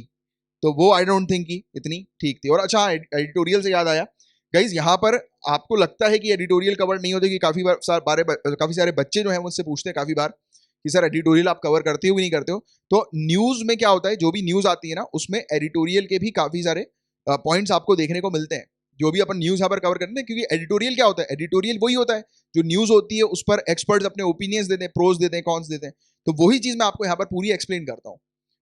तो वो आई डोंट थिंक कि इतनी ठीक थी। और अच्छा, एडिटोरियल से याद आया गाइज, यहाँ पर आपको लगता है कि एडिटोरियल कवर नहीं होते, कि काफ़ी सारे बच्चे जो हैं मुझसे पूछते हैं काफ़ी बार कि सर एडिटोरियल आप कवर करते हो कि नहीं करते हो। तो न्यूज़ में क्या होता है, जो भी न्यूज़ आती है ना उसमें एडिटोरियल के भी काफ़ी सारे पॉइंट्स आपको देखने को मिलते हैं, जो भी अपन न्यूज़ यहाँ पर कवर करते हैं। क्योंकि एडिटोरियल क्या होता है, एडिटोरियल वही होता है जो न्यूज़ होती है उस पर एक्सपर्ट्स अपने ओपिनियंस देते हैं, प्रोज देते हैं, कॉन्स देते हैं, तो वही चीज़ मैं आपको यहाँ पर पूरी एक्सप्लेन करता हूँ,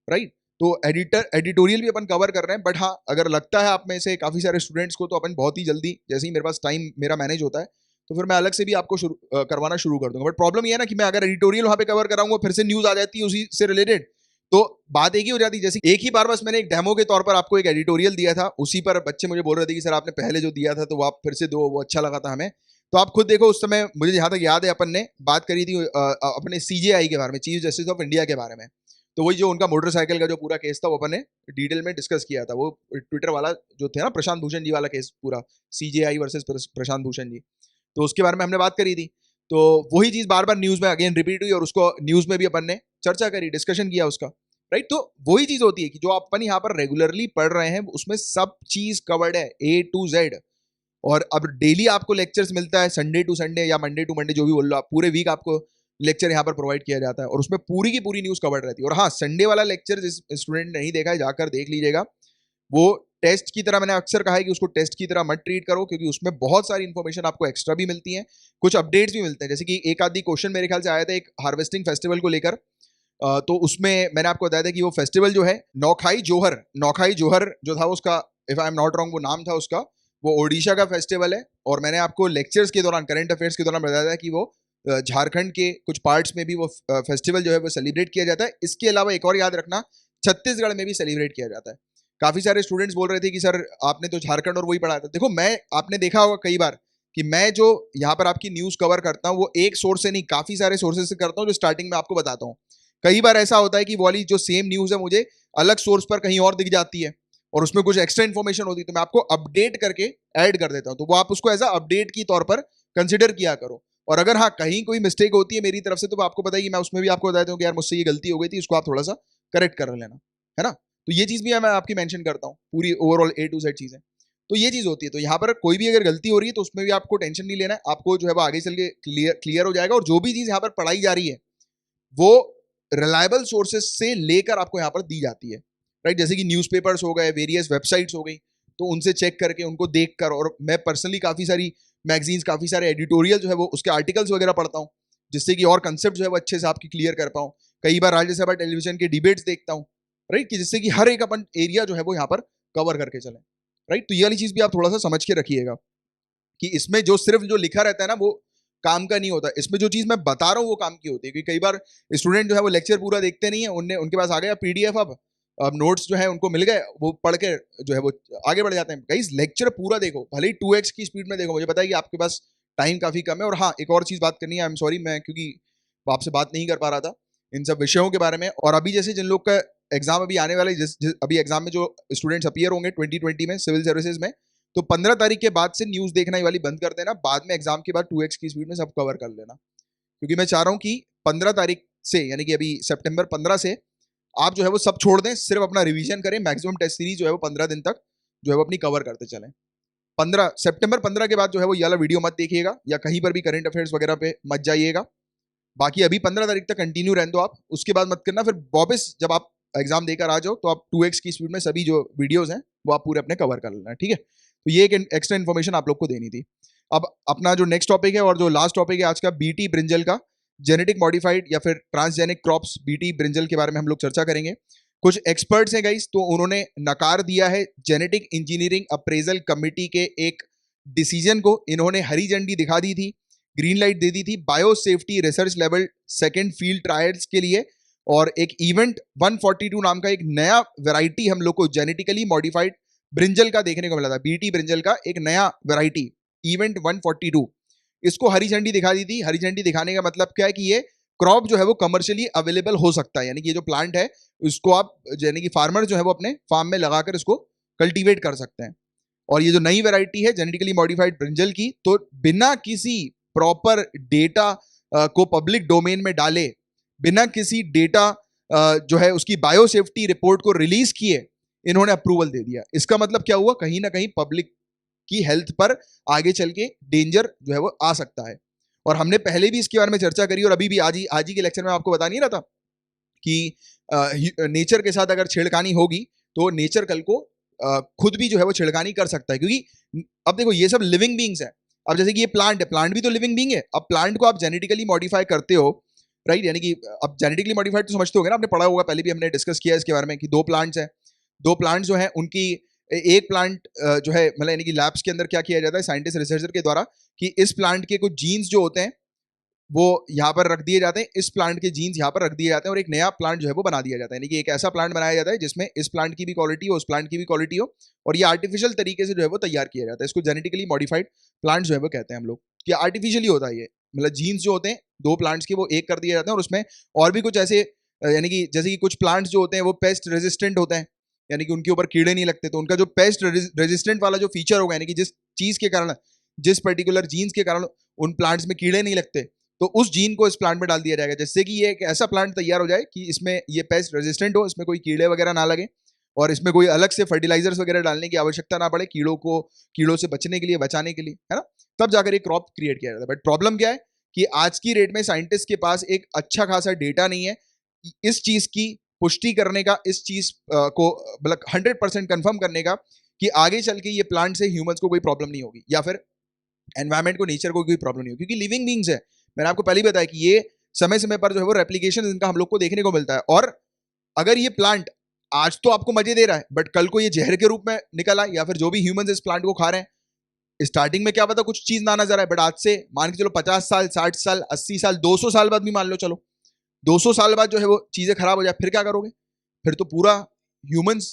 राइट। तो एडिटोरियल भी अपन कवर कर रहे हैं। बट हाँ, अगर लगता है आप में से काफ़ी सारे स्टूडेंट्स को, तो अपन बहुत ही जल्दी, जैसे ही मेरे पास टाइम मेरा मैनेज होता है, तो फिर मैं अलग से भी आपको करवाना शुरू कर दूंगा। बट प्रॉब्लम ये है ना कि मैं अगर एडिटोरियल वहाँ पे कवर कराऊंगा, फिर से न्यूज़ आ जाती है उसी से रिलेटेड, तो बात एक ही हो जाती है। जैसे एक ही बार बस मैंने एक डेमो के तौर पर आपको एक एडिटोरियल दिया था, उसी पर बच्चे मुझे बोल रहे थे कि सर आपने पहले जो दिया था तो वो आप फिर से दो, वो अच्छा लगा था हमें। तो आप खुद देखो, उस समय मुझे जहाँ तक याद है अपन ने बात करी थी अपने CJI के बारे में, चीफ जस्टिस ऑफ इंडिया के बारे में। तो वही जो उनका मोटरसाइकिल का जो पूरा केस था वो अपन ने डिटेल में डिस्कस किया था, वो ट्विटर वाला जो थे ना, प्रशांत भूषण जी वाला केस, पूरा CJI वर्सेस प्रशांत भूषण जी, तो उसके बारे में हमने बात करी थी। तो वही चीज़ बार बार न्यूज़ में अगेन रिपीट हुई, और उसको न्यूज़ में भी अपन ने चर्चा करी, डिस्कशन किया उसका, राइट। तो वही चीज़ होती है कि जो अपन यहाँ पर रेगुलरली पढ़ रहे हैं उसमें सब चीज़ कवर्ड है A to Z। और अब डेली आपको लेक्चर्स मिलता है, संडे टू संडे या मंडे टू मंडे, जो भी बोल लो आप, पूरे वीक आपको लेक्चर यहाँ पर प्रोवाइड किया जाता है, और उसमें पूरी की पूरी न्यूज़ कवर्ड रहती है। और हाँ, संडे वाला लेक्चर जिस स्टूडेंट ने नहीं देखा है जाकर देख लीजिएगा, वो टेस्ट की तरह, मैंने अक्सर कहा है कि उसको टेस्ट की तरह मत ट्रीट करो, क्योंकि उसमें बहुत सारी इन्फॉर्मेशन आपको एक्स्ट्रा भी मिलती है, कुछ अपडेट्स भी मिलते हैं। जैसे कि एक आधी क्वेश्चन मेरे ख्याल से आया था एक हार्वेस्टिंग फेस्टिवल को लेकर, तो उसमें मैंने आपको बताया था कि वो फेस्टिवल जो है नौखाई जोहर जो था उसका, if I am not wrong, वो नाम था उसका, वो ओडिशा का फेस्टिवल है। और मैंने आपको लेक्चर्स के दौरान, करंट अफेयर्स के दौरान बताया था कि वो झारखंड के कुछ पार्ट्स में भी वो फेस्टिवल जो है वो सेलिब्रेट किया जाता है। इसके अलावा एक और याद रखना, छत्तीसगढ़ में भी सेलिब्रेट किया जाता है। काफ़ी सारे स्टूडेंट्स बोल रहे थे कि सर आपने तो झारखंड और वही पढ़ाया था। देखो, मैं, आपने देखा होगा कई बार कि मैं जो यहाँ पर आपकी न्यूज़ कवर करता हूँ वो एक सोर्स से नहीं, काफ़ी सारे सोर्सेज से करता हूँ, जो स्टार्टिंग में आपको बताता हूँ। कई बार ऐसा होता है कि वो वाली जो सेम न्यूज़ है मुझे अलग सोर्स पर कहीं और दिख जाती है, और उसमें कुछ एक्स्ट्रा इन्फॉर्मेशन होती है, तो मैं आपको अपडेट करके ऐड कर देता हूँ, तो वो आप उसको एज अ अपडेट की तौर पर कंसिडर किया करो। और अगर हाँ कहीं कोई मिस्टेक होती है मेरी तरफ से तो आपको पता है कि मैं उसमें भी आपको बता देता हूँ कि यार मुझसे ये गलती हो गई थी, इसको आप थोड़ा सा करेक्ट कर लेना, है ना। तो ये चीज भी मैं आपकी मेंशन करता हूँ, पूरी ओवरऑल A to Z चीजें। तो ये चीज होती है। तो यहाँ पर कोई भी अगर गलती हो रही है तो उसमें भी आपको टेंशन नहीं लेना है, आपको जो है वो आगे चल के क्लियर हो जाएगा। और जो भी चीज यहाँ पर पढ़ाई जा रही है वो रिलायबल सोर्सेज से लेकर आपको यहाँ पर दी जाती है, राइट। जैसे कि न्यूज़पेपर्स हो गए, वेरियस वेबसाइट्स हो गई, तो उनसे चेक करके उनको देखकर, और मैं पर्सनली काफी सारी मैगजीन्स, काफी सारे एडिटोरियल जो है वो उसके आर्टिकल्स वगैरह पढ़ता हूँ, जिससे कि और कंसेप्ट जो है वो अच्छे से आपकी क्लियर कर पाऊँ। कई बार राज्यसभा टेलीविजन के डिबेट्स देखता हूँ, राइट, कि जिससे कि हर एक अपन एरिया जो है वो यहाँ पर कवर करके चले, राइट। तो ये वाली चीज भी आप थोड़ा सा समझ के रखिएगा कि इसमें जो सिर्फ जो लिखा रहता है ना वो काम का नहीं होता, इसमें जो चीज मैं बता रहा हूँ वो काम की होती है। क्योंकि कई बार स्टूडेंट जो है वो लेक्चर पूरा देखते नहीं है, उनके पास आ गया पीडीएफ, अब नोट्स जो है उनको मिल गए, वो पढ़ के जो है वो आगे बढ़ जाते हैं। गाइस लेक्चर पूरा देखो, भले ही 2x की स्पीड में देखो, मुझे पता है कि आपके पास टाइम काफी कम है। और हाँ, एक और चीज बात करनी है, आई एम सॉरी, मैं क्योंकि आपसे बात नहीं कर पा रहा था इन सब विषयों के बारे में। और अभी जैसे जिन लोग का एग्जाम अभी आने वाला है, अभी एग्जाम में जो स्टूडेंट्स अपीयर होंगे 2020 में सिविल सर्विसेज में, तो 15 तारीख के बाद से न्यूज देखना ही वाली बंद कर देना, बाद में एग्जाम के बाद 2x की स्पीड में सब कवर कर लेना। क्योंकि मैं चाह रहा हूँ कि 15 तारीख से, यानी कि अभी सितंबर 15 से आप जो है वो सब छोड़ दें, सिर्फ अपना रिवीजन करें। मैक्सिमम टेस्ट सीरीज जो है वो 15 दिन तक जो है वो अपनी कवर करते चलें। 15 सितंबर के बाद जो है वो ये वाला वीडियो मत देखिएगा, या कहीं पर भी करंट अफेयर्स वगैरह पे मत जाइएगा। बाकी अभी 15 तारीख तक कंटिन्यू रहने दो आप, उसके बाद मत करना। फिर वापस जब आप एग्जाम देकर आ जाओ तो आप 2x की स्पीड में सभी जो वीडियोस हैं वो आप पूरे अपने कवर कर लेना, ठीक है। तो ये एक एक्स्ट्रा इन्फॉर्मेशन आप लोग को देनी थी। अब अपना जो नेक्स्ट टॉपिक है और जो लास्ट टॉपिक है आज का, बीटी ब्रिंजल का, जेनेटिक मॉडिफाइड या फिर ट्रांसजेनिक क्रॉप्स बीटी ब्रिंजल के बारे में हम लोग चर्चा करेंगे। कुछ एक्सपर्ट्स हैं गाइस, तो उन्होंने नकार दिया है जेनेटिक इंजीनियरिंग अप्रेजल कमिटी के एक डिसीजन को। इन्होंने हरी झंडी दिखा दी थी, ग्रीन लाइट दे दी थी bio safety research level second field trials के लिए। और एक इवेंट 142 नाम का एक नया वैरायटी हम लोग को जेनेटिकली मॉडिफाइड ब्रिंजल का देखने को मिला था। बीटी ब्रिंजल का एक नया वैरायटी, इवेंट 142, इसको हरी झंडी दिखा दी थी। हरी झंडी दिखाने का मतलब क्या है कि ये क्रॉप जो है वो कमर्शियली अवेलेबल हो सकता है, यानी कि ये जो प्लांट है उसको आप, यानी कि फार्मर जो है वो अपने फार्म में लगाकर इसको कल्टीवेट कर सकते हैं। और ये जो नई वैरायटी है जेनेटिकली मॉडिफाइड ब्रिंजल की, तो बिना किसी प्रॉपर डेटा को पब्लिक डोमेन में डाले, बिना किसी डेटा जो है उसकी बायो सेफ्टी रिपोर्ट को रिलीज किए, इन्होंने अप्रूवल दे दिया। इसका मतलब क्या हुआ, कहीं ना कहीं पब्लिक की हेल्थ पर आगे चल के डेंजर जो है वो आ सकता है। और हमने पहले भी इसके बारे में चर्चा करी, और अभी भी आज ही के लेक्चर में आपको बता नहीं रहा था कि नेचर के साथ अगर छेड़खानी होगी तो नेचर कल को खुद भी जो है वो छेड़खानी कर सकता है। क्योंकि अब देखो ये सब लिविंग बींग्स हैं। अब जैसे कि ये प्लांट है, प्लांट भी तो लिविंग बींग है। अब प्लांट को आप जेनेटिकली मॉडिफाई करते हो, राइट, यानी कि अब जेनेटिकली मॉडिफाइड तो समझते हो ना, आपने पढ़ा होगा, पहले भी हमने डिस्कस किया इसके बारे में कि दो प्लांट्स हैं। दो प्लांट्स जो है उनकी, एक प्लांट जो है मतलब यानी कि लैब्स के अंदर क्या किया जाता है साइंटिस्ट रिसर्चर के द्वारा, कि इस प्लांट के कुछ जीन्स जो होते हैं वो यहाँ पर रख दिए जाते हैं, इस प्लांट के जीन्स यहाँ पर रख दिए जाते हैं, और एक नया प्लांट जो है वो बना दिया जाता है। यानी कि एक ऐसा प्लांट बनाया जाता है जिसमें इस प्लांट की भी क्वालिटी हो, उस प्लांट की भी क्वालिटी हो, और ये आर्टिफिशियल तरीके से जो है वो तैयार किया जाता है। इसको जेनेटिकली मॉडिफाइड प्लांट जो है वो कहते हैं हम लोग, कि आर्टिफिशियली होता है ये। मतलब जीन्स जो होते हैं दो प्लांट्स के वो एक कर दिए जाते हैं, और उसमें और भी कुछ ऐसे, यानी कि जैसे कि कुछ प्लांट्स जो होते हैं वो पेस्ट रेजिस्टेंट होते हैं, यानी कि उनके ऊपर कीड़े नहीं लगते, तो उनका जो पेस्ट रेजिस्टेंट वाला जो फीचर होगा, यानी कि जिस चीज के कारण, जिस पर्टिकुलर जीन्स के कारण उन प्लांट्स में कीड़े नहीं लगते, तो उस जीन को इस प्लांट में डाल दिया जाएगा, जिससे कि ये एक ऐसा प्लांट तैयार हो जाए कि इसमें ये पेस्ट रेजिस्टेंट हो, इसमें कोई कीड़े वगैरह ना लगे, और इसमें कोई अलग से फर्टिलाइजर्स वगैरह डालने की आवश्यकता ना पड़े, कीड़ों से बचने के लिए, बचाने के लिए, है ना। तब जाकर एक क्रॉप क्रिएट किया जाता है। बट प्रॉब्लम क्या है कि आज की डेट में साइंटिस्ट के पास एक अच्छा खासा डेटा नहीं है इस चीज की पुष्टि करने का, इस चीज को मतलब 100% कंफर्म करने का कि आगे चल के ये प्लांट से ह्यूमंस को कोई प्रॉब्लम नहीं होगी, या फिर एनवायरमेंट को, नेचर को कोई प्रॉब्लम नहीं होगी, क्योंकि लिविंग बींग्स है। मैंने आपको पहले ही बताया कि ये समय समय पर जो है वो रेप्लिकेशन इनका हम लोग को देखने को मिलता है। और अगर ये प्लांट आज तो आपको मजे दे रहा है, बट कल को ये जहर के रूप में निकल आए, या फिर जो भी ह्यूमंस इस प्लांट को खा रहे हैं, स्टार्टिंग में क्या पता कुछ चीज ना नजर आए, बट आज से मान के चलो 50 साल, 60 साल, 80 साल, 200 साल बाद भी मान लो, चलो 200 साल बाद जो है वो चीजें खराब हो जाए, फिर क्या करोगे? फिर तो पूरा ह्यूमंस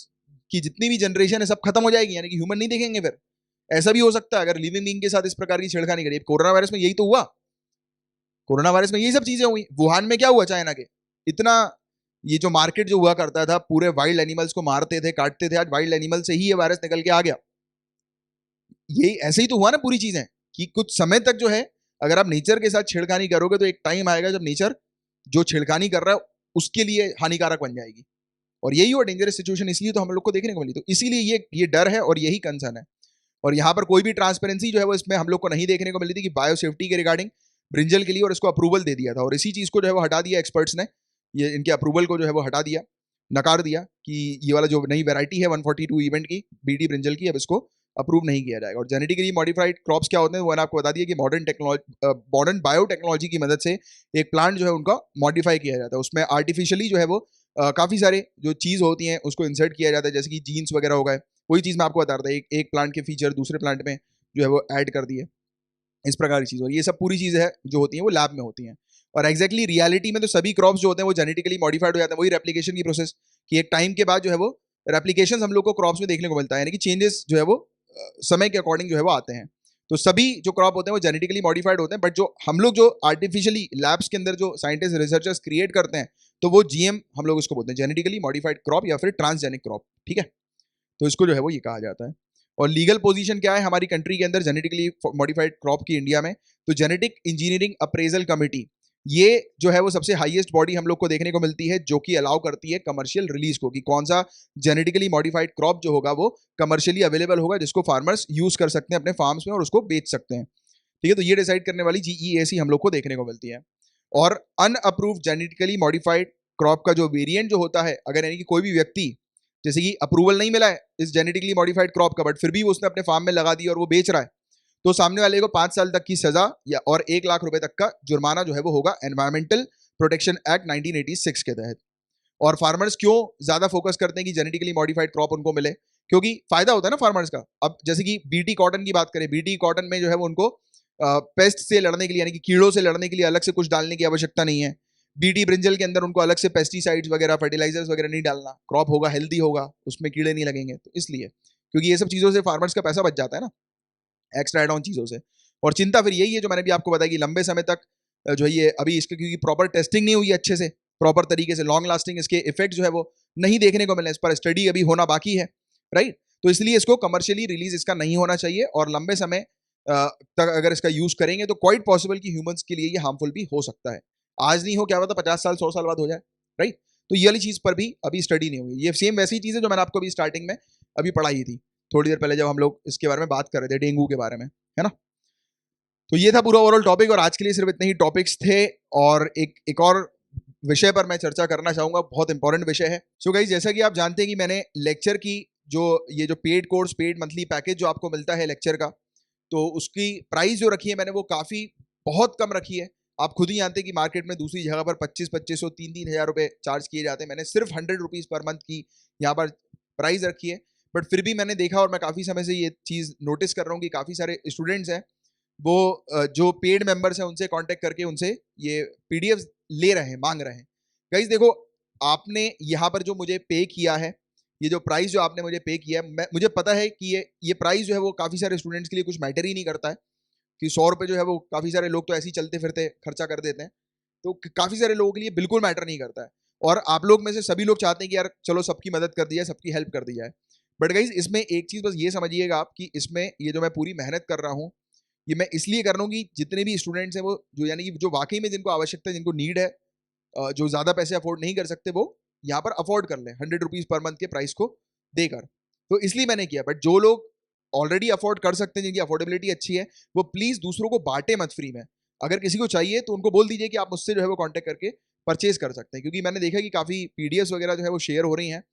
की जितनी भी जनरेशन है सब खत्म हो जाएगी, यानी कि ह्यूमन नहीं देखेंगे फिर। ऐसा भी हो सकता है अगर लिविंग बीइंग के साथ इस प्रकार की छेड़खानी करिए। कोरोना वायरस में यही तो हुआ, कोरोना वायरस में यही सब चीजें हुई। वुहान में क्या हुआ चाइना के, इतना ये जो मार्केट जो हुआ करता था, पूरे वाइल्ड एनिमल्स को मारते थे, काटते थे, आज वाइल्ड एनिमल से ही ये वायरस निकल के आ गया। यही ऐसे ही तो हुआ ना पूरी चीजें, कि कुछ समय तक जो है अगर आप नेचर के साथ छेड़खानी करोगे तो एक टाइम आएगा जब नेचर जो छेड़खानी कर रहा है उसके लिए हानिकारक बन जाएगी। और यही हुआ डेंजरस सिचुएशन, इसलिए तो हम लोग को देखने को मिली। तो इसीलिए ये डर है और यही कंसर्न है। और यहाँ पर कोई भी ट्रांसपेरेंसी जो है वो इसमें हम लोग को नहीं देखने को मिली थी कि बायो सेफ्टी के रिगार्डिंग ब्रिंजल के लिए, और इसको अप्रूवल दे दिया था। और इसी चीज को जो है वो हटा दिया एक्सपर्ट्स ने, ये इनके अप्रूवल को जो है वो हटा दिया, नकार दिया कि ये वाला जो नई वैरायटी है 142 इवेंट की बीटी ब्रिंजल की, अब इसको अप्रूव नहीं किया जाएगा। और जेनेटिकली मॉडिफाइड क्रॉप्स क्या होते हैं वो मैंने आपको बता दिया कि मॉडर्न बायोटेक्नोलॉजी की मदद से एक प्लांट जो है उनका मॉडिफाई किया जाता है। उसमें आर्टिफिशियली जो है वो काफी सारे जो चीज होती हैं उसको इंसर्ट किया जाता है, जैसे कि जीन्स वगैरह हो गए। वही चीज मैं आपको बता रहा था, एक प्लांट के फीचर दूसरे प्लांट में जो है वो ऐड कर दिए, इस प्रकार की चीज। और ये सब पूरी चीजें है जो होती हैं वो लैब में होती हैं। और एग्जैक्टली रियलिटी में तो सभी क्रॉप्स जो होते हैं वो जेनेटिकली मॉडिफाइड हो जाते हैं। वही रेप्लिकेशन की प्रोसेस कि एक टाइम के बाद जो है वो रेप्लिकेशन हम लोग को क्रॉप्स में देखने को मिलता है, यानी कि चेंजेस जो है वो समय के अकॉर्डिंग जो है वो आते हैं। तो सभी जो क्रॉप होते हैं वो जेनेटिकली मॉडिफाइड होते हैं, बट जो हम लोग जो आर्टिफिशियली लैब्स के अंदर जो साइंटिस्ट रिसर्चर्स क्रिएट करते हैं तो वो जीएम हम लोग इसको बोलते हैं, जेनेटिकली मॉडिफाइड क्रॉप या फिर ट्रांसजेनिक क्रॉप। ठीक है, तो इसको जो है वो ये कहा जाता है। और लीगल पोजीशन क्या है हमारी कंट्री के अंदर जेनेटिकली मॉडिफाइड क्रॉप की इंडिया में? तो जेनेटिक इंजीनियरिंग अप्रेजल कमेटी, ये जो है वो सबसे हाईएस्ट बॉडी हम लोग को देखने को मिलती है जो कि अलाउ करती है कमर्शियल रिलीज को, कि कौन सा जेनेटिकली मॉडिफाइड क्रॉप जो होगा वो कमर्शियली अवेलेबल होगा, जिसको फार्मर्स यूज कर सकते हैं अपने फार्म्स में और उसको बेच सकते हैं। ठीक है, तो ये डिसाइड करने वाली जीईएसी हम लोग को देखने को मिलती है। और अनअप्रूव्ड जेनेटिकली मॉडिफाइड क्रॉप का जो वेरिएंट जो होता है, अगर यानी कि कोई भी व्यक्ति जैसे कि अप्रूवल नहीं मिला है इस जेनेटिकली मॉडिफाइड क्रॉप का, बट फिर भी उसने अपने फार्म में लगा दी और वो बेच रहा है, तो सामने वाले को 5 साल तक की सजा या और 1 लाख रुपए तक का जुर्माना जो है वो होगा एनवायरमेंटल प्रोटेक्शन एक्ट 1986 के तहत। और फार्मर्स क्यों ज्यादा फोकस करते हैं कि जेनेटिकली मॉडिफाइड क्रॉप उनको मिले? क्योंकि फायदा होता है ना फार्मर्स का। अब जैसे कि बीटी कॉटन की बात करें, बीटी कॉटन में जो है वो उनको पेस्ट से लड़ने के लिए यानी कि कीड़ों से लड़ने के लिए अलग से कुछ डालने की आवश्यकता नहीं है। बीटी ब्रिंजल के अंदर उनको अलग से पेस्टिसाइड्स वगैरह फर्टिलाइजर्स वगैरह नहीं डालना, क्रॉप होगा हेल्दी होगा, उसमें कीड़े नहीं लगेंगे। तो इसलिए क्योंकि ये सब चीजों से फार्मर्स का पैसा बच जाता है ना, एक्स्ट्रा एड ऑन चीजों से। और चिंता फिर यही है जो मैंने भी आपको बताया कि लंबे समय तक जो है ये अभी इसके क्योंकि प्रॉपर टेस्टिंग नहीं हुई अच्छे से, प्रॉपर तरीके से लॉन्ग लास्टिंग इसके इफेक्ट जो है वो नहीं देखने को मिले, इस पर स्टडी अभी होना बाकी है, राइट। तो इसलिए इसको कमर्शियली रिलीज इसका नहीं होना चाहिए, और लंबे समय तक अगर इसका यूज करेंगे तो क्वाइट पॉसिबल कि ह्यूमंस के लिए ये हार्मफुल भी हो सकता है। आज नहीं हो, क्या पता 50 साल 100 साल बाद हो जाए, राइट। तो ये वाली चीज पर भी अभी स्टडी नहीं हुई। ये सेम वैसी चीज है जो मैंने आपको अभी स्टार्टिंग में अभी पढ़ाई थी थोड़ी देर पहले जब हम लोग इसके बारे में बात कर रहे थे, डेंगू के बारे में, है ना। तो ये था पूरा ओवरऑल टॉपिक, और आज के लिए सिर्फ इतने ही टॉपिक्स थे। और एक और विषय पर मैं चर्चा करना चाहूंगा, बहुत इंपॉर्टेंट विषय है। सो गाइस, जैसा कि आप जानते हैं कि मैंने लेक्चर की जो ये जो paid course paid monthly package जो आपको मिलता है लेक्चर का, तो उसकी प्राइस जो रखी है मैंने वो काफी बहुत कम रखी है। आप खुद ही जानते हैं कि मार्केट में दूसरी जगह पर 2500 3 हज़ार रुपए चार्ज किए जाते हैं, मैंने सिर्फ 100 रुपीज पर मंथ की यहाँ पर प्राइस रखी है। बट फिर भी मैंने देखा, और मैं काफी समय से ये चीज नोटिस कर रहा हूँ कि काफी सारे स्टूडेंट्स हैं वो जो पेड मेंबर्स हैं उनसे कांटेक्ट करके उनसे ये पीडीएफ ले रहे हैं, मांग रहे हैं। गाइस देखो, आपने यहाँ पर जो मुझे पे किया है, ये जो प्राइस जो आपने मुझे पे किया है, मुझे पता है कि ये प्राइस जो है वो काफ़ी सारे स्टूडेंट्स के लिए कुछ मैटर ही नहीं करता है, कि 100 रुपये जो है वो काफ़ी सारे लोग तो ऐसे ही चलते फिरते खर्चा कर देते हैं। तो काफ़ी सारे लोगों के लिए बिल्कुल मैटर नहीं करता है। और आप लोग में से सभी लोग चाहते हैं कि यार चलो सबकी मदद कर दी जाए, सबकी हेल्प कर दी जाए। बट गाइज इसमें एक चीज़ बस ये समझिएगा आप कि इसमें ये जो मैं पूरी मेहनत कर रहा हूँ, ये मैं इसलिए कर रहा हूँ कि जितने भी स्टूडेंट्स हैं वो जो यानी कि जो वाकई में जिनको आवश्यकता है, जिनको नीड है, जो ज़्यादा पैसे अफोर्ड नहीं कर सकते, वो यहाँ पर अफोर्ड कर लें 100 रुपीज़ पर मंथ के प्राइस को देकर। तो इसलिए मैंने किया। बट जो लोग ऑलरेडी अफोर्ड कर सकते हैं, जिनकी अफोर्डेबिलिटी अच्छी है, वो प्लीज़ दूसरों को बांटे मत फ्री में। अगर किसी को चाहिए तो उनको बोल दीजिए कि आप मुझसे जो है वो कॉन्टैक्ट करके परचेज कर सकते हैं, क्योंकि मैंने देखा कि काफ़ी पीडीएफ वगैरह जो है वो शेयर हो रही हैं।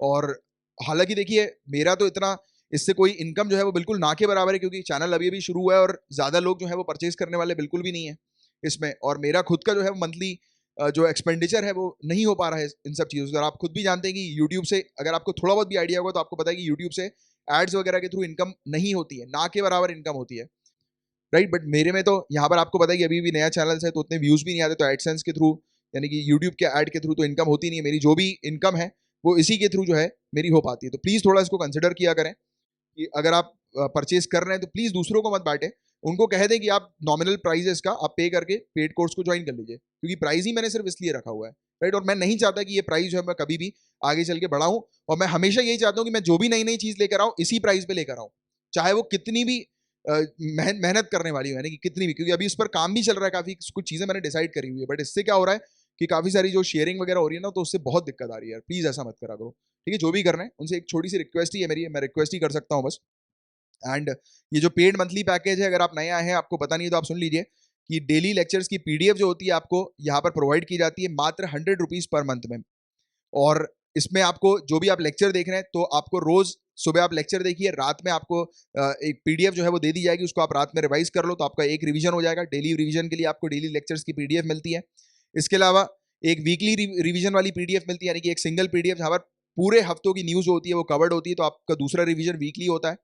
और हालांकि देखिए, मेरा तो इतना इससे कोई इनकम जो है वो बिल्कुल ना के बराबर है, क्योंकि चैनल अभी अभी शुरू हुआ है और ज़्यादा लोग जो है वो परचेज करने वाले बिल्कुल भी नहीं है इसमें। और मेरा खुद का जो है मंथली जो एक्सपेंडिचर है वो नहीं हो पा रहा है इन सब चीज़ों से। और आप खुद भी जानते हैं कि यूट्यूब से अगर आपको थोड़ा बहुत भी आइडिया होगा तो आपको पता है कि यूट्यूब से एड्स वगैरह के थ्रू इनकम नहीं होती है, ना के बराबर इनकम होती है, राइट। बट मेरे में तो यहाँ पर आपको पता है कि अभी भी नया चैनल है तो उतने व्यूज़ भी नहीं आते, तो एडसेंस के थ्रू यानी कि यूट्यूब के ऐड के थ्रू तो इनकम होती नहीं है मेरी। जो भी इनकम है वो इसी के थ्रू जो है मेरी हो पाती है। तो प्लीज़ थोड़ा इसको कंसिडर किया करें कि अगर आप परचेज कर रहे हैं तो प्लीज़ दूसरों को मत बांटें। उनको कह दें कि आप नॉमिनल प्राइस है इसका, आप पे करके पेड कोर्स को ज्वाइन कर लीजिए, क्योंकि प्राइस ही मैंने सिर्फ इसलिए रखा हुआ है, राइट। और मैं नहीं चाहता कि ये प्राइस जो है मैं कभी भी आगे चल के बढ़ाऊं। और मैं हमेशा यही चाहता हूं कि मैं जो भी नई नई चीज़ लेकर आऊं इसी प्राइस पे लेकर आऊं, चाहे वो कितनी भी मेहनत करने वाली हूँ, यानी कि कितनी भी, क्योंकि अभी उस पर काम भी चल रहा है, काफी कुछ चीजें मैंने डिसाइड करी हुई है, बट इससे क्या हो रहा है कि काफी सारी जो शेयरिंग वगैरह हो रही है ना, तो उससे बहुत दिक्कत आ रही है यार। प्लीज ऐसा मत करा करो, ठीक है? जो भी करना है उनसे एक छोटी सी रिक्वेस्ट ही है मेरी, मैं रिक्वेस्ट ही कर सकता हूँ बस। एंड ये जो पेड मंथली पैकेज है, अगर आप नया है, आपको पता नहीं है, तो आप सुन लीजिए कि डेली लेक्चर्स की पीडीएफ जो होती है आपको यहाँ पर प्रोवाइड की जाती है मात्र 100 रुपीज पर मंथ में। और इसमें आपको जो भी आप लेक्चर देख रहे हैं, तो आपको रोज सुबह आप लेक्चर देखिए, रात में आपको एक पीडीएफ जो है वो दे दी जाएगी, उसको आप रात में रिवाइज कर लो, तो आपका एक रिवीजन हो जाएगा। डेली रिवीजन के लिए आपको डेली लेक्चर्स की पीडीएफ मिलती है। इसके अलावा एक वीकली रिवीजन वाली पीडीएफ मिलती है, यानी कि एक सिंगल पीडीएफ जहां पर पूरे हफ्तों की न्यूज होती है वो कवर्ड होती है, तो आपका दूसरा रिवीजन वीकली होता है।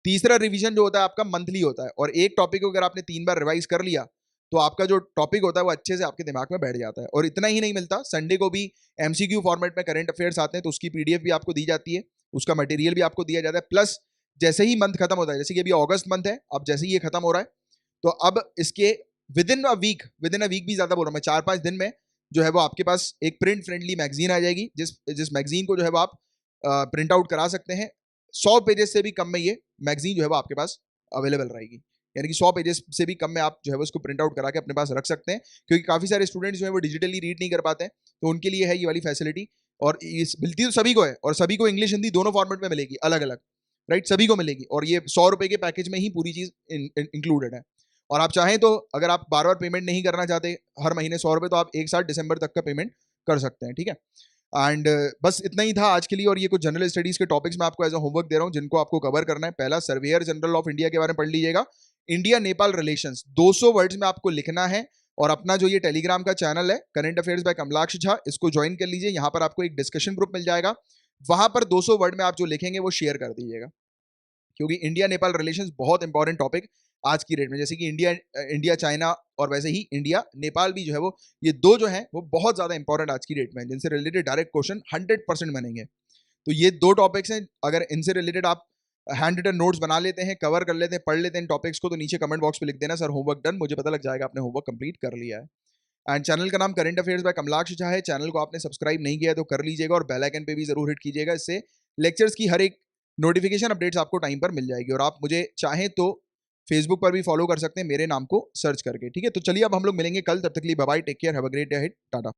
तीसरा रिवीजन जो होता है आपका मंथली होता है, और एक टॉपिक को अगर आपने 3 बार रिवाइज कर लिया, तो आपका जो टॉपिक होता है वो अच्छे से आपके दिमाग में बैठ जाता है। और इतना ही नहीं मिलता, संडे को भी एमसीक्यू फॉर्मेट में करंट अफेयर्स आते हैं, तो उसकी पीडीएफ भी आपको दी जाती है, उसका मटेरियल भी आपको दिया जाता है। प्लस जैसे ही मंथ खत्म होता है, जैसे कि अभी अगस्त मंथ है, अब जैसे ही ये खत्म हो रहा है, तो अब इसके विद इन अ वीक भी ज्यादा बोल रहा हूँ मैं, 4-5 दिन में जो है वो आपके पास एक प्रिंट फ्रेंडली मैगजीन आ जाएगी, जिस जिस मैगजीन को जो है वो आप प्रिंट आउट करा सकते हैं। 100 पेजेस से भी कम में ये मैगजीन जो है वो आपके पास अवेलेबल रहेगी, यानी कि 100 पेजेस से भी कम में आप जो है वो उसको प्रिंट आउट करा के अपने पास रख सकते हैं, क्योंकि काफी सारे स्टूडेंट्स जो है वो डिजिटली रीड नहीं कर पाते हैं, तो उनके लिए है ये वाली फैसिलिटी। और इस मिलती तो सभी को है, और सभी को इंग्लिश हिंदी दोनों फॉर्मेट में मिलेगी अलग अलग, राइट? सभी को मिलेगी, और ये 100 रुपए के पैकेज में ही पूरी चीज इंक्लूडेड है। और आप चाहें तो अगर आप बार बार पेमेंट नहीं करना चाहते हर महीने 100 रुपए, तो आप एक साथ दिसंबर तक का पेमेंट कर सकते हैं, ठीक है? एंड बस इतना ही था आज के लिए। और ये कुछ जनरल स्टडीज के टॉपिक्स मैं आपको एज अ होमवर्क दे रहा हूँ, जिनको आपको कवर करना है। पहला, सर्वेयर जनरल ऑफ इंडिया के बारे में पढ़ लीजिएगा। इंडिया नेपाल रिलेशंस 200 वर्ड्स में आपको लिखना है। और अपना जो ये टेलीग्राम का चैनल है current affairs by Kamalaksh Jha, इसको ज्वाइन कर लीजिए। यहाँ पर आपको एक डिस्कशन ग्रुप मिल जाएगा, वहां पर 200 वर्ड में आप जो लिखेंगे वो शेयर कर दीजिएगा, क्योंकि इंडिया नेपाल रिलेशंस बहुत इंपॉर्टेंट टॉपिक आज की डेट में। जैसे कि इंडिया चाइना, और वैसे ही इंडिया नेपाल भी जो है वो, ये दो जो है वो बहुत ज्यादा इंपॉर्टेंट आज की डेट में, जिनसे रिलेटेड डायरेक्ट क्वेश्चन 100% बनेंगे। तो ये दो टॉपिक्स हैं, अगर इनसे रिलेटेड आप हैंड रिटन नोट्स बना लेते हैं, कवर कर लेते हैं, पढ़ लेते हैं इन टॉपिक्स को, तो नीचे कमेंट बॉक्स पे लिख देना, सर होमवर्क डन। मुझे पता लग जाएगा आपने होमवर्क कंप्लीट कर लिया है। एंड चैनल का नाम current affairs by Kamalaksh Jha है। चैनल को आपने सब्सक्राइब नहीं किया है तो कर लीजिएगा, और बेल आइकन पे भी जरूर हिट कीजिएगा, इससे लेक्चर्स की हर एक नोटिफिकेशन अपडेट्स आपको टाइम पर मिल जाएगी। और आप मुझे चाहें तो फेसबुक पर भी फॉलो कर सकते हैं मेरे नाम को सर्च करके, ठीक है? तो चलिए अब हम लोग मिलेंगे कल, तब तक के लिए bye bye, take care, have a great day ahead, Tata.